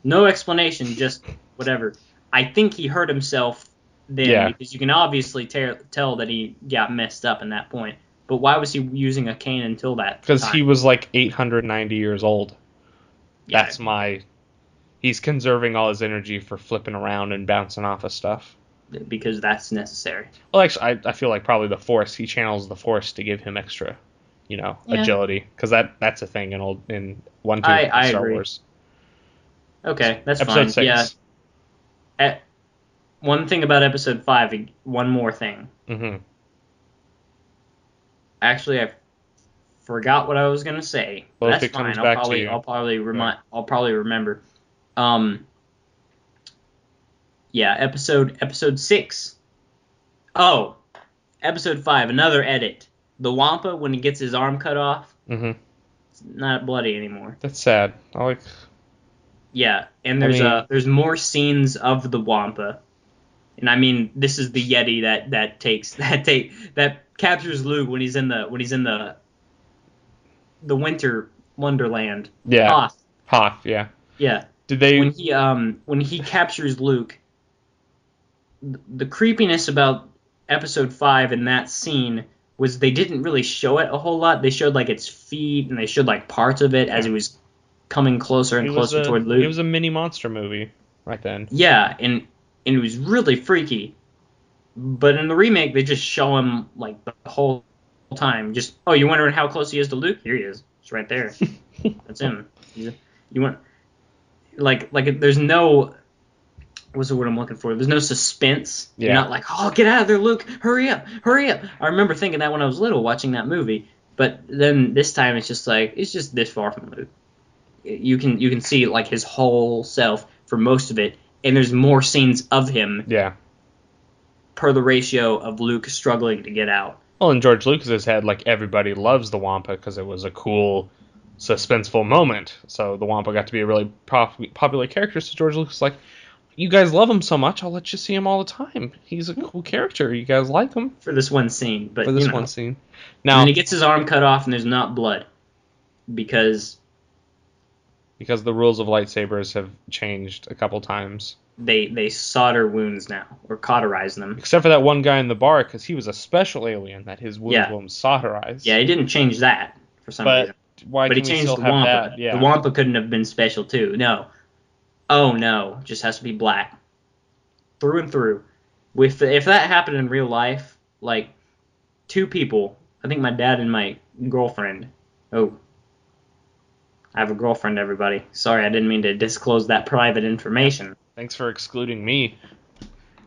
[SPEAKER 2] no explanation, just whatever. I think he hurt himself then
[SPEAKER 1] Yeah,
[SPEAKER 2] because you can obviously tell that he got messed up in that point. But why was he using a cane until that
[SPEAKER 1] because
[SPEAKER 2] time?
[SPEAKER 1] he was like 890 years old.
[SPEAKER 2] Yeah,
[SPEAKER 1] That's my. He's conserving all his energy for flipping around and bouncing off of stuff.
[SPEAKER 2] because that's necessary.
[SPEAKER 1] Well, actually, I feel like probably the Force. He channels the Force to give him extra,
[SPEAKER 2] Yeah,
[SPEAKER 1] agility, because that's a thing in 1, 2,
[SPEAKER 2] I
[SPEAKER 1] Star
[SPEAKER 2] agree.
[SPEAKER 1] Wars.
[SPEAKER 2] Okay, that's
[SPEAKER 1] Episode
[SPEAKER 2] fine. Yeah.
[SPEAKER 1] 6.
[SPEAKER 2] One thing about episode 5. One more thing.
[SPEAKER 1] Hmm.
[SPEAKER 2] Actually, I forgot what I was gonna say.
[SPEAKER 1] Well, if
[SPEAKER 2] That's
[SPEAKER 1] it comes
[SPEAKER 2] fine.
[SPEAKER 1] back to you,
[SPEAKER 2] I'll probably remember. Um, yeah, episode 6. Oh, episode 5. Another edit. The Wampa when he gets his arm cut off.
[SPEAKER 1] hmm
[SPEAKER 2] It's not bloody anymore.
[SPEAKER 1] that's sad. I like.
[SPEAKER 2] Yeah, and
[SPEAKER 1] I mean,
[SPEAKER 2] there's more scenes of the Wampa. And I mean, this is the Yeti that captures Luke when he's in the winter wonderland.
[SPEAKER 1] yeah,
[SPEAKER 2] Hoth.
[SPEAKER 1] Hoth, yeah.
[SPEAKER 2] Yeah.
[SPEAKER 1] Did they?
[SPEAKER 2] When he captures Luke, the creepiness about episode 5 in that scene was they didn't really show it a whole lot. They showed like its feet and they showed like parts of it as
[SPEAKER 1] Yeah.
[SPEAKER 2] it was coming closer and closer toward Luke.
[SPEAKER 1] It was a mini monster movie right then.
[SPEAKER 2] Yeah, and it was really freaky. But in the remake, they just show him like the whole time. Just, oh, you're wondering how close he is to Luke? Here he is. It's right there. That's him. You want like there's no what's the word I'm looking for? There's no suspense.
[SPEAKER 1] Yeah.
[SPEAKER 2] You're not like, oh, get out of there, Luke! Hurry up, hurry up! I remember thinking that when I was little watching that movie, but then this time it's just like it's just this far from Luke. You can see like his whole self for most of it, and there's more scenes of him
[SPEAKER 1] Yeah.
[SPEAKER 2] per the ratio of Luke struggling to get out.
[SPEAKER 1] Well, in George Lucas's head, like, everybody loves the Wampa because it was a cool, suspenseful moment. So the Wampa got to be a really popular character. So George Lucas was like, you guys love him so much, I'll let you see him all the time. He's a cool character. You guys like him
[SPEAKER 2] For this one scene, but
[SPEAKER 1] for this
[SPEAKER 2] you know.
[SPEAKER 1] one scene.
[SPEAKER 2] And
[SPEAKER 1] Now,
[SPEAKER 2] then he gets his arm cut off, and there's not blood because
[SPEAKER 1] the rules of lightsabers have changed a couple times.
[SPEAKER 2] they solder wounds now or cauterize them.
[SPEAKER 1] Except for that one guy in the bar, because he was a special alien that his wounds won't solderize.
[SPEAKER 2] Yeah, he didn't change that for some
[SPEAKER 1] But
[SPEAKER 2] reason.
[SPEAKER 1] why
[SPEAKER 2] But he
[SPEAKER 1] can we
[SPEAKER 2] changed
[SPEAKER 1] still
[SPEAKER 2] the
[SPEAKER 1] have
[SPEAKER 2] Wampa.
[SPEAKER 1] that? Yeah.
[SPEAKER 2] The Wampa couldn't have been special too. No. Oh no, just has to be black. Through and through. If that happened in real life, like two people, I think my dad and my girlfriend. Oh, I have a girlfriend, everybody. Sorry, I didn't mean to disclose that private information.
[SPEAKER 1] Thanks for excluding me.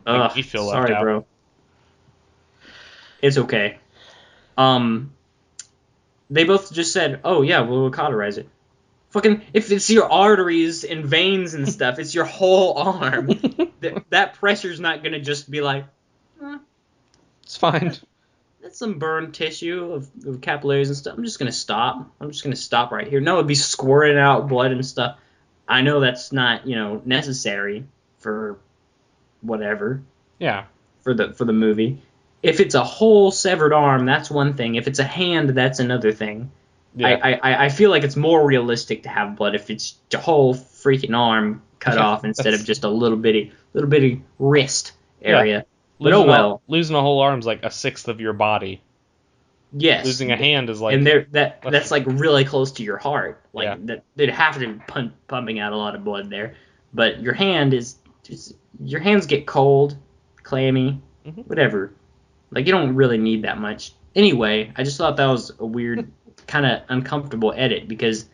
[SPEAKER 2] Ugh,
[SPEAKER 1] Make me feel left
[SPEAKER 2] sorry,
[SPEAKER 1] out.
[SPEAKER 2] bro. It's okay. They both just said, "Oh yeah, we'll cauterize it." Fucking, if it's your arteries and veins and stuff, it's your whole arm. That pressure's not gonna just be like,
[SPEAKER 1] It's fine.
[SPEAKER 2] that's some burned tissue of capillaries and stuff. I'm just gonna stop. I'm just gonna stop right here. No, it'd be squirting out blood and stuff. I know that's not, necessary for whatever,
[SPEAKER 1] Yeah.
[SPEAKER 2] for the movie. If it's a whole severed arm, that's one thing. If it's a hand, that's another thing.
[SPEAKER 1] Yeah.
[SPEAKER 2] I feel like it's more realistic to have blood if it's a whole freaking arm cut off instead of just a little bitty wrist area. But oh well.
[SPEAKER 1] Losing a whole arm's like a sixth of your body.
[SPEAKER 2] Yes.
[SPEAKER 1] Losing a hand is like.
[SPEAKER 2] And that's like really close to your heart. Like
[SPEAKER 1] Yeah.
[SPEAKER 2] that they'd have to be pumping out a lot of blood there. But your hand is just, your hands get cold, clammy, whatever. Like you don't really need that much. Anyway, I just thought that was a weird, kind of uncomfortable edit because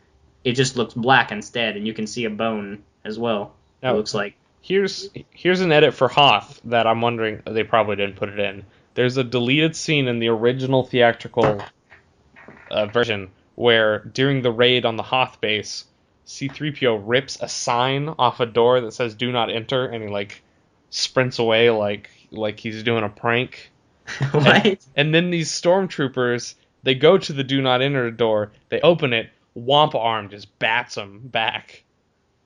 [SPEAKER 2] it just looks black instead, and you can see a bone as well.
[SPEAKER 1] Now,
[SPEAKER 2] it looks like.
[SPEAKER 1] Here's an edit for Hoth that I'm wondering they probably didn't put it in. There's a deleted scene in the original theatrical version where during the raid on the Hoth base, C-3PO rips a sign off a door that says "Do not enter," and he like sprints away like he's doing a prank.
[SPEAKER 2] What?
[SPEAKER 1] And then these stormtroopers, they go to the "Do not enter" door, they open it, Wampa arm just bats them back.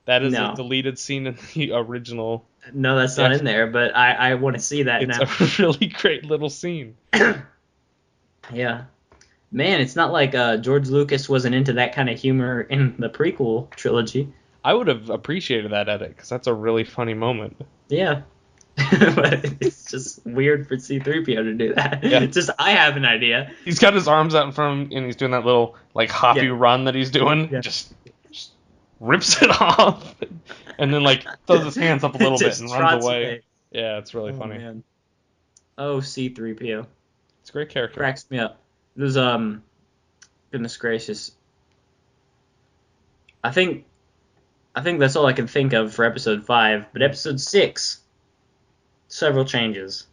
[SPEAKER 1] That is a deleted scene in the original.
[SPEAKER 2] No, that's not in there, but I want to see that now.
[SPEAKER 1] It's a really great little scene.
[SPEAKER 2] Yeah. Man, it's not like George Lucas wasn't into that kind of humor in the prequel trilogy.
[SPEAKER 1] I would have appreciated that edit, because that's a really funny moment.
[SPEAKER 2] Yeah. But it's just weird for C-3PO to do that.
[SPEAKER 1] Yeah.
[SPEAKER 2] It's just, I have an idea.
[SPEAKER 1] He's got his arms out in front of him, and he's doing that little, like, hoppy run that he's doing.
[SPEAKER 2] Yeah.
[SPEAKER 1] Just rips it off, and then, like, throws his hands up a little bit and runs away. Yeah, it's really funny.
[SPEAKER 2] Man. Oh, C-3PO.
[SPEAKER 1] It's a great character.
[SPEAKER 2] Cracks me up. There's, goodness gracious. I think that's all I can think of for episode 5, but episode 6, several changes.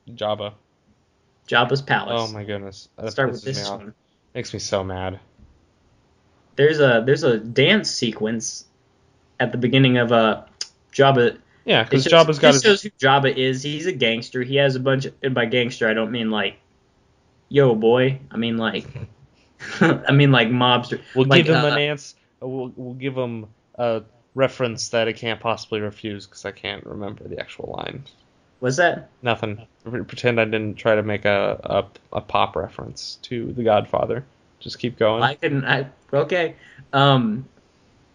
[SPEAKER 1] Jabba's
[SPEAKER 2] palace.
[SPEAKER 1] Oh my goodness. That
[SPEAKER 2] Start with
[SPEAKER 1] pisses
[SPEAKER 2] this
[SPEAKER 1] me off.
[SPEAKER 2] one.
[SPEAKER 1] Makes me so mad.
[SPEAKER 2] There's a dance sequence at the beginning of Jabba.
[SPEAKER 1] Yeah, because Jabba's got his...
[SPEAKER 2] This shows who Jabba is. He's a gangster. He has a bunch of... And by gangster, I don't mean like, yo, boy. I mean like... I mean like mobster.
[SPEAKER 1] We'll
[SPEAKER 2] like,
[SPEAKER 1] give him an answer. We'll give him a reference that I can't possibly refuse, because I can't remember the actual line.
[SPEAKER 2] What's that?
[SPEAKER 1] Nothing. Pretend I didn't try to make a pop reference to The Godfather. Just keep going.
[SPEAKER 2] Okay.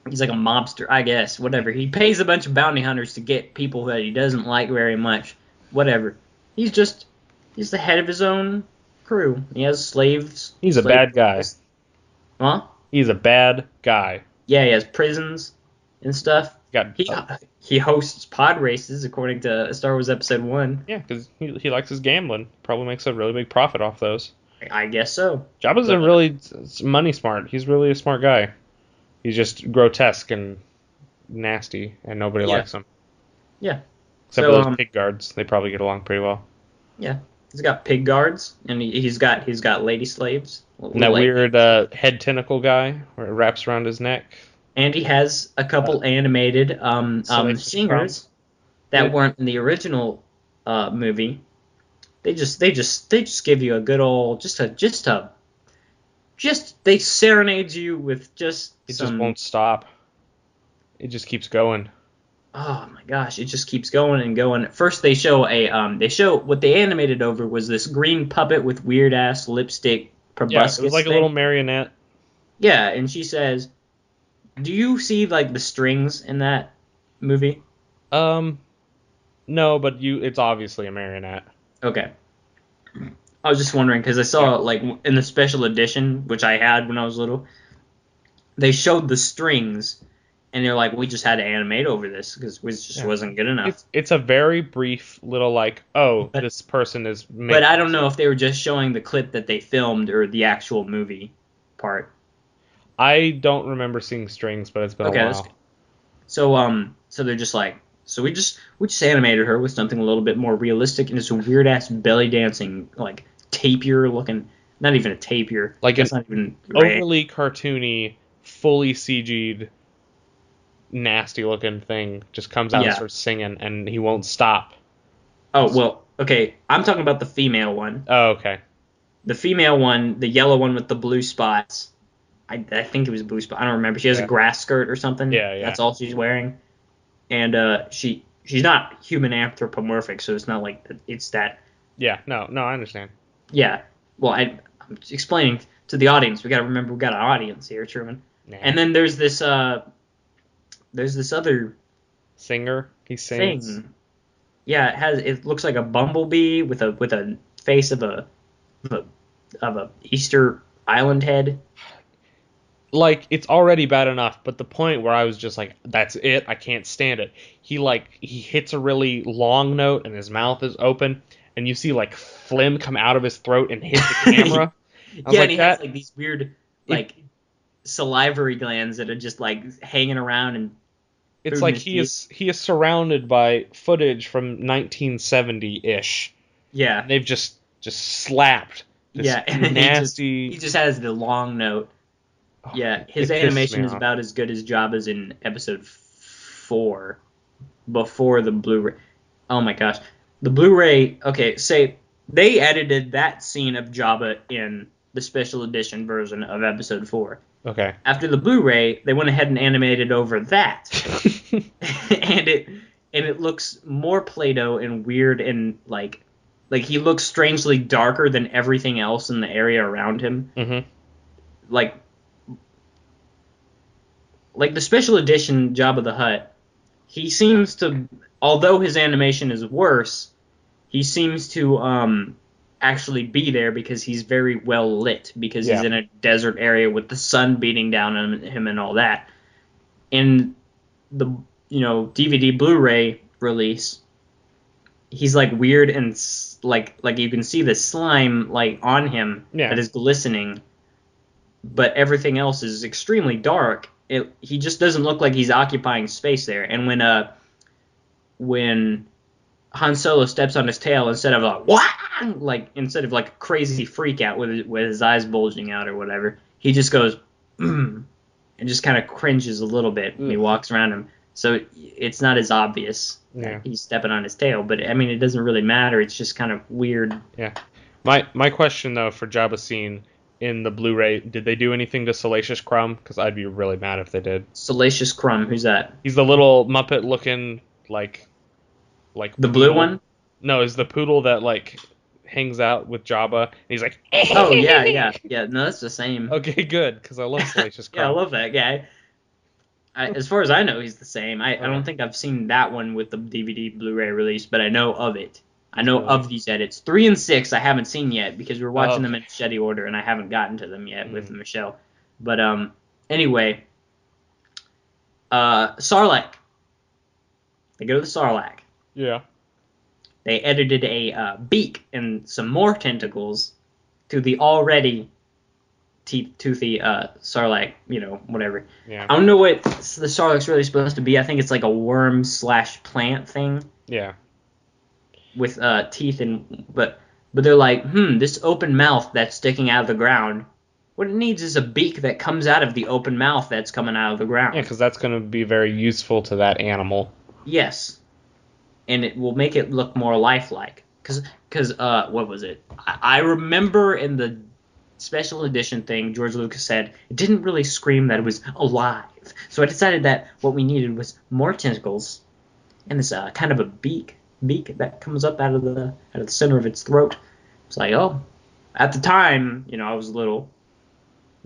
[SPEAKER 2] He's like a mobster, I guess. Whatever. He pays a bunch of bounty hunters to get people that he doesn't like very much. Whatever. He's the head of his own crew. He has slaves.
[SPEAKER 1] He's a bad guy.
[SPEAKER 2] Huh?
[SPEAKER 1] He's a bad guy.
[SPEAKER 2] Yeah, he has prisons and stuff.
[SPEAKER 1] Got
[SPEAKER 2] He hosts pod races, according to Star Wars Episode 1.
[SPEAKER 1] Yeah, because he likes his gambling. Probably makes a really big profit off those.
[SPEAKER 2] I guess so.
[SPEAKER 1] Jabba's a
[SPEAKER 2] But
[SPEAKER 1] really money smart. He's really a smart guy. He's just grotesque and nasty, and nobody
[SPEAKER 2] yeah,
[SPEAKER 1] likes him
[SPEAKER 2] yeah.
[SPEAKER 1] except for
[SPEAKER 2] So
[SPEAKER 1] those pig guards. They probably get along pretty well.
[SPEAKER 2] yeah, he's got pig guards, and he's got lady slaves,
[SPEAKER 1] And that
[SPEAKER 2] like
[SPEAKER 1] weird
[SPEAKER 2] lady slaves.
[SPEAKER 1] head tentacle guy where it wraps around his neck.
[SPEAKER 2] And he has a
[SPEAKER 1] Uh,
[SPEAKER 2] couple animated
[SPEAKER 1] Salacious Crumb.
[SPEAKER 2] singers
[SPEAKER 1] Yeah,
[SPEAKER 2] that weren't in the original movie. They just give you a good old just they serenade you with just
[SPEAKER 1] it just
[SPEAKER 2] some.
[SPEAKER 1] won't stop. It just keeps going.
[SPEAKER 2] Oh my gosh, it just keeps going and going. First they show what they animated over was this green puppet with weird ass lipstick
[SPEAKER 1] Yeah, it was
[SPEAKER 2] proboscis
[SPEAKER 1] like a little
[SPEAKER 2] thing.
[SPEAKER 1] marionette.
[SPEAKER 2] Yeah, and she says, "Do you see like the strings in that movie?"
[SPEAKER 1] Um, no, but it's obviously a marionette.
[SPEAKER 2] Okay. I was just wondering because I
[SPEAKER 1] Yeah,
[SPEAKER 2] saw like in the special edition, which I had when I was little, they showed the strings, and they're like, we just had to animate over this because it just
[SPEAKER 1] yeah.
[SPEAKER 2] wasn't good enough.
[SPEAKER 1] It's a very brief little like, oh,
[SPEAKER 2] But
[SPEAKER 1] this person is
[SPEAKER 2] but
[SPEAKER 1] making
[SPEAKER 2] I don't
[SPEAKER 1] this.
[SPEAKER 2] know if they were just showing the clip that they filmed or the actual movie part.
[SPEAKER 1] I don't remember seeing strings, but it's been a
[SPEAKER 2] Okay, that's
[SPEAKER 1] while.
[SPEAKER 2] good. So they're just like, so we just animated her with something a little bit more realistic, and it's a weird ass belly dancing like tapir looking, not even a tapir.
[SPEAKER 1] Like an
[SPEAKER 2] That's not even right.
[SPEAKER 1] overly cartoony, fully CG'd, nasty looking thing just comes out and
[SPEAKER 2] Yeah.
[SPEAKER 1] starts singing, and he won't stop.
[SPEAKER 2] Oh
[SPEAKER 1] He's,
[SPEAKER 2] well. Okay, I'm talking about the female one.
[SPEAKER 1] oh, okay.
[SPEAKER 2] The female one, the yellow one with the blue spots. I think it was blue spot. I don't remember. She has a
[SPEAKER 1] Yeah.
[SPEAKER 2] grass skirt or something.
[SPEAKER 1] Yeah, yeah.
[SPEAKER 2] That's all she's wearing. And she's not human anthropomorphic, so it's not like it's that.
[SPEAKER 1] Yeah, no, no, I understand.
[SPEAKER 2] Yeah. Well, I'm explaining to the audience. We got to remember we got an audience here, Truman.
[SPEAKER 1] Nah.
[SPEAKER 2] And then there's this other
[SPEAKER 1] Singer, he sings.
[SPEAKER 2] thing. Yeah, it looks like a bumblebee with a face of a of a Easter Island head.
[SPEAKER 1] Like, it's already bad enough, but the point where I was just like, that's it, I can't stand it. He hits a really long note and his mouth is open, and you see like phlegm come out of his throat and hit the camera. I was
[SPEAKER 2] Yeah, and
[SPEAKER 1] like,
[SPEAKER 2] he has
[SPEAKER 1] that
[SPEAKER 2] like these weird
[SPEAKER 1] it
[SPEAKER 2] like salivary glands that are just like hanging around and
[SPEAKER 1] it's
[SPEAKER 2] food in
[SPEAKER 1] like
[SPEAKER 2] his teeth.
[SPEAKER 1] he is surrounded by footage from 1970-ish,
[SPEAKER 2] Yeah,
[SPEAKER 1] and they've just slapped this
[SPEAKER 2] yeah, and he
[SPEAKER 1] nasty.
[SPEAKER 2] just has the long note.
[SPEAKER 1] Oh,
[SPEAKER 2] Yeah, his
[SPEAKER 1] it pisses me
[SPEAKER 2] animation is
[SPEAKER 1] off.
[SPEAKER 2] about as good as Jabba's in episode 4 before the Blu-ray. Oh my gosh, the Blu-ray. Okay, say they edited that scene of Jabba in the special edition version of episode 4.
[SPEAKER 1] Okay.
[SPEAKER 2] After the Blu-ray, they went ahead and animated over that, and it looks more Play-Doh and weird and like he looks strangely darker than everything else in the area around him.
[SPEAKER 1] hmm
[SPEAKER 2] Like the special edition Jabba the Hutt, he seems to, although his animation is worse, he seems to actually be there because he's very well lit because he's
[SPEAKER 1] Yeah.
[SPEAKER 2] in a desert area with the sun beating down on him and all that. In the DVD Blu-ray release, he's like weird and like you can see the slime like on him
[SPEAKER 1] Yeah.
[SPEAKER 2] that is glistening, but everything else is extremely dark. He just doesn't look like he's occupying space there. And when Han Solo steps on his tail, instead of like "Wah!" instead of like a crazy freak out with his eyes bulging out or whatever, he just goes and just kind of cringes a little bit when he
[SPEAKER 1] Ugh.
[SPEAKER 2] walks around him. So it's not as obvious that
[SPEAKER 1] Yeah.
[SPEAKER 2] he's stepping on his tail, but I mean it doesn't really matter. It's just kind of weird.
[SPEAKER 1] Yeah. My question though for Jabba scene in the Blu-ray, did they do anything to Salacious Crumb? Because I'd be really mad if they did.
[SPEAKER 2] Salacious Crumb, who's that?
[SPEAKER 1] He's the little Muppet looking like
[SPEAKER 2] The blue
[SPEAKER 1] poodle.
[SPEAKER 2] one?
[SPEAKER 1] No, is the poodle that like hangs out with Jabba, and he's like,
[SPEAKER 2] Oh yeah, yeah, yeah. No, that's the same.
[SPEAKER 1] okay, good, because I love Salacious
[SPEAKER 2] Yeah, I
[SPEAKER 1] Crumb.
[SPEAKER 2] love that guy. As far as I know, he's the same. I
[SPEAKER 1] Okay,
[SPEAKER 2] don't think I've seen that one with the DVD Blu-ray release, but I know of it. I
[SPEAKER 1] that's
[SPEAKER 2] know
[SPEAKER 1] really
[SPEAKER 2] of these edits. 3 and 6 I haven't seen yet because we're watching them
[SPEAKER 1] okay.
[SPEAKER 2] in steady order, and I haven't gotten to them yet with
[SPEAKER 1] Mm,
[SPEAKER 2] Michelle. But anyway, Sarlacc. They go to the Sarlacc.
[SPEAKER 1] yeah.
[SPEAKER 2] They edited a beak and some more tentacles to the already toothy Sarlacc, whatever.
[SPEAKER 1] Yeah.
[SPEAKER 2] I don't know what the Sarlacc's really supposed to be. I think it's like a worm / plant thing
[SPEAKER 1] Yeah.
[SPEAKER 2] with teeth but they're like, this open mouth that's sticking out of the ground. What it needs is a beak that comes out of the open mouth that's coming out of the
[SPEAKER 1] Yeah,
[SPEAKER 2] ground.
[SPEAKER 1] because that's going to be very useful to that animal.
[SPEAKER 2] Yes, and it will make it look more lifelike. Because what was it? I remember in the special edition thing, George Lucas said it didn't really scream that it was alive. So I decided that what we needed was more tentacles and this kind of a beak that comes up out of the center of its throat. It's like, oh, at the time, I was little.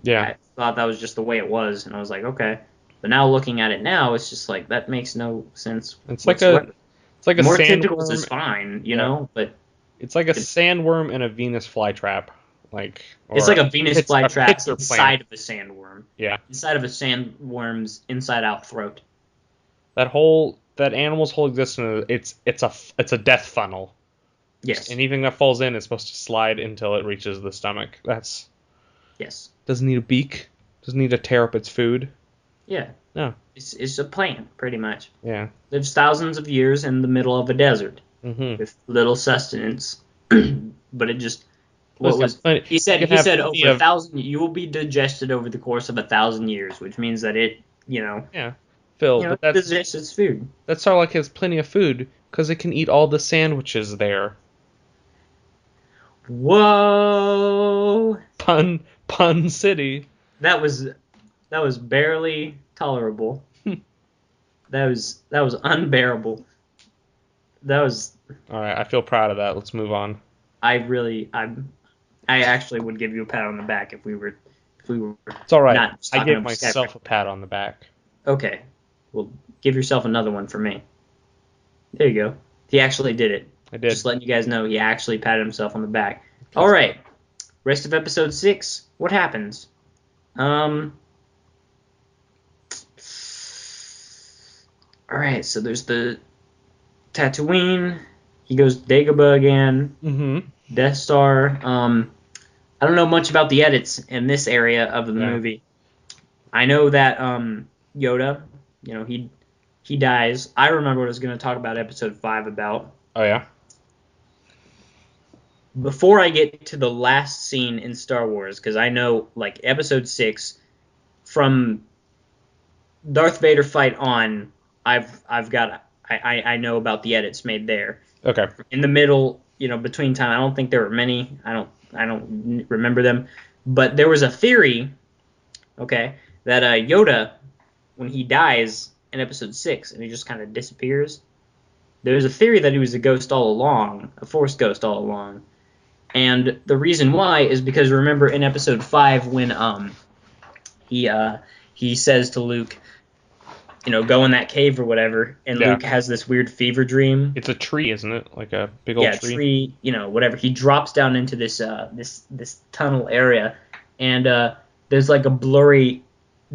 [SPEAKER 1] Yeah.
[SPEAKER 2] I thought that was just the way it was, and I was like, okay. But now looking at it now, it's just like that makes no sense
[SPEAKER 1] It's like a
[SPEAKER 2] whatsoever.
[SPEAKER 1] it's like a
[SPEAKER 2] More tentacles
[SPEAKER 1] sandworm.
[SPEAKER 2] is fine,
[SPEAKER 1] Yeah.
[SPEAKER 2] But
[SPEAKER 1] It's like a
[SPEAKER 2] it's
[SPEAKER 1] sandworm and a Venus flytrap, like
[SPEAKER 2] it's
[SPEAKER 1] or
[SPEAKER 2] like a Venus
[SPEAKER 1] a
[SPEAKER 2] flytrap
[SPEAKER 1] pitcher plant.
[SPEAKER 2] inside of a sandworm,
[SPEAKER 1] Yeah.
[SPEAKER 2] inside of a sandworm's inside-out throat.
[SPEAKER 1] That animal's whole existence, it's a death funnel.
[SPEAKER 2] Yes,
[SPEAKER 1] Anything that falls in is supposed to slide until it reaches the stomach. That's
[SPEAKER 2] yes,
[SPEAKER 1] doesn't need a beak. Doesn't need to tear up its food.
[SPEAKER 2] yeah.
[SPEAKER 1] No.
[SPEAKER 2] It's a plant, pretty much.
[SPEAKER 1] Yeah.
[SPEAKER 2] Lives thousands of years in the middle of a desert
[SPEAKER 1] Mm-hmm.
[SPEAKER 2] with little sustenance, but it just
[SPEAKER 1] Plus,
[SPEAKER 2] what was he
[SPEAKER 1] you
[SPEAKER 2] said
[SPEAKER 1] can
[SPEAKER 2] he
[SPEAKER 1] have
[SPEAKER 2] said
[SPEAKER 1] plenty
[SPEAKER 2] over a
[SPEAKER 1] of
[SPEAKER 2] thousand you will be digested over the course of 1,000 years, which means that it
[SPEAKER 1] yeah, Phil. But
[SPEAKER 2] digests its food.
[SPEAKER 1] that Sarlacc has plenty of food because it can eat all the sandwiches there.
[SPEAKER 2] Whoa,
[SPEAKER 1] Pun City.
[SPEAKER 2] that was barely tolerable. That was unbearable. That was
[SPEAKER 1] All right, I feel proud of that. Let's move on.
[SPEAKER 2] I actually would give you a pat on the back if we were
[SPEAKER 1] It's all right.
[SPEAKER 2] not
[SPEAKER 1] I
[SPEAKER 2] talking
[SPEAKER 1] give
[SPEAKER 2] about
[SPEAKER 1] myself a pat on the back.
[SPEAKER 2] Okay. Well, give yourself another one for me. There you go. He actually did it.
[SPEAKER 1] I did.
[SPEAKER 2] Just letting you guys know he actually patted himself on the back. All right. Rest of episode 6. What happens? All right. So there's the Tatooine. He goes to Dagobah again.
[SPEAKER 1] Mm-hmm.
[SPEAKER 2] Death Star. I don't know much about the edits in this area of the movie. I know that Yoda, he dies. I remember what I was going to talk about episode 5 about.
[SPEAKER 1] Oh yeah.
[SPEAKER 2] Before I get to the last scene in Star Wars, because I know like episode 6 from Darth Vader fight on, I know about the edits made there.
[SPEAKER 1] Okay.
[SPEAKER 2] In the middle, between time, I don't think there were many. I don't remember them, but there was a theory, okay, that Yoda, when he dies in episode 6 and he just kind of disappears, there's a theory that he was a ghost all along, a Force ghost all along. And the reason why is because remember in episode 5 when he says to Luke, go in that cave or whatever, and Luke has this weird fever dream.
[SPEAKER 1] It's a tree, isn't it? Like a big old
[SPEAKER 2] tree, whatever. He drops down into this this tunnel area, and there's like a blurry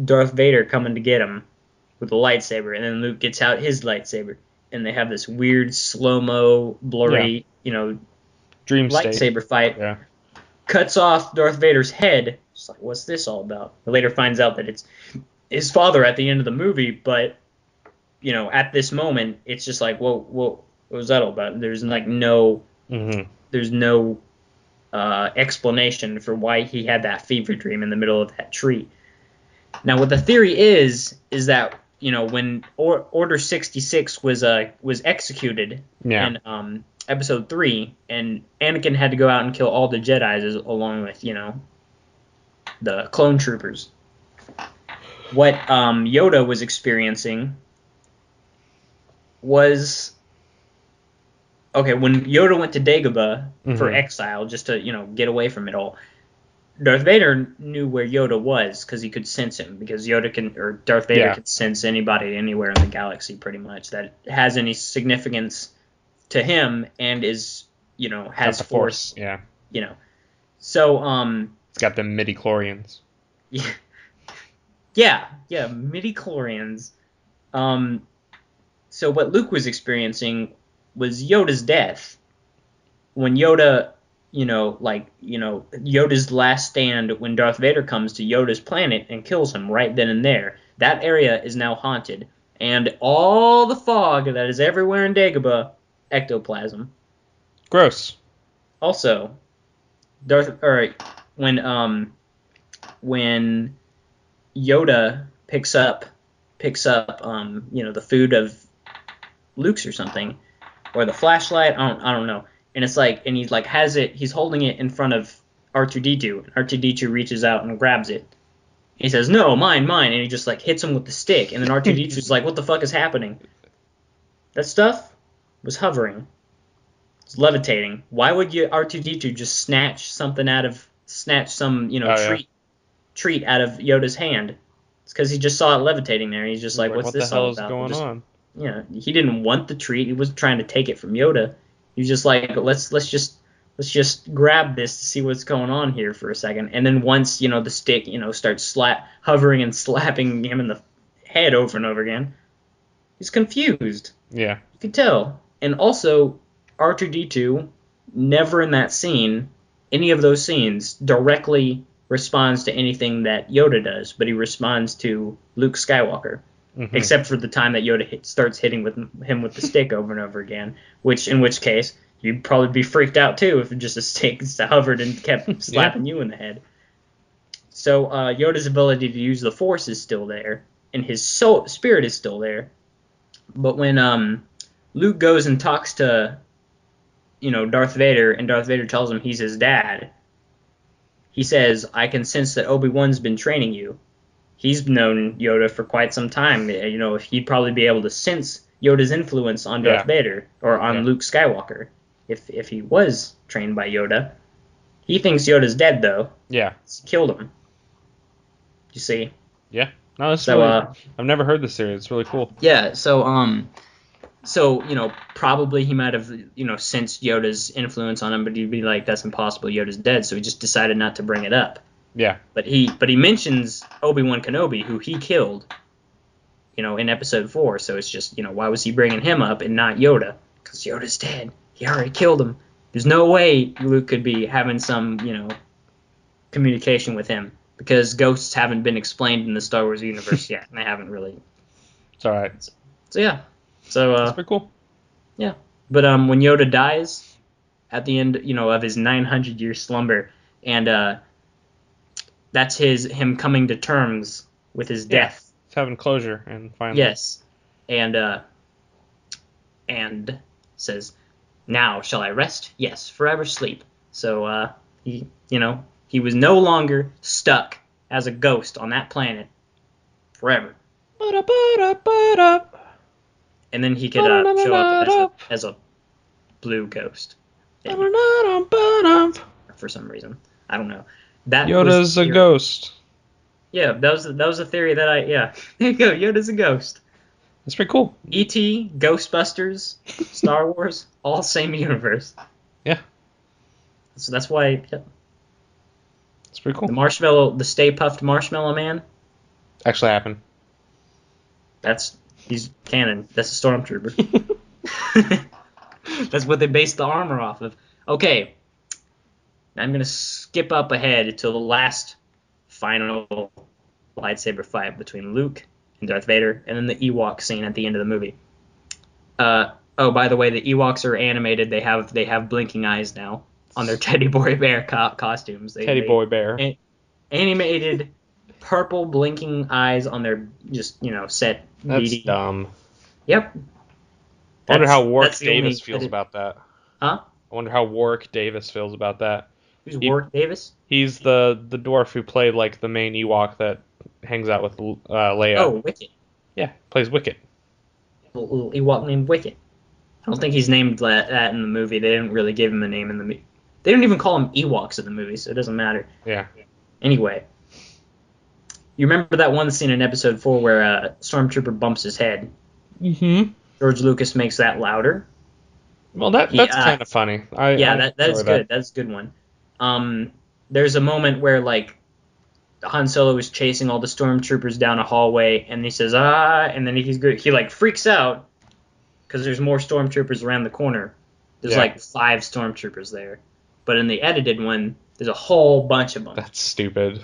[SPEAKER 2] Darth Vader coming to get him with a lightsaber, and then Luke gets out his lightsaber, and they have this weird slow-mo, blurry,
[SPEAKER 1] dream
[SPEAKER 2] lightsaber fight.
[SPEAKER 1] Yeah.
[SPEAKER 2] Cuts off Darth Vader's head. It's like, what's this all about? But later finds out that it's his father at the end of the movie, but at this moment, it's just like, whoa, what was that all about? There's like there's no explanation for why he had that fever dream in the middle of that tree. Now, what the theory is that when Order 66 was executed in Episode 3, and Anakin had to go out and kill all the Jedis along with the clone troopers. What Yoda was experiencing was when Yoda went to Dagobah for exile, just to get away from it all. Darth Vader knew where Yoda was because he could sense him, because Darth Vader can sense anybody anywhere in the galaxy pretty much that has any significance to him and is has force.
[SPEAKER 1] Yeah.
[SPEAKER 2] So
[SPEAKER 1] it's got the midi-chlorians.
[SPEAKER 2] Yeah, midi-chlorians. So what Luke was experiencing was Yoda's death. When Yoda Yoda's last stand when Darth Vader comes to Yoda's planet and kills him right then and there. That area is now haunted, and all the fog that is everywhere in Dagobah, ectoplasm.
[SPEAKER 1] Gross.
[SPEAKER 2] Also, when when Yoda picks up the food of Luke's or something, or the flashlight. I don't know. And it's like, and he's like he's holding it in front of R2D2. And R2D2 reaches out and grabs it. He says, "No, mine, mine," and he just like hits him with the stick. And then R2D2's like, "What the fuck is happening?" That stuff was hovering. It's levitating. Why would you R2D2 just snatch some
[SPEAKER 1] Oh,
[SPEAKER 2] treat out of Yoda's hand? It's because he just saw it levitating there. And he's just
[SPEAKER 1] yeah.
[SPEAKER 2] like,
[SPEAKER 1] Like,
[SPEAKER 2] "What's
[SPEAKER 1] what the
[SPEAKER 2] this all
[SPEAKER 1] hell is
[SPEAKER 2] about?"
[SPEAKER 1] going on?
[SPEAKER 2] He didn't want the treat. He wasn't trying to take it from Yoda. He was just like, let's just grab this to see what's going on here for a second. And then once the stick starts hovering and slapping him in the head over and over again, he's confused.
[SPEAKER 1] Yeah.
[SPEAKER 2] You could tell. And also, R2D2 never in that scene, any of those scenes, directly responds to anything that Yoda does, but he responds to Luke Skywalker.
[SPEAKER 1] Mm-hmm.
[SPEAKER 2] Except for the time that Yoda starts hitting him with the stick over and over again, in which case you'd probably be freaked out too if just a stick hovered and kept slapping you in the head. So Yoda's ability to use the Force is still there, and his spirit is still there. But when Luke goes and talks to Darth Vader, and Darth Vader tells him he's his dad, he says, "I can sense that Obi-Wan's been training you." He's known Yoda for quite some time. He'd probably be able to sense Yoda's influence on Darth Vader or on Luke Skywalker if he was trained by Yoda. He thinks Yoda's dead, though.
[SPEAKER 1] Yeah.
[SPEAKER 2] He killed him. You see?
[SPEAKER 1] Yeah. No, that's
[SPEAKER 2] So,
[SPEAKER 1] really. I've never heard this series. It's really cool.
[SPEAKER 2] Yeah. So probably he might have sensed Yoda's influence on him, but he'd be like, "That's impossible. Yoda's dead." So he just decided not to bring it up.
[SPEAKER 1] Yeah.
[SPEAKER 2] But he mentions Obi-Wan Kenobi, who he killed, in Episode 4. So it's just, why was he bringing him up and not Yoda? Because Yoda's dead. He already killed him. There's no way Luke could be having some, communication with him, because ghosts haven't been explained in the Star Wars universe yet, and they haven't really.
[SPEAKER 1] It's all right.
[SPEAKER 2] So yeah. So
[SPEAKER 1] that's pretty cool.
[SPEAKER 2] Yeah. But when Yoda dies at the end, of his 900-year slumber, and that's him coming to terms with his death.
[SPEAKER 1] It's having closure, and finally.
[SPEAKER 2] Yes. And says, "Now shall I rest? Yes, forever sleep." So he was no longer stuck as a ghost on that planet forever. And then he could show up as a blue ghost. For some reason, I don't know.
[SPEAKER 1] Yoda's a ghost.
[SPEAKER 2] Yeah, that was a theory that there you go. Yoda's a ghost.
[SPEAKER 1] That's pretty cool.
[SPEAKER 2] E.T., Ghostbusters, Star Wars, all same universe.
[SPEAKER 1] Yeah.
[SPEAKER 2] So that's why. Yeah.
[SPEAKER 1] It's pretty cool.
[SPEAKER 2] The Stay Puffed Marshmallow Man.
[SPEAKER 1] Actually happened.
[SPEAKER 2] He's canon. That's a stormtrooper. That's what they based the armor off of. Okay. I'm going to skip up ahead to the last final lightsaber fight between Luke and Darth Vader, and then the Ewok scene at the end of the movie. By the way, the Ewoks are animated. They have blinking eyes now on their Teddy Boy Bear costumes.
[SPEAKER 1] Teddy Boy Bear.
[SPEAKER 2] Animated purple blinking eyes on their set.
[SPEAKER 1] That's
[SPEAKER 2] beady.
[SPEAKER 1] dumb.
[SPEAKER 2] Yep.
[SPEAKER 1] I wonder how Warwick Davis feels about that.
[SPEAKER 2] Huh?
[SPEAKER 1] I wonder how Warwick Davis feels about that.
[SPEAKER 2] Who's Warwick Davis?
[SPEAKER 1] He's the dwarf who played like the main Ewok that hangs out with Leia.
[SPEAKER 2] Oh, Wicket.
[SPEAKER 1] Yeah, plays Wicket.
[SPEAKER 2] Little Ewok named Wicket. I don't think he's named that in the movie. They didn't really give him a name in the movie. They didn't even call him Ewoks in the movie, so it doesn't matter.
[SPEAKER 1] Yeah.
[SPEAKER 2] Anyway, you remember that one scene in Episode 4 where a stormtrooper bumps his head?
[SPEAKER 1] Mm-hmm.
[SPEAKER 2] George Lucas makes that louder.
[SPEAKER 1] Well, that's kind of funny.
[SPEAKER 2] That is good. That's a good one. There's a moment where Han Solo is chasing all the stormtroopers down a hallway, and he says and then he freaks out because there's more stormtroopers around the corner. There's 5 stormtroopers there, but in the edited one, there's a whole bunch of them.
[SPEAKER 1] That's stupid.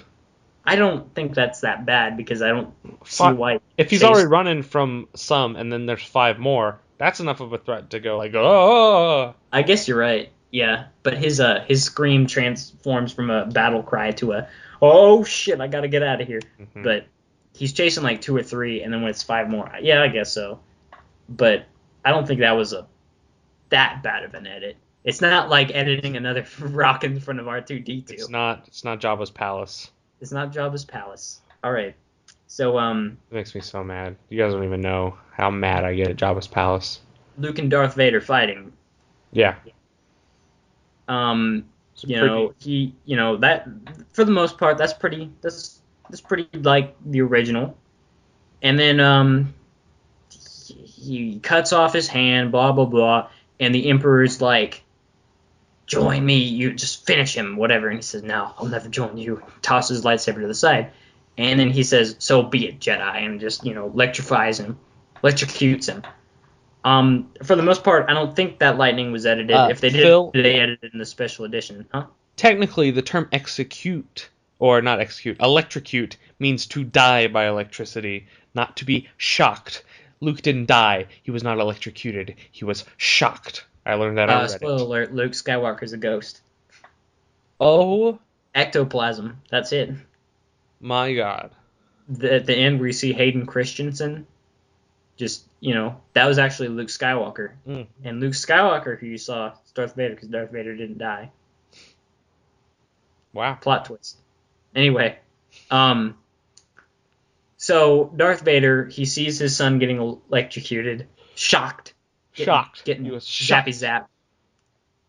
[SPEAKER 2] I don't think that's that bad because I don't see why.
[SPEAKER 1] If he's already running from some and then there's 5 more, that's enough of a threat to go like, oh.
[SPEAKER 2] I guess you're right. Yeah, but his scream transforms from a battle cry to a oh shit, I gotta get out of here.
[SPEAKER 1] Mm-hmm.
[SPEAKER 2] But he's chasing like 2 or 3, and then when it's 5 more, yeah, I guess so. But I don't think that was that bad of an edit. It's not like editing another rock in front of R2-D2.
[SPEAKER 1] It's not Jabba's palace.
[SPEAKER 2] It's not Jabba's palace. All right. So
[SPEAKER 1] It makes me so mad. You guys don't even know how mad I get at Jabba's palace.
[SPEAKER 2] Luke and Darth Vader fighting.
[SPEAKER 1] Yeah.
[SPEAKER 2] That for the most part that's pretty like the original. And then he cuts off his hand, blah blah blah, and the Emperor's like, join me, you just finish him, whatever. And he says, no, I'll never join you. Tosses his lightsaber to the side. And then he says, so be it, Jedi, and just, electrocutes him. For the most part, I don't think that lightning was edited. If they did,
[SPEAKER 1] Phil,
[SPEAKER 2] they edited in the special edition, huh?
[SPEAKER 1] Technically, the term execute, or not execute, electrocute, means to die by electricity, not to be shocked. Luke didn't die. He was not electrocuted. He was shocked. I learned that on Reddit.
[SPEAKER 2] Spoiler alert, Luke Skywalker's a ghost.
[SPEAKER 1] Oh.
[SPEAKER 2] Ectoplasm. That's it.
[SPEAKER 1] My God.
[SPEAKER 2] At the end where you see Hayden Christensen, just, that was actually Luke Skywalker.
[SPEAKER 1] Mm.
[SPEAKER 2] And Luke Skywalker, who you saw, is Darth Vader, because Darth Vader didn't die.
[SPEAKER 1] Wow.
[SPEAKER 2] Plot twist. Anyway, so Darth Vader, he sees his son getting electrocuted, shocked. He was shocked. Zappy zap.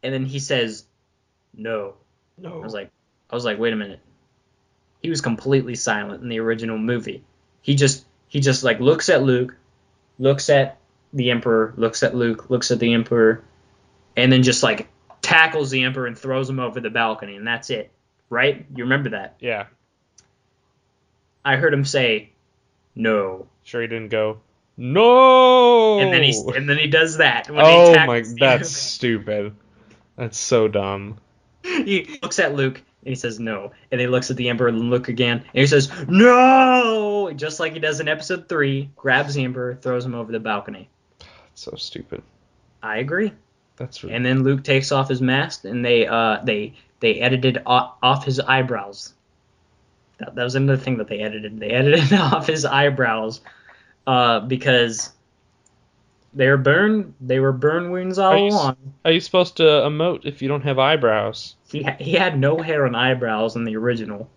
[SPEAKER 2] And then he says, no. I was like, wait a minute. He was completely silent in the original movie. He just like looks at Luke, looks at the Emperor, looks at Luke, looks at the Emperor, and then just like tackles the Emperor and throws him over the balcony, and that's it. Right? You remember that?
[SPEAKER 1] Yeah.
[SPEAKER 2] I heard him say, no.
[SPEAKER 1] Sure he didn't go, no!
[SPEAKER 2] And then he does that.
[SPEAKER 1] That's stupid. That's so dumb.
[SPEAKER 2] He looks at Luke, and he says, no. And he looks at the Emperor and Luke again, and he says, no! Just like he does in Episode 3, grabs the Emperor, throws him over the balcony.
[SPEAKER 1] That's so stupid.
[SPEAKER 2] I agree.
[SPEAKER 1] That's really...
[SPEAKER 2] And then Luke takes off his mask, and they edited off his eyebrows. That was another thing that they edited. They edited off his eyebrows because they were burn wounds all along.
[SPEAKER 1] Are you supposed to emote if you don't have eyebrows?
[SPEAKER 2] He had no hair on eyebrows in the original,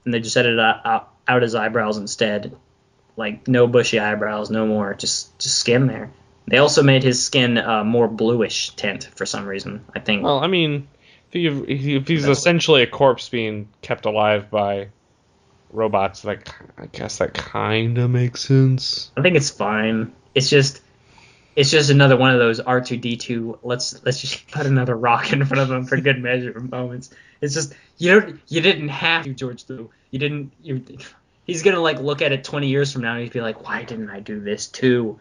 [SPEAKER 2] and they just edited out his eyebrows instead. Like no bushy eyebrows, no more, just skin there. They also made his skin more bluish tint for some reason, I think.
[SPEAKER 1] Well, I mean, if he's essentially a corpse being kept alive by robots, like I guess that kind of makes sense.
[SPEAKER 2] I think it's fine. It's just another one of those R2-D2. Let's just put another rock in front of him for good measure moments. It's just you didn't have to, George Lucas. He's gonna like look at it 20 years from now and he'd be like, why didn't I do this too?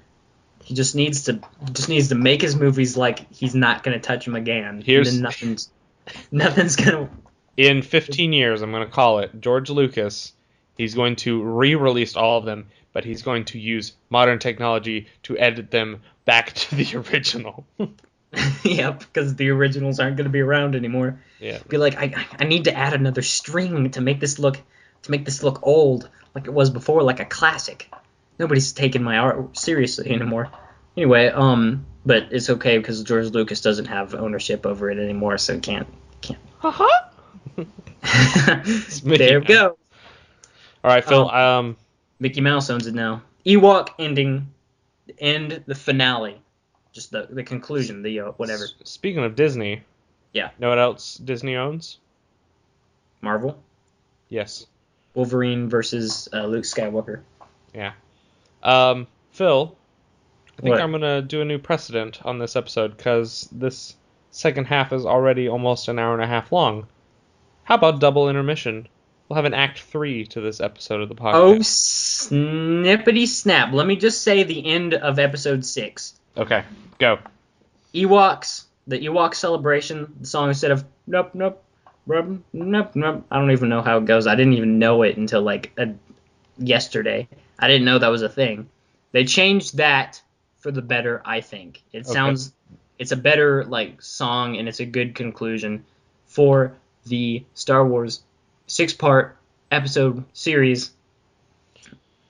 [SPEAKER 2] He just needs to make his movies like he's not gonna touch them again. And then nothing's gonna.
[SPEAKER 1] In 15 years, I'm gonna call it George Lucas. He's going to re-release all of them, but he's going to use modern technology to edit them back to the original.
[SPEAKER 2] Yep, because the originals aren't going to be around anymore.
[SPEAKER 1] Yeah.
[SPEAKER 2] Be like, I need to add another string to make this look old, like it was before, like a classic. Nobody's taking my art seriously anymore. Anyway, but it's okay because George Lucas doesn't have ownership over it anymore, so can't.
[SPEAKER 1] Haha.
[SPEAKER 2] There we go.
[SPEAKER 1] All right, Phil.
[SPEAKER 2] Mickey Mouse owns it now. Ewok ending, the finale, just the conclusion, the whatever.
[SPEAKER 1] Speaking of Disney,
[SPEAKER 2] yeah.
[SPEAKER 1] Know what else Disney owns?
[SPEAKER 2] Marvel.
[SPEAKER 1] Yes.
[SPEAKER 2] Wolverine versus Luke Skywalker.
[SPEAKER 1] Yeah. Phil, I think
[SPEAKER 2] What?
[SPEAKER 1] I'm gonna do a new precedent on this episode because this second half is already almost an hour and a half long. How about double intermission? We'll have an Act 3 to this episode of the podcast.
[SPEAKER 2] Oh, snippity snap. Let me just say the end of episode 6.
[SPEAKER 1] Okay, go.
[SPEAKER 2] Ewoks the Ewok celebration, the song instead of nope nope rub nope nope. I don't even know how it goes. I didn't even know it until like yesterday. I didn't know that was a thing. They changed that for the better, I think.
[SPEAKER 1] Okay.
[SPEAKER 2] It's a better like song and it's a good conclusion for the Star Wars 6-part episode series.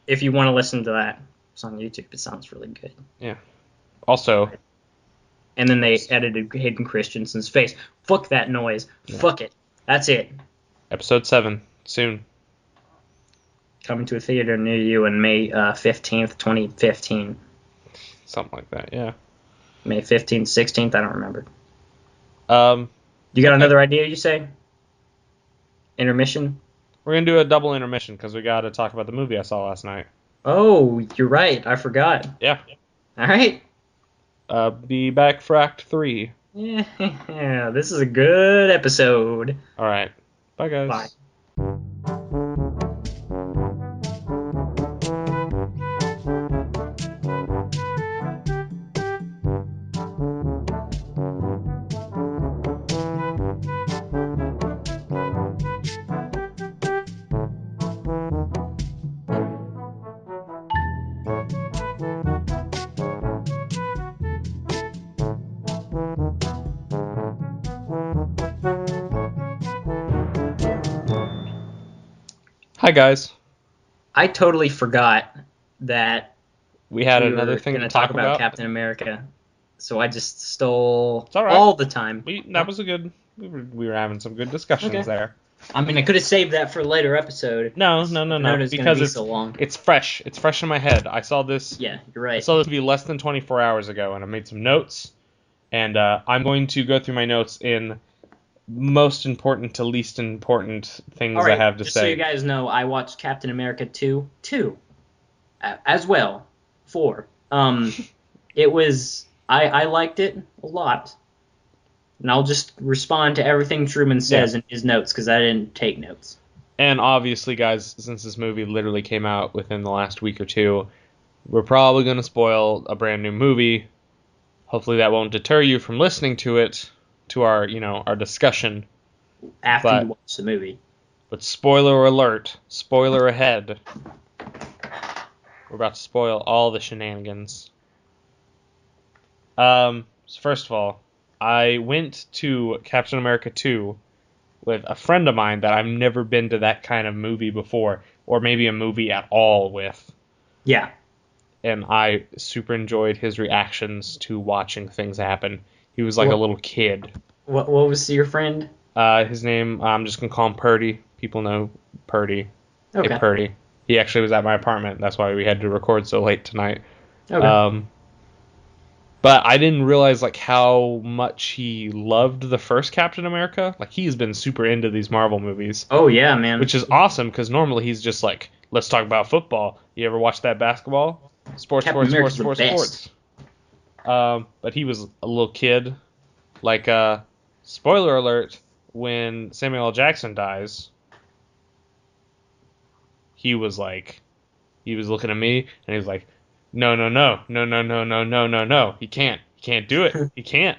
[SPEAKER 2] If you want to listen to that, it's on YouTube. It sounds really good.
[SPEAKER 1] Yeah. Also,
[SPEAKER 2] And then they edited Hayden Christensen's face. Fuck that noise.
[SPEAKER 1] yeah.
[SPEAKER 2] Fuck it. That's it.
[SPEAKER 1] Episode 7 soon.
[SPEAKER 2] Coming to a theater near you on May 15th, 2015.
[SPEAKER 1] Something like that. Yeah.
[SPEAKER 2] May 15th, 16th. I don't remember.
[SPEAKER 1] Um.
[SPEAKER 2] You got
[SPEAKER 1] Okay.
[SPEAKER 2] another idea? You say? Intermission.
[SPEAKER 1] We're gonna do a double intermission because we got to talk about the movie I saw last night.
[SPEAKER 2] Oh, you're right. I forgot.
[SPEAKER 1] Yeah.
[SPEAKER 2] All right.
[SPEAKER 1] Be back for Act 3.
[SPEAKER 2] Yeah, this is a good episode.
[SPEAKER 1] All right. Bye, guys.
[SPEAKER 2] Bye.
[SPEAKER 1] Hi, guys.
[SPEAKER 2] I totally forgot that
[SPEAKER 1] We had
[SPEAKER 2] we
[SPEAKER 1] another
[SPEAKER 2] were
[SPEAKER 1] thing
[SPEAKER 2] going
[SPEAKER 1] to
[SPEAKER 2] to talk
[SPEAKER 1] talk
[SPEAKER 2] about
[SPEAKER 1] about.
[SPEAKER 2] Captain America. So I just stole
[SPEAKER 1] It's all right.
[SPEAKER 2] all the time.
[SPEAKER 1] That was a good. We were having some good discussions
[SPEAKER 2] Okay.
[SPEAKER 1] there.
[SPEAKER 2] I mean, I could have saved that for a later episode.
[SPEAKER 1] No.
[SPEAKER 2] I know it was going to
[SPEAKER 1] Because
[SPEAKER 2] be so long.
[SPEAKER 1] it's fresh. It's fresh in my head. I saw this.
[SPEAKER 2] Yeah, you're
[SPEAKER 1] I
[SPEAKER 2] right.
[SPEAKER 1] saw this movie less than 24 hours ago, and I made some notes. And I'm going to go through my notes in most important to least important things
[SPEAKER 2] All right,
[SPEAKER 1] I have to
[SPEAKER 2] just
[SPEAKER 1] say.
[SPEAKER 2] so you guys know, I watched Captain America 2 as well. 4. It was I liked it a lot. And I'll just respond to everything Truman says in his notes because I didn't take notes.
[SPEAKER 1] And obviously, guys, since this movie literally came out within the last week or two, we're probably going to spoil a brand new movie. Hopefully that won't deter you from listening to it, to our, our discussion.
[SPEAKER 2] After you watch the movie.
[SPEAKER 1] But spoiler alert, spoiler ahead. We're about to spoil all the shenanigans. So first of all, I went to Captain America 2 with a friend of mine that I've never been to that kind of movie before, or maybe a movie at all with.
[SPEAKER 2] Yeah.
[SPEAKER 1] And I super enjoyed his reactions to watching things happen. He was like a little kid.
[SPEAKER 2] What was your friend?
[SPEAKER 1] His name, I'm just going to call him Purdy. People know Purdy.
[SPEAKER 2] Okay.
[SPEAKER 1] Hey, Purdy. He actually was at my apartment. That's why we had to record so late tonight.
[SPEAKER 2] Okay.
[SPEAKER 1] But I didn't realize like how much he loved the first Captain America. Like he's been super into these Marvel movies.
[SPEAKER 2] Oh yeah, man.
[SPEAKER 1] Which is awesome because normally he's just like, let's talk about football. You ever watch that basketball? Sports. But he was a little kid. Like, spoiler alert, when Samuel L. Jackson dies, he was looking at me and he was like, no, he can't do it, he can't.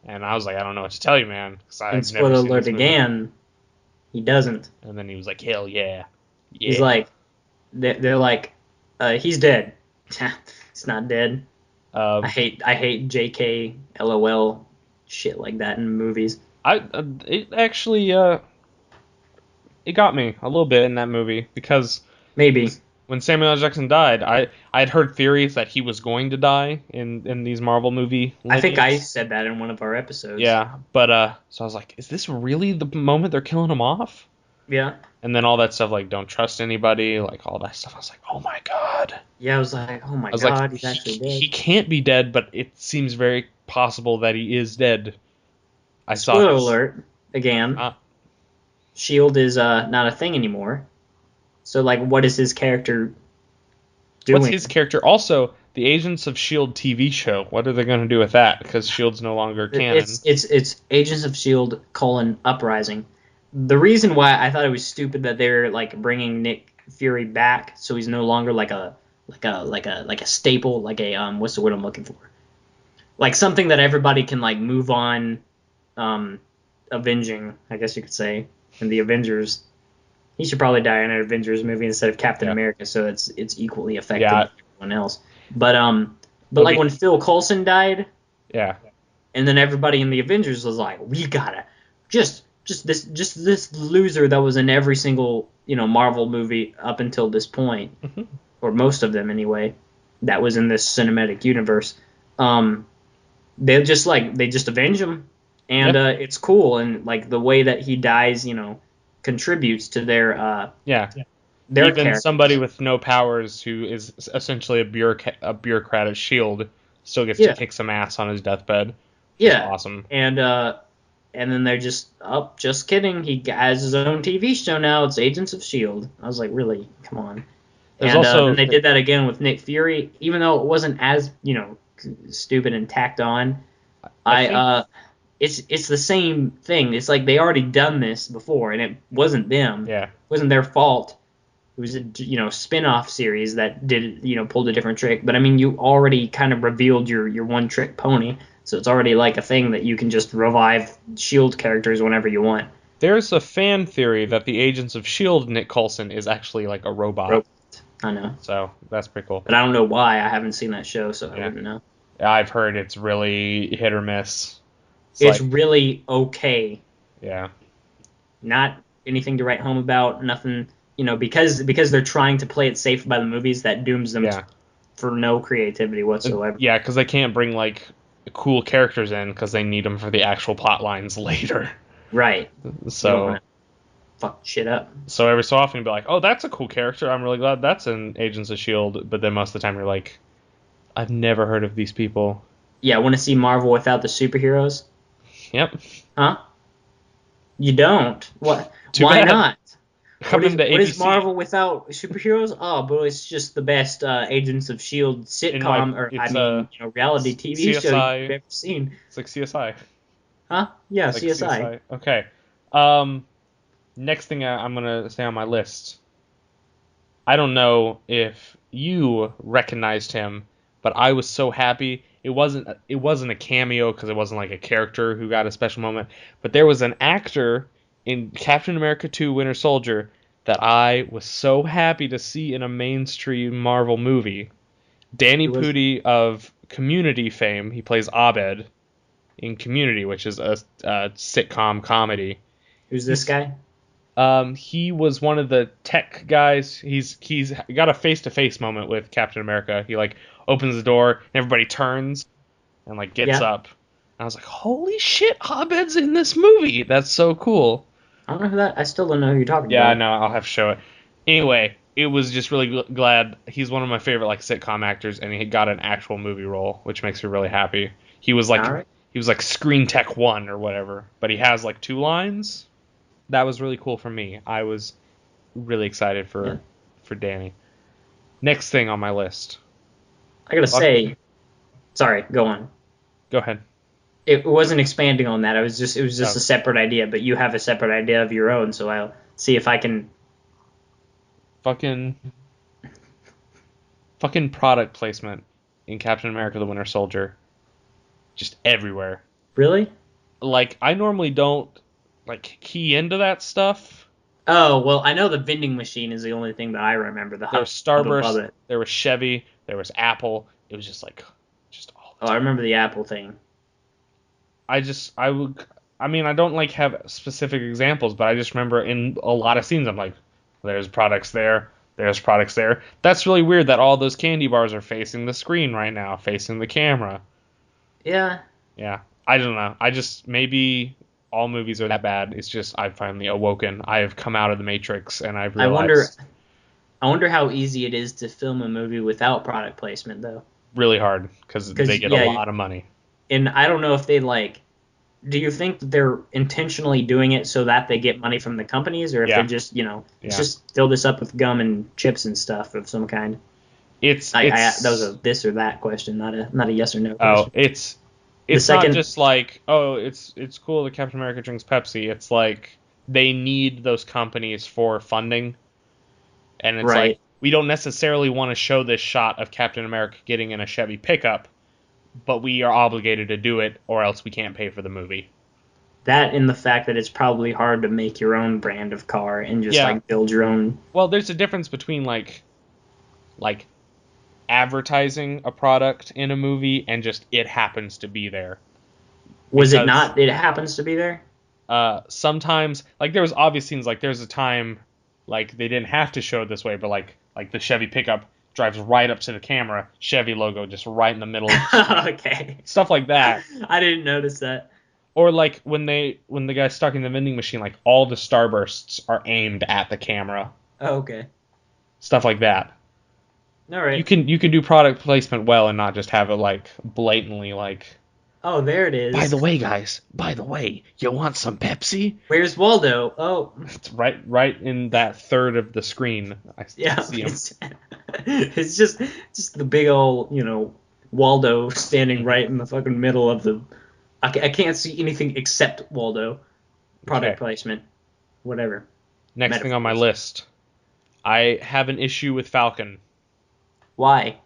[SPEAKER 1] And I was like, I don't know what to tell you, man.
[SPEAKER 2] And spoiler alert again, he doesn't.
[SPEAKER 1] And then he was like, hell yeah.
[SPEAKER 2] He's like, they're like, he's dead. It's not dead. I hate JK, LOL, shit like that in movies.
[SPEAKER 1] It actually it got me a little bit in that movie because
[SPEAKER 2] maybe
[SPEAKER 1] when Samuel L. Jackson died, I'd heard theories that he was going to die in these Marvel movie lineage.
[SPEAKER 2] I think I said that in one of our episodes.
[SPEAKER 1] Yeah, but so I was like, is this really the moment they're killing him off?
[SPEAKER 2] Yeah.
[SPEAKER 1] And then all that stuff like don't trust anybody, like all that stuff. I was like, oh my god.
[SPEAKER 2] Yeah, I was like, oh my god, he's actually dead.
[SPEAKER 1] He can't be dead, but it seems very possible that he is dead.
[SPEAKER 2] Spoiler alert again. Shield is not a thing anymore. So, like, what is his character doing?
[SPEAKER 1] What's his character? Also, the Agents of S.H.I.E.L.D. TV show. What are they going to do with that? Because S.H.I.E.L.D.'s no longer canon.
[SPEAKER 2] It's Agents of S.H.I.E.L.D. : Uprising. The reason why I thought it was stupid that they're, like, bringing Nick Fury back so he's no longer, like a staple, like a, what's the word I'm looking for? like something that everybody can like move on, um, avenging, I guess you could say, in the Avengers. He should probably die in an Avengers movie instead of Captain
[SPEAKER 1] Yeah.
[SPEAKER 2] America, so it's equally effective
[SPEAKER 1] Yeah.
[SPEAKER 2] as everyone else. But
[SPEAKER 1] It'll
[SPEAKER 2] like
[SPEAKER 1] be,
[SPEAKER 2] when Phil Coulson died,
[SPEAKER 1] yeah.
[SPEAKER 2] and then everybody in the Avengers was like, we gotta just this loser that was in every single Marvel movie up until this point,
[SPEAKER 1] Mhm.
[SPEAKER 2] or most of them anyway, that was in this cinematic universe. Um, they just avenge him, and
[SPEAKER 1] Yeah.
[SPEAKER 2] it's cool, and like the way that he dies, contributes to
[SPEAKER 1] Yeah.
[SPEAKER 2] their
[SPEAKER 1] Even somebody
[SPEAKER 2] characters.
[SPEAKER 1] with no powers who is essentially a bureaucrat at Shield still gets to
[SPEAKER 2] Yeah,
[SPEAKER 1] kick some ass on his deathbed, which is
[SPEAKER 2] yeah,
[SPEAKER 1] awesome.
[SPEAKER 2] and then they're just, oh, just kidding. He has his own TV show now. It's Agents of Shield. I was like, really, come on.
[SPEAKER 1] There's
[SPEAKER 2] And then
[SPEAKER 1] also
[SPEAKER 2] they did that again with Nick Fury, even though it wasn't as stupid and tacked on.
[SPEAKER 1] I
[SPEAKER 2] I
[SPEAKER 1] think
[SPEAKER 2] it's the same thing. It's like they already done this before, and it wasn't them.
[SPEAKER 1] yeah.
[SPEAKER 2] It wasn't their fault. It was a spin-off series that did pulled a different trick. But I mean, you already kind of revealed your one trick pony, so it's already like a thing that you can just revive Shield characters whenever you want.
[SPEAKER 1] There's a fan theory that the Agents of Shield Nick Coulson is actually like a robot.
[SPEAKER 2] Rope. I know,
[SPEAKER 1] So that's pretty cool.
[SPEAKER 2] but I don't know why. I haven't seen that show, so I
[SPEAKER 1] Yeah.
[SPEAKER 2] wouldn't know.
[SPEAKER 1] I've heard it's really hit or miss. It's
[SPEAKER 2] It's
[SPEAKER 1] like,
[SPEAKER 2] really okay.
[SPEAKER 1] yeah.
[SPEAKER 2] Not anything to write home about. Nothing, because they're trying to play it safe by the movies. That dooms them
[SPEAKER 1] Yeah.
[SPEAKER 2] for no creativity whatsoever.
[SPEAKER 1] Yeah, because they can't bring like cool characters in because they need them for the actual plot lines later.
[SPEAKER 2] Right. You don't want
[SPEAKER 1] So
[SPEAKER 2] to fuck shit up.
[SPEAKER 1] so every so often you'd be like, oh, that's a cool character. I'm really glad that's in Agents of Shield. But then most of the time you're like, I've never heard of these people.
[SPEAKER 2] Yeah, I want to see Marvel without the superheroes.
[SPEAKER 1] Yep.
[SPEAKER 2] Huh? You don't. What?
[SPEAKER 1] Too
[SPEAKER 2] Why
[SPEAKER 1] bad.
[SPEAKER 2] not? What is
[SPEAKER 1] Coming to
[SPEAKER 2] what is
[SPEAKER 1] ABC
[SPEAKER 2] Marvel without superheroes? Oh, but it's just the best Agents of Shield
[SPEAKER 1] in my
[SPEAKER 2] sitcom, or I
[SPEAKER 1] it's
[SPEAKER 2] mean, reality TV show you've
[SPEAKER 1] CSI.
[SPEAKER 2] ever seen.
[SPEAKER 1] It's like CSI.
[SPEAKER 2] Huh? Yeah,
[SPEAKER 1] It's like
[SPEAKER 2] CSI.
[SPEAKER 1] CSI. Okay. Um. Next thing I'm gonna say on my list. I don't know if you recognized him, but I was so happy. It wasn't a cameo because it wasn't like a character who got a special moment, but there was an actor in Captain America 2 Winter Soldier that I was so happy to see in a mainstream Marvel movie. Danny
[SPEAKER 2] Who was?
[SPEAKER 1] Pudi of Community fame. He plays Abed in Community, which is a sitcom comedy.
[SPEAKER 2] Who's this
[SPEAKER 1] He's
[SPEAKER 2] guy?
[SPEAKER 1] he was one of the tech guys. He's got a face to face moment with Captain America. He like opens the door and everybody turns and like gets
[SPEAKER 2] Yeah.
[SPEAKER 1] up. And I was like, holy shit, Abed's in this movie. That's so cool.
[SPEAKER 2] I don't know who that. I still don't know who you're talking
[SPEAKER 1] Yeah,
[SPEAKER 2] about.
[SPEAKER 1] no, I'll have to show it. Anyway, it was just really glad. He's one of my favorite like sitcom actors, and he got an actual movie role, which makes me really happy. He was like
[SPEAKER 2] All right.
[SPEAKER 1] he was like Screen Tech 1 or whatever, but he has like two lines. That was really cool for me. I was really excited
[SPEAKER 2] Yeah.
[SPEAKER 1] for Danny. Next thing on my list.
[SPEAKER 2] I gotta
[SPEAKER 1] Fuck.
[SPEAKER 2] say, sorry. Go on.
[SPEAKER 1] Go ahead.
[SPEAKER 2] It wasn't expanding on that. It was just
[SPEAKER 1] Oh,
[SPEAKER 2] a separate idea, but you have a separate idea of your own, so I'll see if I can.
[SPEAKER 1] fucking fucking product placement in Captain America: The Winter Soldier, just everywhere.
[SPEAKER 2] Really?
[SPEAKER 1] Like I normally don't like key into that stuff.
[SPEAKER 2] Oh, well, I know the vending machine is the only thing that I remember. The
[SPEAKER 1] There was
[SPEAKER 2] hub above
[SPEAKER 1] Starburst,
[SPEAKER 2] it.
[SPEAKER 1] there was Chevy, there was Apple. It was just like just all the
[SPEAKER 2] Oh, I
[SPEAKER 1] time.
[SPEAKER 2] remember the Apple thing.
[SPEAKER 1] I would I mean I don't like have specific examples, but I just remember in a lot of scenes I'm like, there's products there, there's products there. That's really weird that all those candy bars are facing the screen right now, facing the camera.
[SPEAKER 2] Yeah.
[SPEAKER 1] Yeah. I don't know. I just maybe all movies are that bad. It's just I've finally awoken. I have come out of the Matrix and I've
[SPEAKER 2] I wonder.
[SPEAKER 1] realized
[SPEAKER 2] I wonder how easy it is to film a movie without product placement, though.
[SPEAKER 1] really hard because they
[SPEAKER 2] Because
[SPEAKER 1] get a
[SPEAKER 2] yeah,
[SPEAKER 1] lot of money.
[SPEAKER 2] and I don't know if they like. Do you think that they're intentionally doing it so that they get money from the companies, or if they're
[SPEAKER 1] Yeah.
[SPEAKER 2] just, let's
[SPEAKER 1] Yeah.
[SPEAKER 2] just fill this up with gum and chips and stuff of some kind? That was a this or that question, not a yes or no
[SPEAKER 1] oh,
[SPEAKER 2] question. The
[SPEAKER 1] it's not
[SPEAKER 2] second,
[SPEAKER 1] just like, oh, it's cool that Captain America drinks Pepsi. It's like they need those companies for funding. And it's like
[SPEAKER 2] right?
[SPEAKER 1] we don't necessarily want to show this shot of Captain America getting in a Chevy pickup, but we are obligated to do it, or else we can't pay for the movie.
[SPEAKER 2] That and the fact that it's probably hard to make your own brand of car and just
[SPEAKER 1] Yeah.
[SPEAKER 2] like build your own.
[SPEAKER 1] Well, there's a difference between like advertising a product in a movie and just it happens to be there.
[SPEAKER 2] Was it
[SPEAKER 1] Because
[SPEAKER 2] not? It happens to be there.
[SPEAKER 1] sometimes, like, there was obvious scenes, like there's a time like they didn't have to show it this way, but like the Chevy pickup drives right up to the camera, Chevy logo just right in the middle of the screen.
[SPEAKER 2] Okay.
[SPEAKER 1] Stuff like that.
[SPEAKER 2] I didn't notice that.
[SPEAKER 1] Or like when the guy's stuck in the vending machine, like all the starbursts are aimed at the camera.
[SPEAKER 2] Oh, okay.
[SPEAKER 1] Stuff like that.
[SPEAKER 2] All right.
[SPEAKER 1] You can do product placement well and not just have it like blatantly like,
[SPEAKER 2] Oh, there it is.
[SPEAKER 1] by the way, guys, by the way, you want some Pepsi?
[SPEAKER 2] Where's Waldo? Oh,
[SPEAKER 1] It's right in that third of the screen. I
[SPEAKER 2] yeah.
[SPEAKER 1] see him.
[SPEAKER 2] It's just the big old, Waldo standing right in the fucking middle of the. I can't see anything except Waldo. Product
[SPEAKER 1] Okay.
[SPEAKER 2] placement, whatever.
[SPEAKER 1] Next thing on my
[SPEAKER 2] Metaphors.
[SPEAKER 1] list, I have an issue with Falcon.
[SPEAKER 2] Why?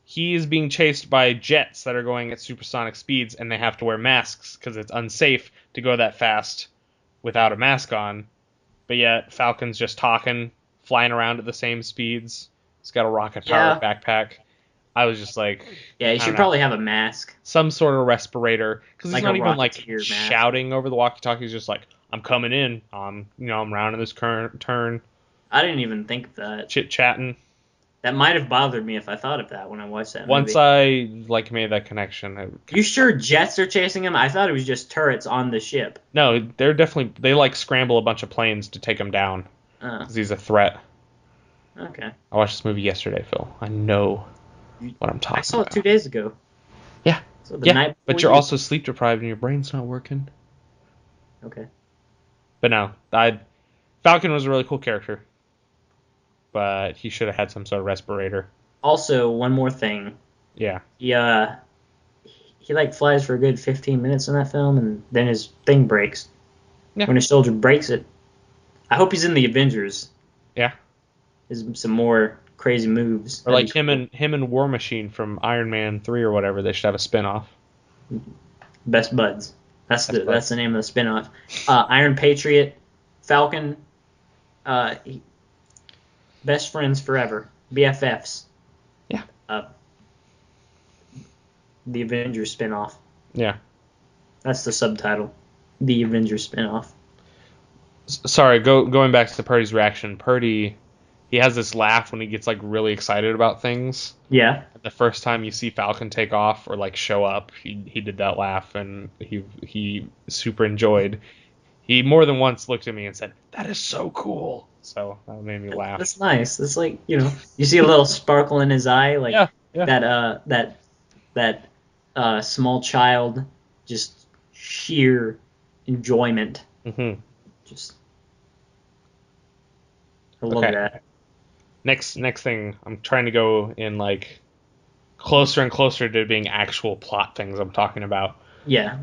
[SPEAKER 1] He is being chased by jets that are going at supersonic speeds, and they have to wear masks because it's unsafe to go that fast without a mask on. But yet Falcon's just talking, flying around at the same speeds. He's got a rocket-powered backpack. I was just like,
[SPEAKER 2] Yeah, you
[SPEAKER 1] I
[SPEAKER 2] should
[SPEAKER 1] don't know,
[SPEAKER 2] probably have a mask.
[SPEAKER 1] some sort of respirator, because he's
[SPEAKER 2] Like
[SPEAKER 1] not
[SPEAKER 2] a
[SPEAKER 1] even like
[SPEAKER 2] Rocketeer mask.
[SPEAKER 1] shouting over the walkie-talkie. He's just like, I'm coming in. I'm rounding this current turn,
[SPEAKER 2] I didn't even think of that.
[SPEAKER 1] chit-chatting.
[SPEAKER 2] That might have bothered me if I thought of that when I watched that
[SPEAKER 1] Once
[SPEAKER 2] movie.
[SPEAKER 1] I like made that connection,
[SPEAKER 2] You sure jets are chasing him? I thought it was just turrets on the ship.
[SPEAKER 1] no, they like scramble a bunch of planes to take him down
[SPEAKER 2] Oh,
[SPEAKER 1] because he's a threat.
[SPEAKER 2] okay.
[SPEAKER 1] I watched this movie yesterday, Phil. I know what I'm talking
[SPEAKER 2] I saw it
[SPEAKER 1] about.
[SPEAKER 2] 2 days ago.
[SPEAKER 1] Yeah,
[SPEAKER 2] So the
[SPEAKER 1] yeah,
[SPEAKER 2] night
[SPEAKER 1] but
[SPEAKER 2] before
[SPEAKER 1] you're
[SPEAKER 2] you-
[SPEAKER 1] also sleep deprived and your brain's not working.
[SPEAKER 2] Okay.
[SPEAKER 1] But no, Falcon was a really cool character, but he should have had some sort of respirator.
[SPEAKER 2] Also, one more thing.
[SPEAKER 1] Yeah.
[SPEAKER 2] He like flies for a good 15 minutes in that film, and then his thing breaks.
[SPEAKER 1] Yeah.
[SPEAKER 2] When his soldier breaks it. I hope he's in the Avengers.
[SPEAKER 1] Yeah.
[SPEAKER 2] There's some more crazy moves.
[SPEAKER 1] Or like
[SPEAKER 2] That'd be
[SPEAKER 1] him and War Machine from Iron Man 3 or whatever. They should have a spin-off.
[SPEAKER 2] cool. Best Buds. That's
[SPEAKER 1] Buds.
[SPEAKER 2] the name of the spinoff. Iron Patriot, Falcon, best friends forever, BFFs.
[SPEAKER 1] Yeah.
[SPEAKER 2] The Avengers spinoff.
[SPEAKER 1] Yeah.
[SPEAKER 2] That's the subtitle. The Avengers spinoff.
[SPEAKER 1] Sorry, going back to Purdy's reaction. Purdy, he has this laugh when he gets like really excited about things.
[SPEAKER 2] Yeah.
[SPEAKER 1] The first time you see Falcon take off or like show up, he did that laugh and he super enjoyed. He more than once looked at me and said, "That is so cool." So that made me laugh.
[SPEAKER 2] That's nice. It's like, you see a little sparkle in his eye, like
[SPEAKER 1] Yeah.
[SPEAKER 2] that small child, just sheer enjoyment.
[SPEAKER 1] hmm
[SPEAKER 2] Just, I love
[SPEAKER 1] Okay.
[SPEAKER 2] that.
[SPEAKER 1] Next thing, I'm trying to go in like closer and closer to being actual plot things I'm talking about.
[SPEAKER 2] Yeah.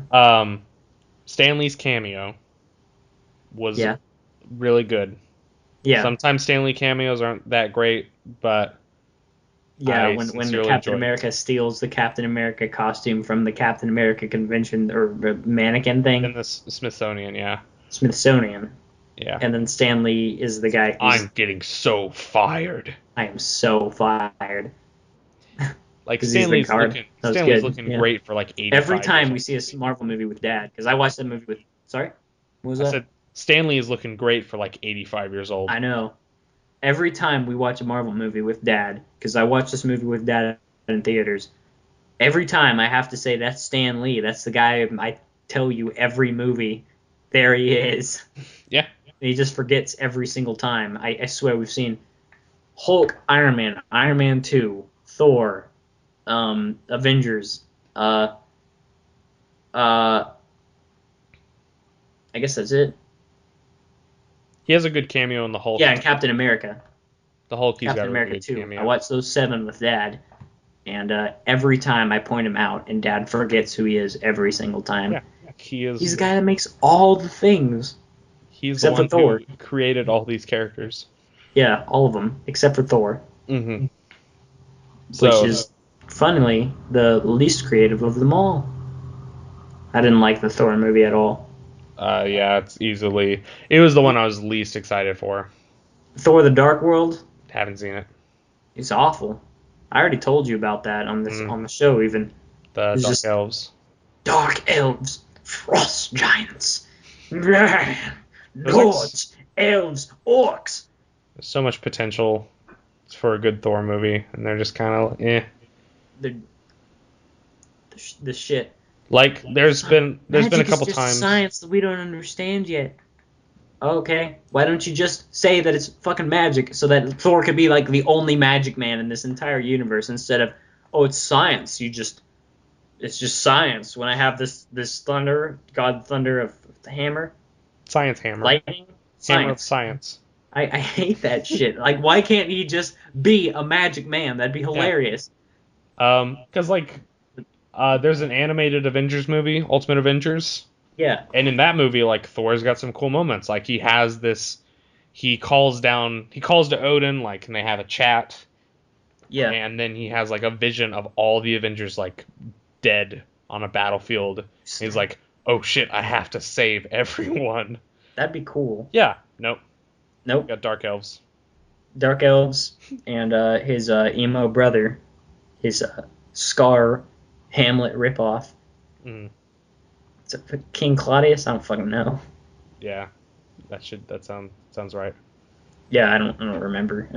[SPEAKER 1] Stan Lee's cameo was
[SPEAKER 2] Yeah.
[SPEAKER 1] really good.
[SPEAKER 2] Yeah.
[SPEAKER 1] Sometimes Stan Lee cameos aren't that great, but
[SPEAKER 2] Yeah,
[SPEAKER 1] I
[SPEAKER 2] when
[SPEAKER 1] sincerely
[SPEAKER 2] Captain
[SPEAKER 1] enjoyed it.
[SPEAKER 2] America steals the Captain America costume from the Captain America convention or mannequin
[SPEAKER 1] In
[SPEAKER 2] thing,
[SPEAKER 1] the Smithsonian, yeah.
[SPEAKER 2] Smithsonian,
[SPEAKER 1] Yeah.
[SPEAKER 2] and then Stan Lee is the guy who's
[SPEAKER 1] I'm getting so fired.
[SPEAKER 2] I am so fired.
[SPEAKER 1] Like
[SPEAKER 2] 'Cause he's
[SPEAKER 1] Stan
[SPEAKER 2] the
[SPEAKER 1] Lee's
[SPEAKER 2] guard.
[SPEAKER 1] looking,
[SPEAKER 2] That was
[SPEAKER 1] Stan Lee's
[SPEAKER 2] good,
[SPEAKER 1] looking
[SPEAKER 2] yeah.
[SPEAKER 1] great for like 85
[SPEAKER 2] Every time we
[SPEAKER 1] years
[SPEAKER 2] see a Marvel movie with Dad, because I watched that movie with. Sorry, what was
[SPEAKER 1] old. I
[SPEAKER 2] that?
[SPEAKER 1] said Stan Lee is looking great for like 85 years old.
[SPEAKER 2] I know. Every time we watch a Marvel movie with Dad, because I watched this movie with Dad in theaters, every time I have to say that's Stan Lee. That's the guy I tell you every movie. There he is.
[SPEAKER 1] Yeah.
[SPEAKER 2] And he just forgets every single time. I swear we've seen Hulk, Iron Man 2, Thor, Avengers. I guess that's it.
[SPEAKER 1] He has a good cameo in the Hulk.
[SPEAKER 2] Yeah, and Captain America.
[SPEAKER 1] The Hulk, he's
[SPEAKER 2] Captain
[SPEAKER 1] got a
[SPEAKER 2] America
[SPEAKER 1] really good
[SPEAKER 2] 2.
[SPEAKER 1] cameo.
[SPEAKER 2] I watched those 7 with Dad, and every time I point him out, and Dad forgets who he is every single time.
[SPEAKER 1] Yeah, he is.
[SPEAKER 2] He's the guy that makes all the things.
[SPEAKER 1] He's the
[SPEAKER 2] except for
[SPEAKER 1] one
[SPEAKER 2] Thor.
[SPEAKER 1] who created all these characters.
[SPEAKER 2] Yeah, all of them, except for Thor,
[SPEAKER 1] Mm-hmm.
[SPEAKER 2] which is Funnily, the least creative of them all. I didn't like the Thor movie at all.
[SPEAKER 1] Yeah, it was the one I was least excited for.
[SPEAKER 2] Thor: The Dark World
[SPEAKER 1] Haven't seen it.
[SPEAKER 2] is awful. I already told you about that on this
[SPEAKER 1] Mm,
[SPEAKER 2] on the show. Even
[SPEAKER 1] the
[SPEAKER 2] it's
[SPEAKER 1] Dark
[SPEAKER 2] just
[SPEAKER 1] Elves.
[SPEAKER 2] dark elves, frost giants,
[SPEAKER 1] There's like
[SPEAKER 2] lords, elves, orcs.
[SPEAKER 1] so much potential for a good Thor movie, and they're just kind of
[SPEAKER 2] The the shit.
[SPEAKER 1] Like there's been a
[SPEAKER 2] Magic is
[SPEAKER 1] couple
[SPEAKER 2] just a
[SPEAKER 1] times.
[SPEAKER 2] science that we don't understand yet. Okay, why don't you just say that it's fucking magic so that Thor could be like the only magic man in this entire universe instead of, oh, it's science. It's just science. When I have this thunder, God thunder of the hammer,
[SPEAKER 1] Science hammer,
[SPEAKER 2] lightning,
[SPEAKER 1] hammer of
[SPEAKER 2] science.
[SPEAKER 1] science.
[SPEAKER 2] I hate that shit. Like, why can't he just be a magic man? That'd be
[SPEAKER 1] Yeah.
[SPEAKER 2] hilarious.
[SPEAKER 1] Because there's an animated Avengers movie, Ultimate Avengers,
[SPEAKER 2] Yeah,
[SPEAKER 1] and in that movie, like Thor's got some cool moments. Like he calls to Odin, like, and they have a chat,
[SPEAKER 2] yeah.
[SPEAKER 1] and then he has like a vision of all the Avengers like dead on a battlefield. And he's like, oh shit, I have to save everyone.
[SPEAKER 2] That'd be cool.
[SPEAKER 1] Yeah, nope,
[SPEAKER 2] Nope.
[SPEAKER 1] got dark elves.
[SPEAKER 2] Dark elves and his emo brother, his Scar Hamlet ripoff.
[SPEAKER 1] Mm,
[SPEAKER 2] Is it King Claudius? I don't fucking know.
[SPEAKER 1] yeah, that sounds right.
[SPEAKER 2] Yeah, I don't remember.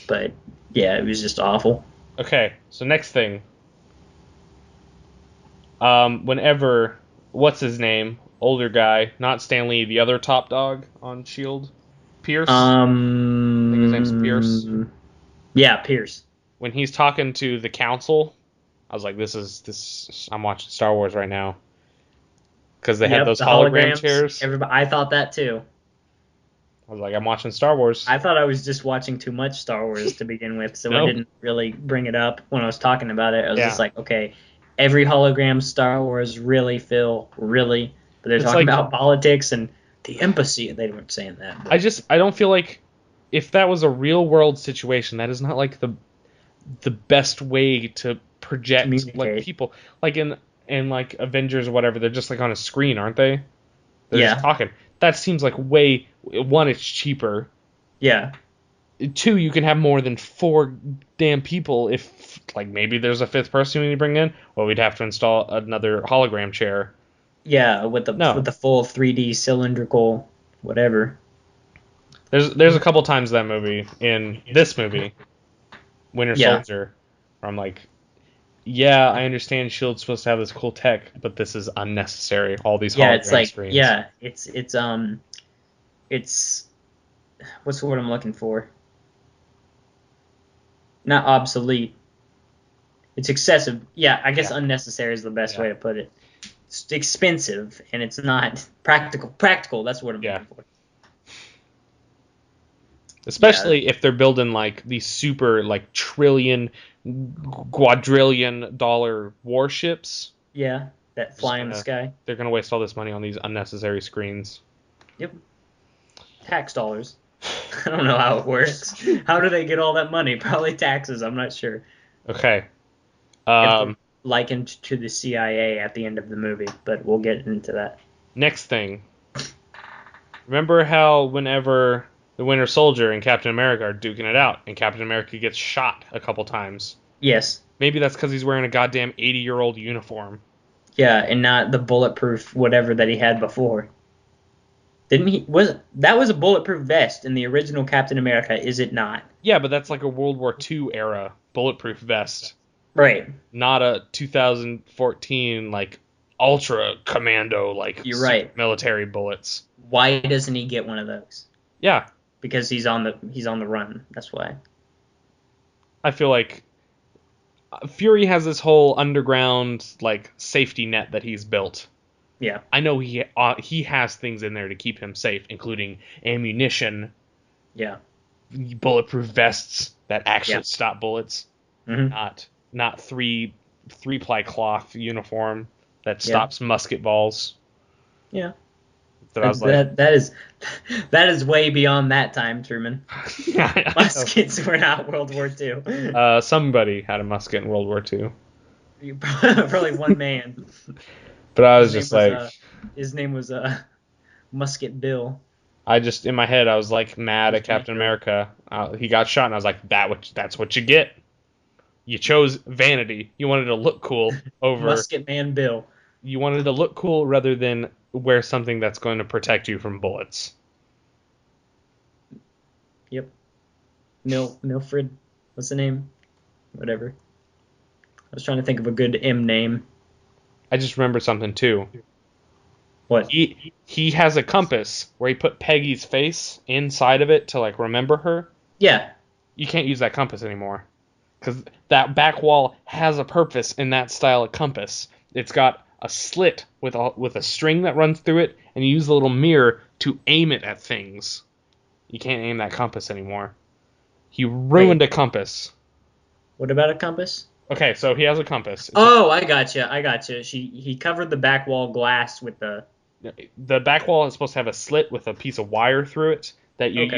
[SPEAKER 2] But yeah, it was just awful.
[SPEAKER 1] Okay, so next thing, whenever what's his name, older guy, not Stanley, the other top dog on Shield, Pierce. I think his name's Pierce.
[SPEAKER 2] Yeah, Pierce.
[SPEAKER 1] When he's talking to the council, I was like, this. I'm watching Star Wars right now because they had
[SPEAKER 2] Yep,
[SPEAKER 1] those
[SPEAKER 2] the
[SPEAKER 1] hologram
[SPEAKER 2] holograms.
[SPEAKER 1] chairs.
[SPEAKER 2] Everybody, I thought that too.
[SPEAKER 1] I was like, I'm watching Star Wars.
[SPEAKER 2] I thought I was just watching too much Star Wars to begin with, so I
[SPEAKER 1] No,
[SPEAKER 2] didn't really bring it up when I was talking about it. I was just
[SPEAKER 1] yeah,
[SPEAKER 2] like, okay, every hologram Star Wars, really, Phil, really? But they're
[SPEAKER 1] it's
[SPEAKER 2] talking
[SPEAKER 1] like
[SPEAKER 2] about politics and the embassy. They weren't saying that, but
[SPEAKER 1] I don't feel like if that was a real world situation, that is not like the best way to project like
[SPEAKER 2] communicate.
[SPEAKER 1] people like in like Avengers or whatever. They're just like on a screen, aren't they? They're just
[SPEAKER 2] Yeah,
[SPEAKER 1] talking. That seems like way one. It's cheaper.
[SPEAKER 2] yeah,
[SPEAKER 1] Two, you can have more than four damn people. If like maybe there's a fifth person we need to bring in, well, we'd have to install another hologram chair.
[SPEAKER 2] yeah. With
[SPEAKER 1] No,
[SPEAKER 2] the full 3D cylindrical whatever.
[SPEAKER 1] there's a couple times that movie in this movie, Winter
[SPEAKER 2] Yeah,
[SPEAKER 1] Soldier, where I'm like, yeah, I understand Shield's supposed to have this cool tech, but this is unnecessary. All these
[SPEAKER 2] yeah. It's
[SPEAKER 1] hologram
[SPEAKER 2] like
[SPEAKER 1] screens.
[SPEAKER 2] yeah, it's what's the word I'm looking for? Not obsolete. It's excessive. Yeah, I guess
[SPEAKER 1] Yeah,
[SPEAKER 2] unnecessary is the best
[SPEAKER 1] yeah,
[SPEAKER 2] way to put it. It's expensive and it's not practical. Practical, that's what I'm
[SPEAKER 1] yeah.
[SPEAKER 2] looking for. Yeah,
[SPEAKER 1] Especially if they're building like these super like trillion, quadrillion dollar warships.
[SPEAKER 2] yeah, that
[SPEAKER 1] Just
[SPEAKER 2] fly in the
[SPEAKER 1] gonna
[SPEAKER 2] sky.
[SPEAKER 1] they're gonna waste all this money on these unnecessary screens.
[SPEAKER 2] Yep, tax dollars. I don't know how it works. How do they get all that money? Probably taxes. I'm not sure.
[SPEAKER 1] Okay.
[SPEAKER 2] If they're
[SPEAKER 1] Um.
[SPEAKER 2] likened to the CIA at the end of the movie, but we'll get into that.
[SPEAKER 1] Next thing. Remember how whenever the Winter Soldier and Captain America are duking it out, and Captain America gets shot a couple times.
[SPEAKER 2] Yes.
[SPEAKER 1] Maybe that's because he's wearing a goddamn 80-year-old uniform.
[SPEAKER 2] Yeah, and not the bulletproof whatever that he had before. Didn't he? Was that was a bulletproof vest in the original Captain America? Is it not?
[SPEAKER 1] Yeah, but that's like a World War II era bulletproof vest,
[SPEAKER 2] Right.
[SPEAKER 1] not a 2014 like ultra commando like
[SPEAKER 2] You're
[SPEAKER 1] super
[SPEAKER 2] right.
[SPEAKER 1] military bullets.
[SPEAKER 2] Why doesn't he get one of those?
[SPEAKER 1] Yeah,
[SPEAKER 2] Because he's on the run. That's why.
[SPEAKER 1] I feel like Fury has this whole underground like safety net that he's built.
[SPEAKER 2] Yeah.
[SPEAKER 1] I know he has things in there to keep him safe, including ammunition,
[SPEAKER 2] Yeah.
[SPEAKER 1] bulletproof vests that
[SPEAKER 2] Yeah.
[SPEAKER 1] actually stop bullets,
[SPEAKER 2] Mhm.
[SPEAKER 1] not three ply cloth uniform that
[SPEAKER 2] Yeah.
[SPEAKER 1] stops musket balls.
[SPEAKER 2] Yeah.
[SPEAKER 1] That I was like,
[SPEAKER 2] That is way beyond that time, Truman.
[SPEAKER 1] yeah, I know.
[SPEAKER 2] Muskets were not World War II.
[SPEAKER 1] Somebody had a musket in World War II,
[SPEAKER 2] Probably one man.
[SPEAKER 1] but I
[SPEAKER 2] His
[SPEAKER 1] was
[SPEAKER 2] name
[SPEAKER 1] just
[SPEAKER 2] was
[SPEAKER 1] like,
[SPEAKER 2] uh his name was Musket Bill.
[SPEAKER 1] I just in my head I was like mad
[SPEAKER 2] His
[SPEAKER 1] at Captain
[SPEAKER 2] banker.
[SPEAKER 1] America. He got shot, and I was like, that's what you get. You chose vanity. You wanted to look cool over.
[SPEAKER 2] Musket Man Bill.
[SPEAKER 1] You wanted to look cool rather than wear something that's going to protect you from bullets.
[SPEAKER 2] Yep. Milfred. What's the name? Whatever. I was trying to think of a good M name.
[SPEAKER 1] I just remember something too.
[SPEAKER 2] What?
[SPEAKER 1] He has a compass where he put Peggy's face inside of it to like remember her.
[SPEAKER 2] Yeah.
[SPEAKER 1] You can't use that compass anymore because that back wall has a purpose in that style of compass. It's got a slit with a string that runs through it, and you use a little mirror to aim it at things. You can't aim that compass anymore. He ruined
[SPEAKER 2] Wait.
[SPEAKER 1] a compass.
[SPEAKER 2] What about a compass?
[SPEAKER 1] Okay, so he has a compass.
[SPEAKER 2] Oh, I gotcha. I gotcha. He covered the back wall glass with
[SPEAKER 1] The back wall is supposed to have a slit with a piece of wire through it that
[SPEAKER 2] Okay.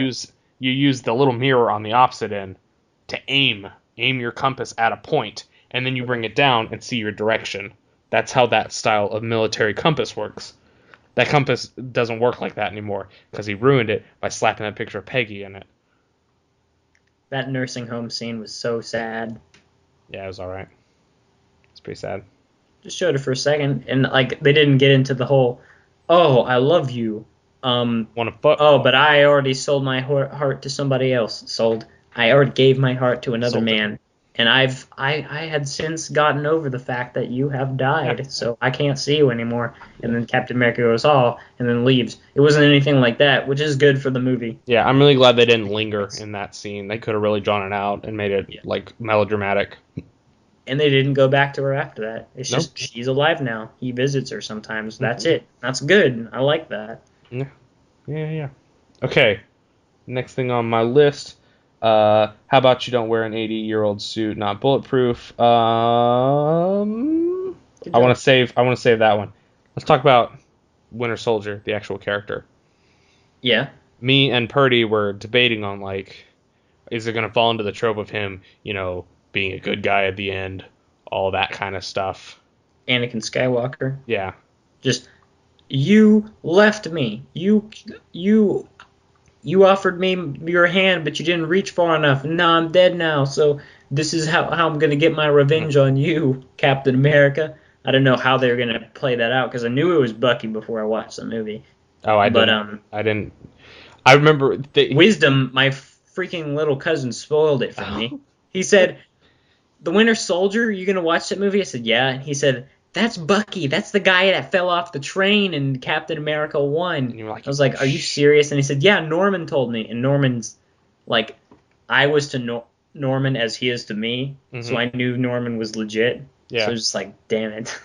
[SPEAKER 1] you use the little mirror on the opposite end to aim your compass at a point, and then you bring it down and see your direction. That's how that style of military compass works. That compass doesn't work like that anymore because he ruined it by slapping that picture of Peggy in it.
[SPEAKER 2] That nursing home scene was so sad.
[SPEAKER 1] Yeah, it was all right. It's pretty sad.
[SPEAKER 2] Just showed it for a second, and like they didn't get into the whole, "Oh, I love you."
[SPEAKER 1] Want to fuck?
[SPEAKER 2] Oh, but I already sold my heart to somebody else. Sold. I already gave my heart to another
[SPEAKER 1] Sold it.
[SPEAKER 2] man, and I had since gotten over the fact that you have
[SPEAKER 1] Yeah.
[SPEAKER 2] died, so I can't see you anymore. And then Captain America goes, "Oh," and then leaves. It wasn't anything like that, which is good for the movie.
[SPEAKER 1] Yeah, I'm really glad they didn't linger in that scene. They could have really drawn it out and made it
[SPEAKER 2] Yeah.
[SPEAKER 1] like melodramatic.
[SPEAKER 2] And they didn't go back to her after that. It's
[SPEAKER 1] Nope.
[SPEAKER 2] just she's alive now. He visits her sometimes. That's
[SPEAKER 1] Mm-hmm.
[SPEAKER 2] it. That's good. I like that.
[SPEAKER 1] Yeah, yeah, yeah. Okay, next thing on my list. How about you don't wear an 80-year-old suit, not bulletproof?
[SPEAKER 2] Good
[SPEAKER 1] I want
[SPEAKER 2] job.
[SPEAKER 1] to save. I want to save that one. Let's talk about Winter Soldier, the actual character.
[SPEAKER 2] Yeah.
[SPEAKER 1] Me and Purdy were debating on like, is it gonna fall into the trope of him, being a good guy at the end, all that kind of stuff.
[SPEAKER 2] Anakin Skywalker.
[SPEAKER 1] Yeah.
[SPEAKER 2] Just you left me. You you offered me your hand, but you didn't reach far enough. And now I'm dead now. So this is how I'm gonna get my revenge on you, Captain America. I don't know how they're gonna play that out because I knew it was Bucky before I watched the movie.
[SPEAKER 1] Oh, I
[SPEAKER 2] But
[SPEAKER 1] didn't. I didn't. I remember.
[SPEAKER 2] Wisdom, my freaking little cousin spoiled it for me. He said, "The Winter Soldier, you gonna watch that movie?" I said, "Yeah." And he said, "That's Bucky. That's the guy that fell off the train in Captain America 1."
[SPEAKER 1] And you were like,
[SPEAKER 2] I was like, "Are you
[SPEAKER 1] shh.
[SPEAKER 2] serious?" And he said, "Yeah, Norman told me." And Norman's like, I was to Norman as he is to me, so
[SPEAKER 1] Mm-hmm.
[SPEAKER 2] I knew Norman was legit. So I
[SPEAKER 1] Yeah.
[SPEAKER 2] was just like, damn it.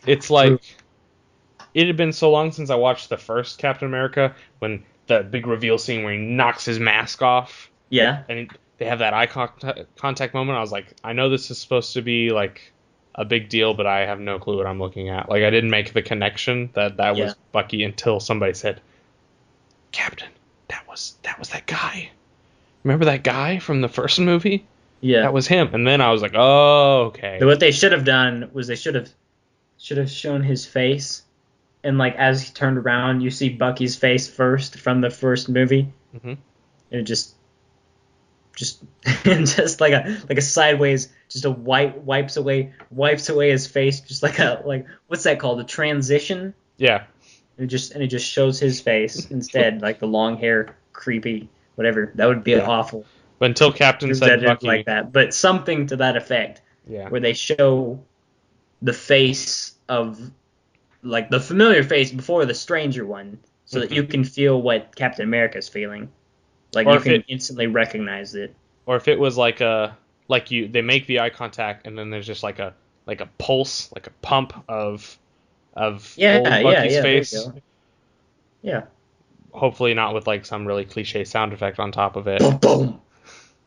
[SPEAKER 1] It's like it had been so long since I watched the first Captain America when the big reveal scene where he knocks his mask off
[SPEAKER 2] Yeah,
[SPEAKER 1] and they have that eye contact moment. I was like, I know this is supposed to be like a big deal, but I have no clue what I'm looking at. Like I didn't make the connection that
[SPEAKER 2] yeah,
[SPEAKER 1] was Bucky until somebody said, "Captain, that was that guy. Remember that guy from the first movie?
[SPEAKER 2] yeah.
[SPEAKER 1] That was him." And then I was like, "Oh, okay."
[SPEAKER 2] What they should have done was they should have shown his face, and like as he turned around, you see Bucky's face first from the first movie,
[SPEAKER 1] Hmm.
[SPEAKER 2] and it just just like a sideways, just a wipes away his face, just like what's that called, a transition,
[SPEAKER 1] Yeah.
[SPEAKER 2] and it just shows his face instead, like the long hair, creepy, whatever. That would be awful.
[SPEAKER 1] But until Captain said
[SPEAKER 2] Presented like
[SPEAKER 1] Bucky,
[SPEAKER 2] that, but something to that effect,
[SPEAKER 1] yeah.
[SPEAKER 2] where they show the face of like the familiar face before the stranger one, so that
[SPEAKER 1] Hmm.
[SPEAKER 2] you can feel what Captain America's feeling. Like
[SPEAKER 1] Or
[SPEAKER 2] you
[SPEAKER 1] if
[SPEAKER 2] can
[SPEAKER 1] it
[SPEAKER 2] instantly recognize it.
[SPEAKER 1] or if it was they make the eye contact and then there's just like a pulse, like a pump of
[SPEAKER 2] Yeah,
[SPEAKER 1] old
[SPEAKER 2] yeah,
[SPEAKER 1] Bucky's
[SPEAKER 2] yeah. There you
[SPEAKER 1] face.
[SPEAKER 2] go. Yeah.
[SPEAKER 1] Hopefully not with like some really cliche sound effect on top of it.
[SPEAKER 2] Boom, boom.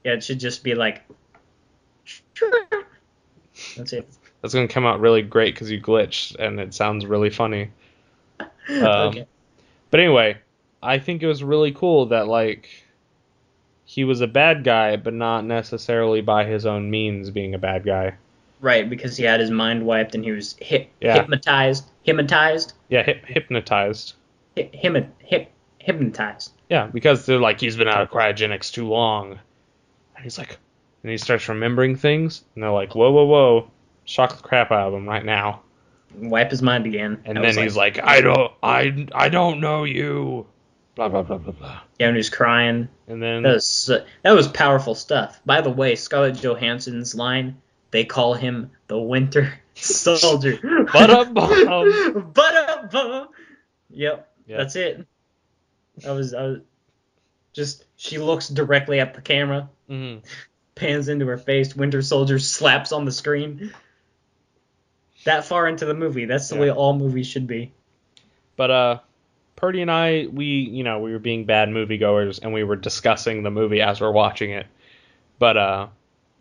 [SPEAKER 2] Yeah, it should just be like. That's it.
[SPEAKER 1] That's gonna come out really great because you glitched and it sounds really funny. Um,
[SPEAKER 2] Okay.
[SPEAKER 1] But anyway, I think it was really cool that like he was a bad guy, but not necessarily by his own means being a bad guy.
[SPEAKER 2] Right, because he had his mind wiped and he was
[SPEAKER 1] Yeah,
[SPEAKER 2] hypnotized,
[SPEAKER 1] yeah, hypnotized.
[SPEAKER 2] hip, hypnotized.
[SPEAKER 1] Yeah, because they're like he's been out of cryogenics too long, and he's like, and he starts remembering things, and they're like, whoa, whoa, whoa, shock the crap out of him right now.
[SPEAKER 2] Wipe his mind again.
[SPEAKER 1] And then he's like, I don't know you, blah blah blah blah blah.
[SPEAKER 2] Yeah, and he was crying.
[SPEAKER 1] And then
[SPEAKER 2] That was powerful stuff. By the way, Scarlett Johansson's line, they call him the Winter Soldier.
[SPEAKER 1] Ba-dum-bum.
[SPEAKER 2] Ba-dum-bum. Yep,
[SPEAKER 1] Yep.
[SPEAKER 2] that's it. I was just, she looks directly at the camera,
[SPEAKER 1] Mhm.
[SPEAKER 2] pans into her face, Winter Soldier slaps on the screen. That far into the movie, that's the
[SPEAKER 1] Yeah.
[SPEAKER 2] way all movies should be.
[SPEAKER 1] But Purdy and I, we were being bad moviegoers, and we were discussing the movie as we're watching it. But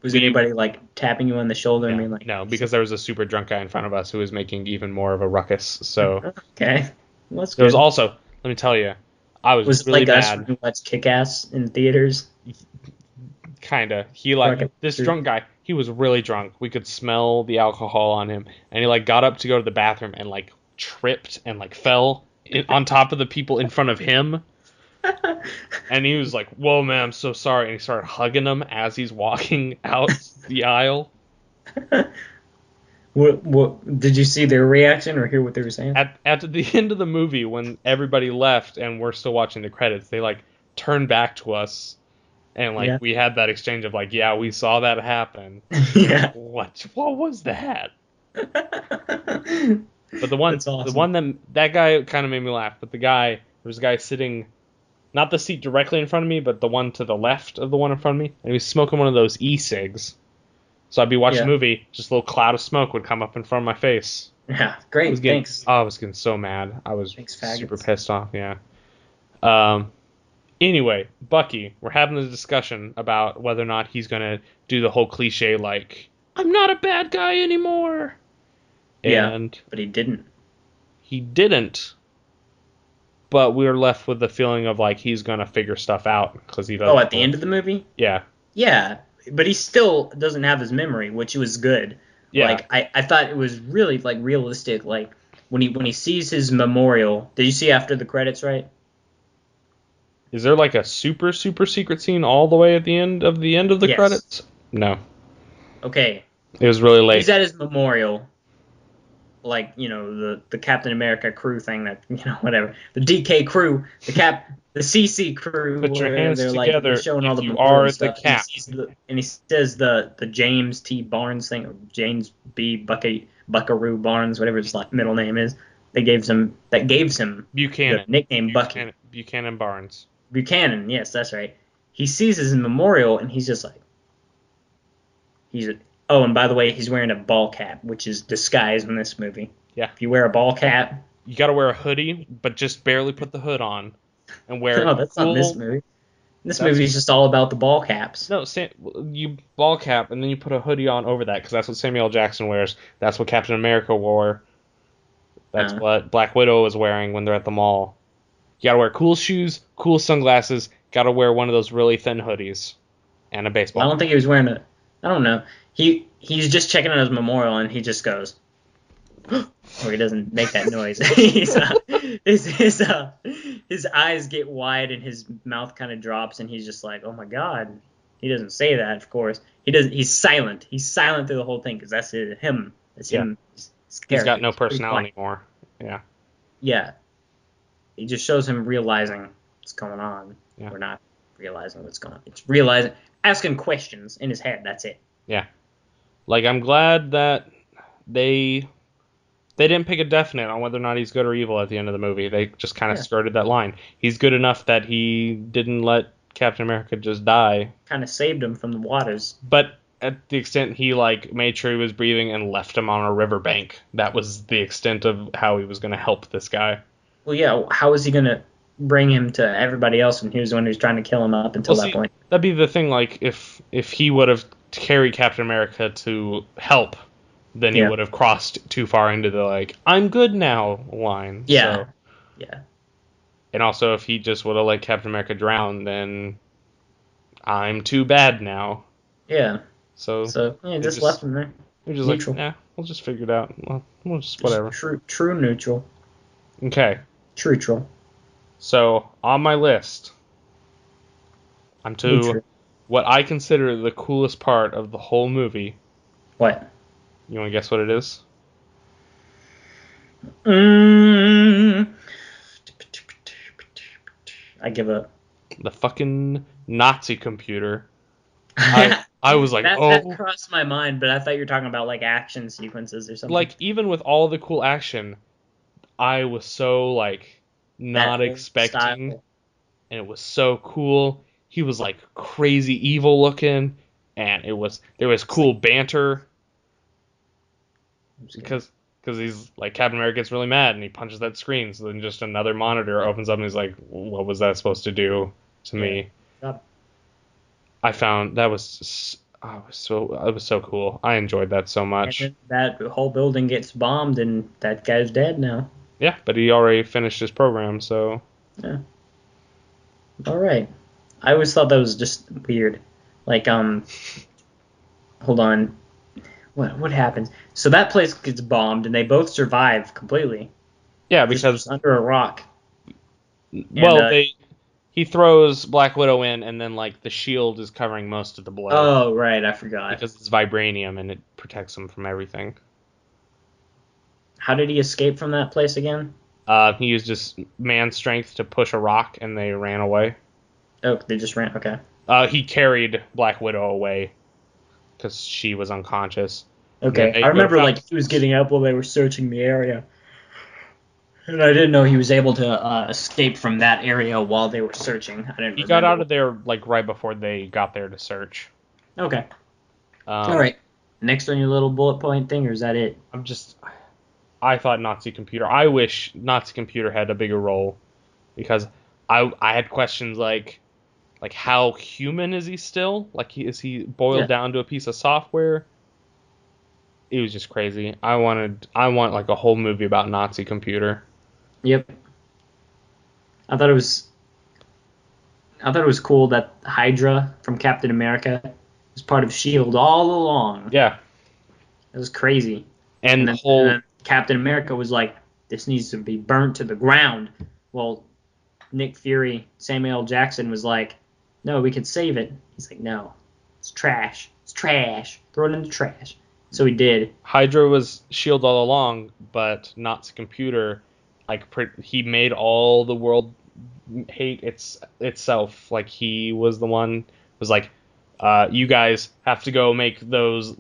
[SPEAKER 2] Was
[SPEAKER 1] we
[SPEAKER 2] anybody like tapping you on the shoulder and being like,
[SPEAKER 1] no, because there was a super drunk guy in front of us who was making even more of a ruckus. So
[SPEAKER 2] okay, well, that's
[SPEAKER 1] there was
[SPEAKER 2] good.
[SPEAKER 1] also, let me tell you, I was
[SPEAKER 2] Was it
[SPEAKER 1] really
[SPEAKER 2] like us
[SPEAKER 1] mad.
[SPEAKER 2] when we watched Kick-Ass in theaters?
[SPEAKER 1] Kinda. He like
[SPEAKER 2] Like
[SPEAKER 1] this drunk guy. He was really drunk. We could smell the alcohol on him, and he like got up to go to the bathroom and like tripped and like fell on top of the people in front of him. And he was like, "Whoa, man, I'm so sorry." And he started hugging them as he's walking out the aisle.
[SPEAKER 2] What did you see their reaction or hear what they were saying?
[SPEAKER 1] At the end of the movie, when everybody left and we're still watching the credits, they like turned back to us. And like
[SPEAKER 2] Yeah.
[SPEAKER 1] we had that exchange of like, yeah, we saw that happen.
[SPEAKER 2] Yeah.
[SPEAKER 1] What was that?
[SPEAKER 2] That's
[SPEAKER 1] But the one that guy kind of made me laugh. But there was a guy sitting, not the seat directly in front of me, but the one to the left of the one in front of me, and he was smoking one of those e-cigs. So I'd be watching a movie, just a little cloud of smoke would come up in front of my face.
[SPEAKER 2] Yeah, great. Thanks.
[SPEAKER 1] I was getting so mad. I was
[SPEAKER 2] Thanks, faggots.
[SPEAKER 1] super pissed off. Yeah. Anyway, Bucky, we're having a discussion about whether or not he's gonna do the whole cliche like, I'm not a bad guy anymore.
[SPEAKER 2] Yeah,
[SPEAKER 1] And
[SPEAKER 2] but he didn't.
[SPEAKER 1] he didn't. But we were left with the feeling of like he's gonna figure stuff out because he doesn't.
[SPEAKER 2] Oh, at the end of the movie?
[SPEAKER 1] Yeah.
[SPEAKER 2] Yeah, but he still doesn't have his memory, which was good.
[SPEAKER 1] Yeah.
[SPEAKER 2] Like I thought it was really like realistic. Like when he sees his memorial. Did you see after the credits, right?
[SPEAKER 1] Is there like a super secret scene all the way at the end of the
[SPEAKER 2] Yes.
[SPEAKER 1] credits? No.
[SPEAKER 2] Okay.
[SPEAKER 1] It was really late.
[SPEAKER 2] He's at his memorial. Like, you know, the Captain America crew thing that, you know, whatever. The DK crew, the CC crew.
[SPEAKER 1] Put your
[SPEAKER 2] where
[SPEAKER 1] hands
[SPEAKER 2] they're
[SPEAKER 1] together
[SPEAKER 2] like showing all the
[SPEAKER 1] if you
[SPEAKER 2] memorial
[SPEAKER 1] are the
[SPEAKER 2] stuff.
[SPEAKER 1] Cap.
[SPEAKER 2] And he says the James T. Barnes thing, or James B. Buckaroo Barnes, whatever his middle name is. That gave him
[SPEAKER 1] Buchanan.
[SPEAKER 2] the nickname Bucky.
[SPEAKER 1] Buchanan Barnes.
[SPEAKER 2] Buchanan, yes, that's right. He sees his memorial and he's just like, oh, and by the way, he's wearing a ball cap, which is disguise in this movie.
[SPEAKER 1] Yeah.
[SPEAKER 2] If you wear a ball cap,
[SPEAKER 1] You gotta wear a hoodie, but just barely put the hood on, and wear.
[SPEAKER 2] no, that's not this movie. This movie is just all about the ball caps.
[SPEAKER 1] No, you ball cap and then you put a hoodie on over that because that's what Samuel L. Jackson wears. That's what Captain America wore. That's what Black Widow is wearing when they're at the mall. You gotta wear cool shoes, cool sunglasses. Gotta wear one of those really thin hoodies, and a baseball.
[SPEAKER 2] I don't think he was wearing I don't know. He's just checking out his memorial and he just goes, or he doesn't make that noise. His eyes get wide and his mouth kind of drops and he's just like, oh my god. He doesn't say that, of course. He's silent. He's silent through the whole thing because that's him. That's him.
[SPEAKER 1] He's got no personality anymore. Yeah.
[SPEAKER 2] Yeah. It just shows him realizing what's going on.
[SPEAKER 1] Yeah.
[SPEAKER 2] Or not realizing what's going on. It's realizing, asking questions in his head. That's it.
[SPEAKER 1] Yeah. Like, I'm glad that they didn't pick a definite on whether or not he's good or evil at the end of the movie. They just kind of skirted that line. He's good enough that he didn't let Captain America just die.
[SPEAKER 2] Kind of saved him from the waters.
[SPEAKER 1] But at the extent he, like, made sure he was breathing and left him on a riverbank. That was the extent of how he was going to help this guy.
[SPEAKER 2] Well, yeah, how was he going to bring him to everybody else when he was the one who was trying to kill him up until that point?
[SPEAKER 1] That'd be the thing, like, if he would have carried Captain America to help, then he would have crossed too far into the, like, I'm good now line.
[SPEAKER 2] Yeah.
[SPEAKER 1] So.
[SPEAKER 2] Yeah.
[SPEAKER 1] And also, if he just would have let Captain America drown, then I'm too bad now.
[SPEAKER 2] Yeah.
[SPEAKER 1] So
[SPEAKER 2] So yeah,
[SPEAKER 1] they
[SPEAKER 2] just left
[SPEAKER 1] just
[SPEAKER 2] him there.
[SPEAKER 1] they're just like,
[SPEAKER 2] Neutral.
[SPEAKER 1] nah, we'll just figure it out. We'll just
[SPEAKER 2] Just
[SPEAKER 1] whatever.
[SPEAKER 2] true neutral.
[SPEAKER 1] Okay.
[SPEAKER 2] Neutral.
[SPEAKER 1] So on my list, I'm to
[SPEAKER 2] Neutral.
[SPEAKER 1] what I consider the coolest part of the whole movie.
[SPEAKER 2] What?
[SPEAKER 1] You want to guess what it is?
[SPEAKER 2] Mm, I give up.
[SPEAKER 1] The fucking Nazi computer. I
[SPEAKER 2] that
[SPEAKER 1] I was like,
[SPEAKER 2] that
[SPEAKER 1] oh,
[SPEAKER 2] crossed my mind, but I thought you were talking about like action sequences or something.
[SPEAKER 1] like even with all the cool action, I was so like
[SPEAKER 2] That
[SPEAKER 1] not
[SPEAKER 2] old
[SPEAKER 1] expecting,
[SPEAKER 2] style.
[SPEAKER 1] and it was so cool. He was like crazy evil looking, and there was
[SPEAKER 2] It's like
[SPEAKER 1] cool banter
[SPEAKER 2] I'm just kidding.
[SPEAKER 1] because he's like Captain America gets really mad and he punches that screen. So then just another monitor opens up and he's like, "What was that supposed to do to
[SPEAKER 2] Yeah.
[SPEAKER 1] me?"
[SPEAKER 2] Stop.
[SPEAKER 1] I found that was it was so cool. I enjoyed that so
[SPEAKER 2] And
[SPEAKER 1] much.
[SPEAKER 2] then that whole building gets bombed, and that guy's dead now.
[SPEAKER 1] Yeah, but he already finished his program, so
[SPEAKER 2] Yeah. All right. I always thought that was just weird. Like, hold on. What happens? So that place gets bombed, and they both survive completely,
[SPEAKER 1] yeah,
[SPEAKER 2] just
[SPEAKER 1] because
[SPEAKER 2] under a rock. And
[SPEAKER 1] well they he throws Black Widow in and then like the shield is covering most of the blow
[SPEAKER 2] oh right, I forgot.
[SPEAKER 1] because it's vibranium and it protects him from everything.
[SPEAKER 2] How did he escape from that place again?
[SPEAKER 1] He used his man strength to push a rock and they ran away.
[SPEAKER 2] Oh, they just ran. Okay.
[SPEAKER 1] He carried Black Widow away because she was unconscious. And then
[SPEAKER 2] Okay.
[SPEAKER 1] they
[SPEAKER 2] I
[SPEAKER 1] go
[SPEAKER 2] remember
[SPEAKER 1] found.
[SPEAKER 2] like he was getting up while they were searching the area, and I didn't know he was able to escape from that area while they were searching. I didn't
[SPEAKER 1] He got
[SPEAKER 2] remember.
[SPEAKER 1] out of there like right before they got there to search.
[SPEAKER 2] Okay. All
[SPEAKER 1] Um,
[SPEAKER 2] right. Next on your little bullet point thing, or is that it?
[SPEAKER 1] I'm just. I thought Nazi computer. I wish Nazi computer had a bigger role because I had questions like how human is he still? Like is he boiled
[SPEAKER 2] Yeah.
[SPEAKER 1] down to a piece of software? It was just crazy. I want like a whole movie about Nazi computer.
[SPEAKER 2] Yep. I thought it was I thought it was cool that Hydra from Captain America was part of Shield all along.
[SPEAKER 1] Yeah,
[SPEAKER 2] It was crazy.
[SPEAKER 1] and
[SPEAKER 2] And
[SPEAKER 1] the
[SPEAKER 2] then
[SPEAKER 1] whole
[SPEAKER 2] Captain America was like, "This needs to be burnt to the ground." Well, Nick Fury, Samuel L. Jackson was like, "No, we could save it." He's like, "No, it's trash. It's trash. Throw it in the trash." So he did.
[SPEAKER 1] Hydra was Shield all along, but Nazi computer like he made all the world hate itself. Like he was the one was like, you guys have to go make those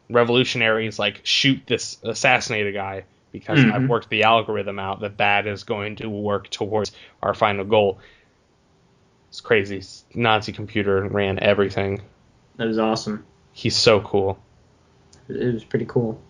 [SPEAKER 1] revolutionaries like shoot this assassinated guy because I've
[SPEAKER 2] Mm-hmm.
[SPEAKER 1] worked the algorithm out that is going to work towards our final goal. It's crazy. Nazi computer ran everything.
[SPEAKER 2] That was awesome.
[SPEAKER 1] He's so cool.
[SPEAKER 2] It was pretty cool.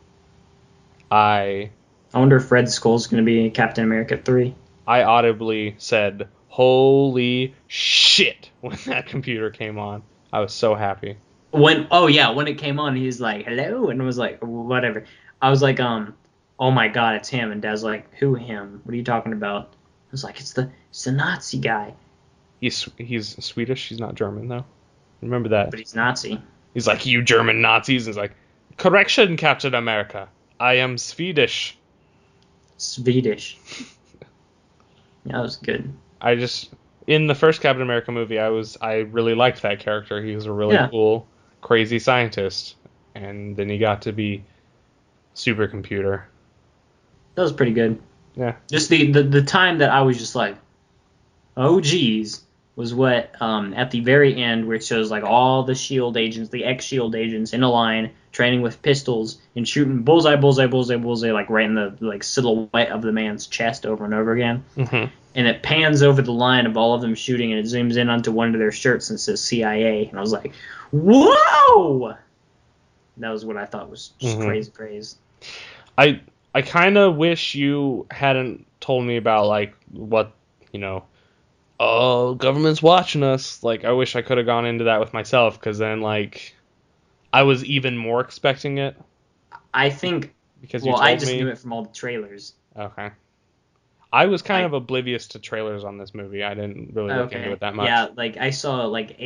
[SPEAKER 1] I
[SPEAKER 2] I wonder if Red Skull's going to be Captain America 3.
[SPEAKER 1] I audibly said, "Holy shit!" when that computer came on. I was so happy.
[SPEAKER 2] When it came on, he's like, "Hello," and I was like, "Whatever." I was like, "Oh my God, it's him." And Dad's like, "Who him? What are you talking about?" I was like, "It's the Nazi guy."
[SPEAKER 1] He's Swedish. He's not German though. Remember that.
[SPEAKER 2] But he's Nazi.
[SPEAKER 1] He's like, "You German Nazis." And he's like, "Correction, Captain America. I am Swedish."
[SPEAKER 2] Swedish. That was good.
[SPEAKER 1] I just in the first Captain America movie, I really liked that character. He was a really
[SPEAKER 2] Yeah,
[SPEAKER 1] cool, crazy scientist, and then he got to be supercomputer.
[SPEAKER 2] that was pretty good.
[SPEAKER 1] Yeah.
[SPEAKER 2] Just the time that I was just like, "Oh geez," was what at the very end where it shows like all the Shield agents, the ex-Shield agents in a line training with pistols and shooting bullseye, bullseye, bullseye, bullseye, like right in the like silhouette of the man's chest over and over again.
[SPEAKER 1] Hmm.
[SPEAKER 2] And it pans over the line of all of them shooting, and it zooms in onto one of their shirts and says CIA. And I was like, "Whoa!" That was what I thought was just
[SPEAKER 1] Hmm.
[SPEAKER 2] crazy, crazy.
[SPEAKER 1] I I kind of wish you hadn't told me about like what you know. Oh, government's watching us. Like I wish I could have gone into that with myself because then like I was even more expecting it
[SPEAKER 2] I think,
[SPEAKER 1] because you
[SPEAKER 2] well, I
[SPEAKER 1] told
[SPEAKER 2] just knew
[SPEAKER 1] me.
[SPEAKER 2] it from all the trailers.
[SPEAKER 1] Okay. I was kind
[SPEAKER 2] Like,
[SPEAKER 1] of oblivious to trailers on this movie. I didn't really look into
[SPEAKER 2] okay,
[SPEAKER 1] it that
[SPEAKER 2] yeah,
[SPEAKER 1] much.
[SPEAKER 2] like I saw like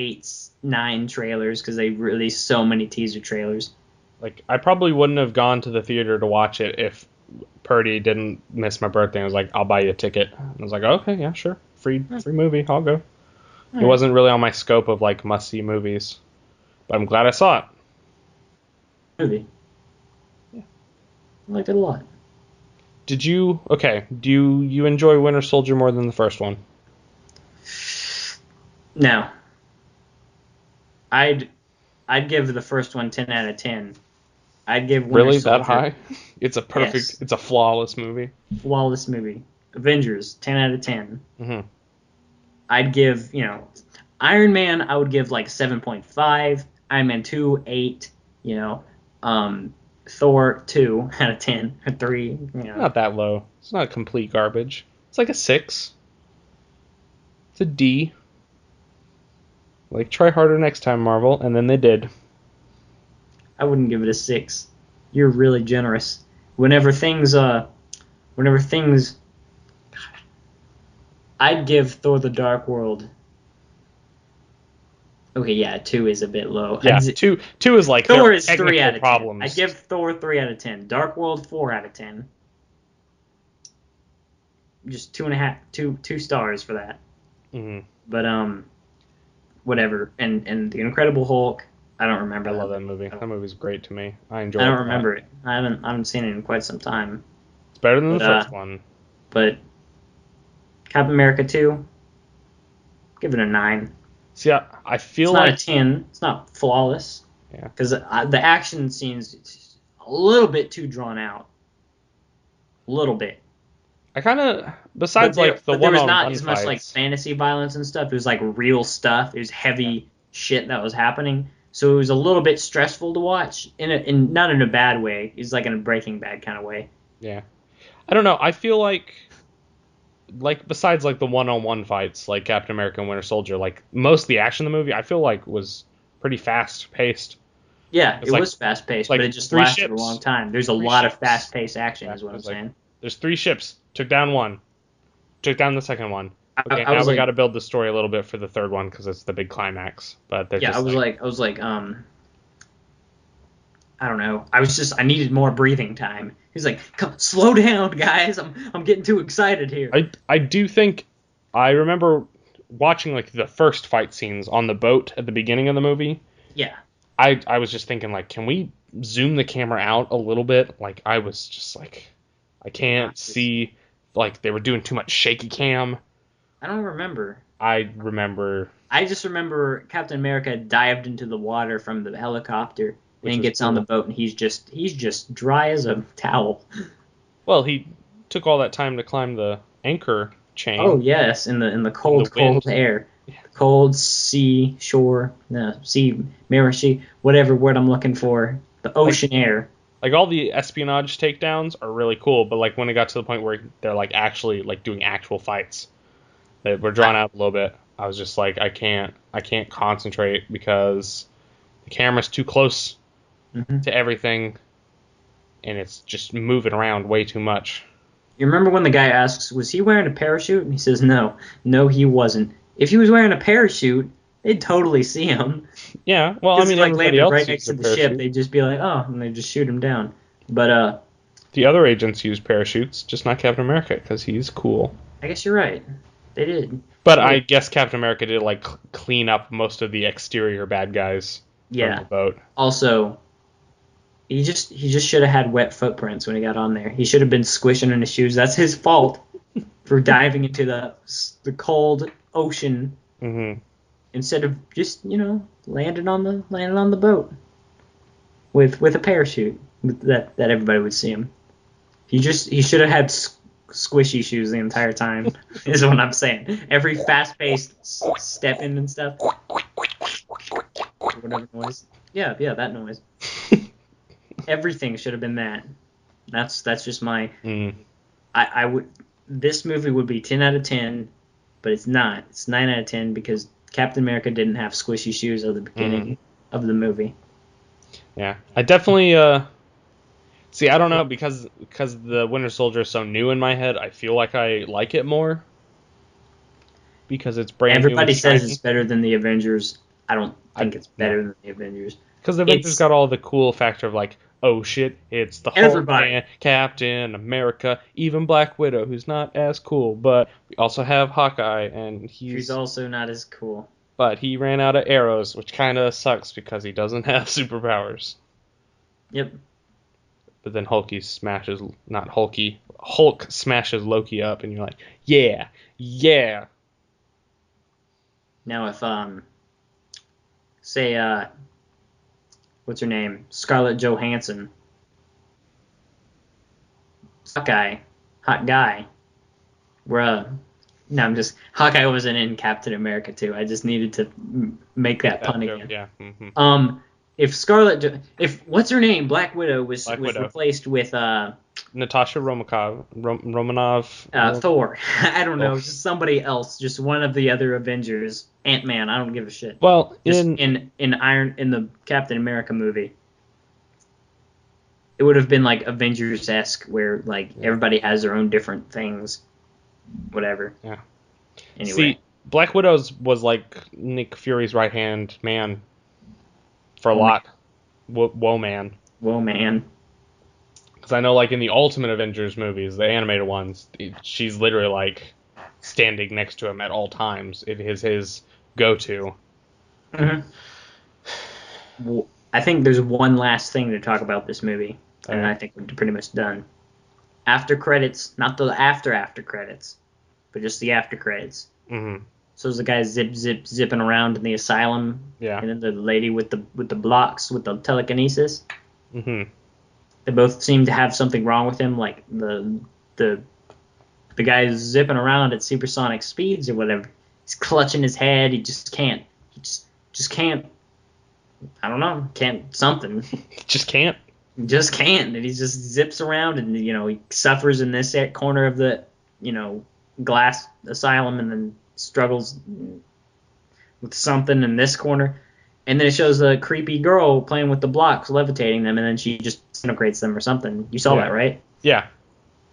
[SPEAKER 2] 9 trailers because they released so many teaser trailers.
[SPEAKER 1] Like, I probably wouldn't have gone to the theater to watch it if Purdy didn't miss my birthday. I was like, I'll buy you a ticket. I was like, okay, yeah, sure,
[SPEAKER 2] Hmm,
[SPEAKER 1] free movie, I'll go.
[SPEAKER 2] all
[SPEAKER 1] It
[SPEAKER 2] right.
[SPEAKER 1] wasn't really on my scope of like must see movies, but I'm glad I saw it.
[SPEAKER 2] Movie.
[SPEAKER 1] Yeah.
[SPEAKER 2] I liked it a lot.
[SPEAKER 1] Did you? Okay. Do you enjoy Winter Soldier more than the first one?
[SPEAKER 2] Now, I'd I'd give the first one 10 out of 10. I'd give Winter
[SPEAKER 1] Really, that
[SPEAKER 2] Soldier,
[SPEAKER 1] high? It's a perfect.
[SPEAKER 2] yes,
[SPEAKER 1] It's a flawless movie.
[SPEAKER 2] flawless movie. Avengers 10 out of 10.
[SPEAKER 1] Hmm.
[SPEAKER 2] I'd give, Iron Man, I would give like 7.5. Iron Man 2, 8. You know, um, Thor 2 out of 10, or 3.
[SPEAKER 1] Not that low. It's not complete garbage. It's like a 6. It's a D. Like, try harder next time, Marvel, and then they did.
[SPEAKER 2] I wouldn't give it a 6. You're really generous. Whenever things, I'd give Thor: The Dark World. Okay, yeah, 2 is a bit low.
[SPEAKER 1] Yeah, two is like there
[SPEAKER 2] Thor
[SPEAKER 1] are
[SPEAKER 2] is 3
[SPEAKER 1] technical
[SPEAKER 2] out of 10. I'd
[SPEAKER 1] problems.
[SPEAKER 2] give Thor 3 out of 10. Dark World 4 out of 10. Just 2 stars for that.
[SPEAKER 1] Hmm.
[SPEAKER 2] But whatever. And the Incredible Hulk, I don't
[SPEAKER 1] I
[SPEAKER 2] remember that
[SPEAKER 1] love that
[SPEAKER 2] movie.
[SPEAKER 1] movie. That movie's great to me. I
[SPEAKER 2] I
[SPEAKER 1] enjoy it
[SPEAKER 2] don't
[SPEAKER 1] a lot.
[SPEAKER 2] remember it. I haven't seen it in quite some time.
[SPEAKER 1] It's better than the
[SPEAKER 2] But
[SPEAKER 1] first one.
[SPEAKER 2] but Captain America 2, give it a 9.
[SPEAKER 1] See, I
[SPEAKER 2] It's
[SPEAKER 1] feel
[SPEAKER 2] not a
[SPEAKER 1] like
[SPEAKER 2] 10. It's not flawless
[SPEAKER 1] yeah.
[SPEAKER 2] because the action scenes a little bit too drawn out. A little bit.
[SPEAKER 1] I kind of
[SPEAKER 2] But
[SPEAKER 1] besides
[SPEAKER 2] there
[SPEAKER 1] like the
[SPEAKER 2] but there was not
[SPEAKER 1] one-on-one
[SPEAKER 2] as much like
[SPEAKER 1] fights.
[SPEAKER 2] fantasy violence and stuff. It was like real stuff. It was
[SPEAKER 1] Yeah.
[SPEAKER 2] heavy shit that was happening. So it was a little bit stressful to watch in not in a bad way. It's like in a Breaking Bad kind of way.
[SPEAKER 1] Yeah. I don't know. I feel like besides like the one-on-one fights like Captain America and Winter Soldier, like most of the action in the movie I feel like was pretty fast paced.
[SPEAKER 2] Yeah, it
[SPEAKER 1] It's
[SPEAKER 2] was fast paced, but it just
[SPEAKER 1] three
[SPEAKER 2] lasted a long
[SPEAKER 1] ships,
[SPEAKER 2] time. There's a
[SPEAKER 1] three
[SPEAKER 2] lot of fast
[SPEAKER 1] ships.
[SPEAKER 2] paced action,
[SPEAKER 1] Yeah,
[SPEAKER 2] is what
[SPEAKER 1] it
[SPEAKER 2] I'm
[SPEAKER 1] was like
[SPEAKER 2] saying.
[SPEAKER 1] there's 3 ships. Took down one. Took down the second one. Okay,
[SPEAKER 2] I
[SPEAKER 1] now
[SPEAKER 2] was
[SPEAKER 1] we got
[SPEAKER 2] like,
[SPEAKER 1] to build the story a little bit for the third one because it's the big climax. But they're
[SPEAKER 2] yeah,
[SPEAKER 1] just like,
[SPEAKER 2] I was like, I don't know. I needed more breathing time. He's like, come, slow down, guys. I'm getting too excited here.
[SPEAKER 1] I do think I remember watching like the first fight scenes on the boat at the beginning of the movie.
[SPEAKER 2] Yeah,
[SPEAKER 1] I was just thinking like, can we zoom the camera out a little bit? Like I was just like, I
[SPEAKER 2] I
[SPEAKER 1] can't
[SPEAKER 2] just,
[SPEAKER 1] see. Like they were doing too much shaky cam.
[SPEAKER 2] I don't remember.
[SPEAKER 1] I remember,
[SPEAKER 2] I just remember Captain America dived into the water from the helicopter and
[SPEAKER 1] which
[SPEAKER 2] he
[SPEAKER 1] was
[SPEAKER 2] gets on the
[SPEAKER 1] cool.
[SPEAKER 2] boat and he's just dry as a towel.
[SPEAKER 1] Well, he took all that time to climb the anchor
[SPEAKER 2] Oh
[SPEAKER 1] chain
[SPEAKER 2] yes, in the
[SPEAKER 1] in the
[SPEAKER 2] cold
[SPEAKER 1] wind.
[SPEAKER 2] air,
[SPEAKER 1] Yeah.
[SPEAKER 2] cold sea shore, no sea mirror sea, whatever word I'm looking for, the
[SPEAKER 1] Like
[SPEAKER 2] ocean air.
[SPEAKER 1] like all the espionage takedowns are really cool, but like when it got to the point where they're like actually like doing actual fights that were
[SPEAKER 2] I,
[SPEAKER 1] drawn out a little bit, I was just like I can't concentrate because the camera's too close
[SPEAKER 2] mhm.
[SPEAKER 1] to everything and it's just moving around way too much.
[SPEAKER 2] You remember when the guy asks, "Was he wearing a parachute?" And he says, "No, no, he wasn't. If he was wearing a parachute, they'd totally see him
[SPEAKER 1] Yeah, well, I
[SPEAKER 2] because he
[SPEAKER 1] mean
[SPEAKER 2] like
[SPEAKER 1] everybody
[SPEAKER 2] landed right
[SPEAKER 1] else
[SPEAKER 2] next
[SPEAKER 1] used
[SPEAKER 2] to
[SPEAKER 1] a
[SPEAKER 2] the ship.
[SPEAKER 1] parachute.
[SPEAKER 2] They'd just be like, oh, and they just shoot him down. But
[SPEAKER 1] The other agents used parachutes, just not Captain America because he's cool.
[SPEAKER 2] I guess you're right. They did.
[SPEAKER 1] But I
[SPEAKER 2] Weird.
[SPEAKER 1] guess Captain America did like clean up most of the exterior bad guys from the
[SPEAKER 2] Yeah.
[SPEAKER 1] boat.
[SPEAKER 2] Also, he just should have had wet footprints when he got on there. He should have been squishing in his shoes. That's his fault for diving into the cold ocean
[SPEAKER 1] Hmm.
[SPEAKER 2] instead of just landing on the boat with a parachute that everybody would see him. He should have had squishy shoes the entire time. Is what I'm saying. Every fast paced stepping and stuff, whatever noise. Yeah, yeah, that noise. Everything should have been that. That's just my.
[SPEAKER 1] Mm.
[SPEAKER 2] I would. This movie would be 10 out of 10, but it's not. It's 9 out of 10 because Captain America didn't have squishy shoes at the
[SPEAKER 1] Hmm.
[SPEAKER 2] beginning of the movie.
[SPEAKER 1] Yeah, I definitely See, I don't know because the Winter Soldier is so new in my head. I feel like I like it more because it's brand new and
[SPEAKER 2] Everybody says it's
[SPEAKER 1] shiny.
[SPEAKER 2] better than the Avengers. I don't
[SPEAKER 1] I
[SPEAKER 2] think it's
[SPEAKER 1] no,
[SPEAKER 2] better than the Avengers.
[SPEAKER 1] because the Avengers
[SPEAKER 2] It's
[SPEAKER 1] got all the cool factor of like, oh shit, it's the Hulk
[SPEAKER 2] everybody.
[SPEAKER 1] and Captain America, even Black Widow, who's not as cool, but we also have Hawkeye, and
[SPEAKER 2] She's also not as cool.
[SPEAKER 1] but he ran out of arrows, which kind of sucks because he doesn't have superpowers.
[SPEAKER 2] Yep.
[SPEAKER 1] But then Hulk smashes Loki up, and you're like, yeah, yeah.
[SPEAKER 2] Now if say what's her name? Scarlett Johansson. Hot guy. Bruh. No, I'm just Hawkeye wasn't in Captain America too. I just needed to make that pun
[SPEAKER 1] Joke,
[SPEAKER 2] again.
[SPEAKER 1] yeah. Mm-hmm.
[SPEAKER 2] If what's her name? Black Widow was
[SPEAKER 1] Black Widow.
[SPEAKER 2] replaced with
[SPEAKER 1] Natasha Romanov.
[SPEAKER 2] Thor. I don't know,
[SPEAKER 1] Oh.
[SPEAKER 2] just somebody else, just one of the other Avengers. Ant-Man, I don't give a shit.
[SPEAKER 1] Well,
[SPEAKER 2] Just
[SPEAKER 1] in
[SPEAKER 2] in the Captain America movie. It would have been like Avengers-esque where like everybody has their own different things. Whatever.
[SPEAKER 1] yeah.
[SPEAKER 2] Anyway.
[SPEAKER 1] See, Black Widow's was like Nick Fury's right hand man for a lot. Whoa, man.
[SPEAKER 2] Whoa, man.
[SPEAKER 1] Because I know, like in the Ultimate Avengers movies, the animated ones, she's literally like standing next to him at all times. It is his go-to.
[SPEAKER 2] Mm-hmm. Well, I think there's one last thing to talk about this movie, and I think we're pretty much done. After credits, not the after credits, but just the after credits.
[SPEAKER 1] Mm-hmm.
[SPEAKER 2] So there's the guy zipping around in the asylum,
[SPEAKER 1] Yeah.
[SPEAKER 2] and then the lady with the blocks with the telekinesis.
[SPEAKER 1] Mm-hmm.
[SPEAKER 2] They both seem to have something wrong with him, like the guy zipping around at supersonic speeds or whatever. He's clutching his head. He just can't. He just can't. I don't know. Can't something.
[SPEAKER 1] Just can't.
[SPEAKER 2] Just can't. And he just zips around, and he suffers in this corner of the glass asylum, and then struggles with something in this corner. And then it shows a creepy girl playing with the blocks, levitating them, and then she just disintegrates them or something. You saw that, right?
[SPEAKER 1] Yeah.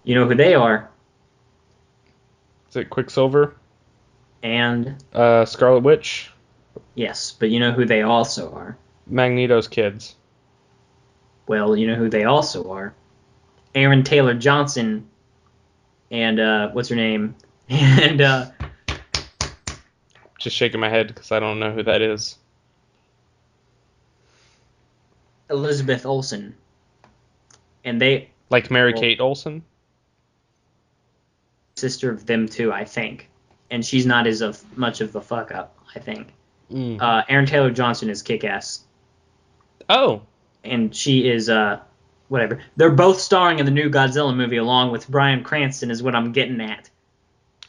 [SPEAKER 2] You know who they are.
[SPEAKER 1] Is it Quicksilver?
[SPEAKER 2] And
[SPEAKER 1] Scarlet Witch?
[SPEAKER 2] yes, but you know who they also are.
[SPEAKER 1] Magneto's kids.
[SPEAKER 2] Well, you know who they also are. Aaron Taylor Johnson and what's her name? And
[SPEAKER 1] Just shaking my head because I don't know who that is.
[SPEAKER 2] Elizabeth Olsen. And they
[SPEAKER 1] Like Mary-Kate Olsen?
[SPEAKER 2] sister of them too, I think. And she's not as much of a fuck up, I think. Aaron Taylor Johnson is kick-ass.
[SPEAKER 1] Oh.
[SPEAKER 2] And she is whatever. They're both starring in the new Godzilla movie along with Bryan Cranston is what I'm getting at.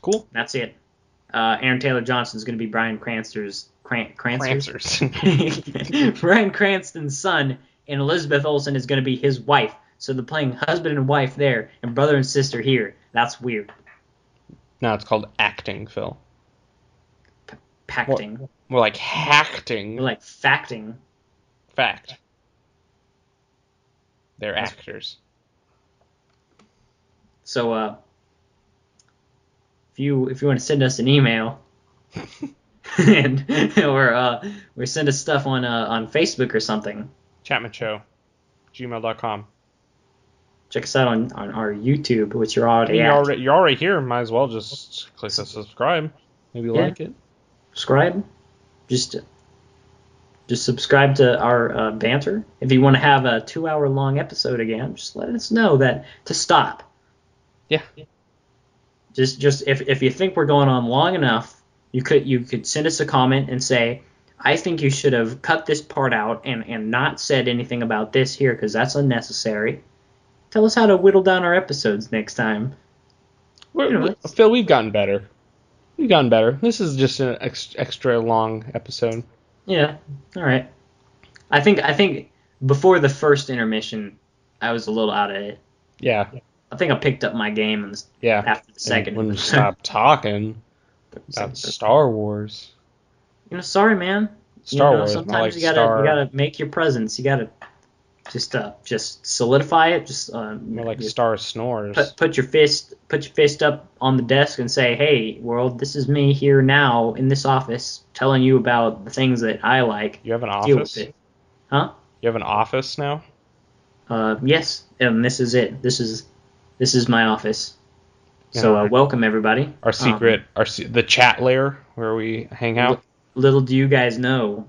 [SPEAKER 1] Cool.
[SPEAKER 2] That's it. Aaron Taylor Johnson is going to be Bryan Cranston's Bryan Cranston's son, and Elizabeth Olsen is going to be his wife. So they're playing husband and wife there, and brother and sister here. That's weird.
[SPEAKER 1] No, it's called acting, Phil.
[SPEAKER 2] Pacting.
[SPEAKER 1] More like hacting.
[SPEAKER 2] More like facting.
[SPEAKER 1] Fact. They're actors.
[SPEAKER 2] So, if you want to send us an email, or send us stuff on Facebook or something,
[SPEAKER 1] ChatmenShow. gmail.com.
[SPEAKER 2] check us out on our YouTube, which you're already
[SPEAKER 1] You're already here. Might as well just click the subscribe. Maybe like it.
[SPEAKER 2] Subscribe. Just subscribe to our banter. If you want to have a 2-hour long episode again, just let us know that to stop.
[SPEAKER 1] Yeah.
[SPEAKER 2] Just if you think we're going on long enough, you could send us a comment and say, I think you should have cut this part out and not said anything about this here because that's unnecessary. Tell us how to whittle down our episodes next time.
[SPEAKER 1] Phil, we've gotten better. This is just an extra long episode.
[SPEAKER 2] Yeah. All right. I think before the first intermission, I was a little out of it.
[SPEAKER 1] Yeah.
[SPEAKER 2] I think I picked up my game after the second.
[SPEAKER 1] When we stop talking about Star Wars.
[SPEAKER 2] Sorry, man.
[SPEAKER 1] Star Wars.
[SPEAKER 2] Sometimes
[SPEAKER 1] like
[SPEAKER 2] you gotta make your presence. You gotta Just solidify it. Just
[SPEAKER 1] More like
[SPEAKER 2] just
[SPEAKER 1] Star Snores.
[SPEAKER 2] put your fist up on the desk and say, "Hey, world, this is me here now in this office, telling you about the things that I like.
[SPEAKER 1] You have an
[SPEAKER 2] Deal with
[SPEAKER 1] office?
[SPEAKER 2] it." Huh?
[SPEAKER 1] You have an office now?
[SPEAKER 2] Yes, and this is it. This is my office.
[SPEAKER 1] In
[SPEAKER 2] So
[SPEAKER 1] our,
[SPEAKER 2] welcome everybody.
[SPEAKER 1] our secret, the chat lair where we hang out?
[SPEAKER 2] Little do you guys know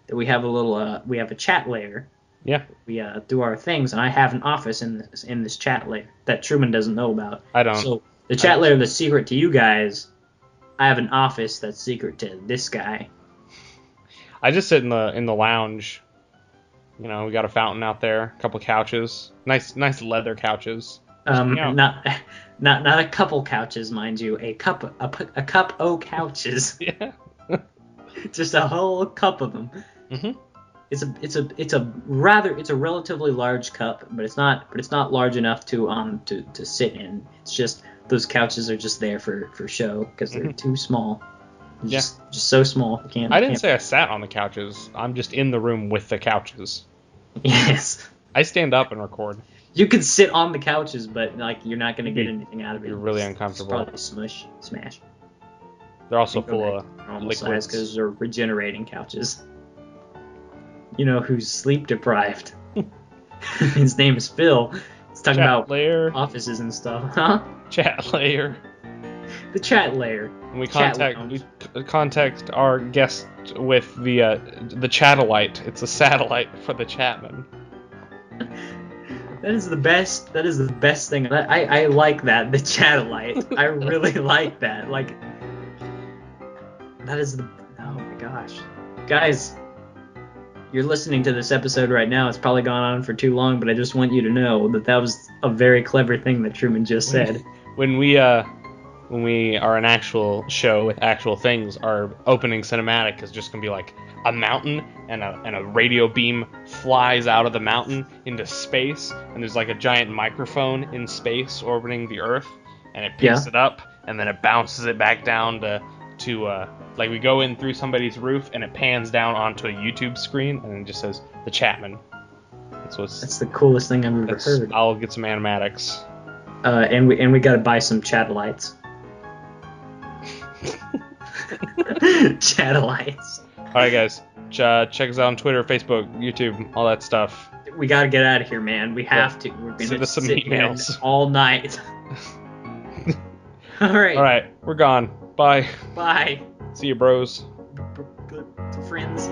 [SPEAKER 2] that we have a chat layer.
[SPEAKER 1] Yeah.
[SPEAKER 2] We do our things, and I have an office in this chat layer that Truman doesn't know about.
[SPEAKER 1] I don't.
[SPEAKER 2] So the chat layer that's secret to you guys, I have an office that's secret to this guy.
[SPEAKER 1] I just sit in the lounge. You know, we got a fountain out there, a couple couches, nice leather couches.
[SPEAKER 2] Not a couple couches, mind you, a cup o' couches.
[SPEAKER 1] Yeah.
[SPEAKER 2] Just a whole cup of them.
[SPEAKER 1] Mhm.
[SPEAKER 2] It's a relatively large cup, but it's not large enough to sit in. It's just those couches are just there for show because they're too small.
[SPEAKER 1] Yeah.
[SPEAKER 2] Just so small.
[SPEAKER 1] I didn't say I sat on the couches. I'm just in the room with the couches.
[SPEAKER 2] Yes.
[SPEAKER 1] I stand up and record.
[SPEAKER 2] You can sit on the couches, but like you're not gonna get anything out of it.
[SPEAKER 1] You're really uncomfortable.
[SPEAKER 2] It's probably smash.
[SPEAKER 1] They're also full of liquids
[SPEAKER 2] because they're regenerating couches. You know who's sleep deprived? His name is Phil. He's talking about offices and stuff, huh?
[SPEAKER 1] Chat layer.
[SPEAKER 2] The chat layer.
[SPEAKER 1] And we contact our guest with the Chatellite. It's a satellite for the Chatmen.
[SPEAKER 2] That is the best thing. I like that, the Chatellite. I really like that. Like, that is oh my gosh. Guys, you're listening to this episode right now. It's probably gone on for too long, but I just want you to know that was a very clever thing that Truman just said.
[SPEAKER 1] When we are an actual show with actual things, our opening cinematic is just gonna be like a mountain and a radio beam flies out of the mountain into space, and there's like a giant microphone in space orbiting the Earth, and it picks it up and then it bounces it back down to like we go in through somebody's roof and it pans down onto a YouTube screen and it just says the Chatmen. That's
[SPEAKER 2] the coolest thing I've ever heard.
[SPEAKER 1] I'll get some animatics.
[SPEAKER 2] And we gotta buy some Chatelites. Chatelites.
[SPEAKER 1] Alright guys, check us out on Twitter, Facebook, YouTube, all that stuff.
[SPEAKER 2] We gotta get out of here, man. We have to. We're gonna
[SPEAKER 1] send us some emails
[SPEAKER 2] all night. Alright,
[SPEAKER 1] we're gone. Bye.
[SPEAKER 2] Bye.
[SPEAKER 1] See you, bros.
[SPEAKER 2] Friends.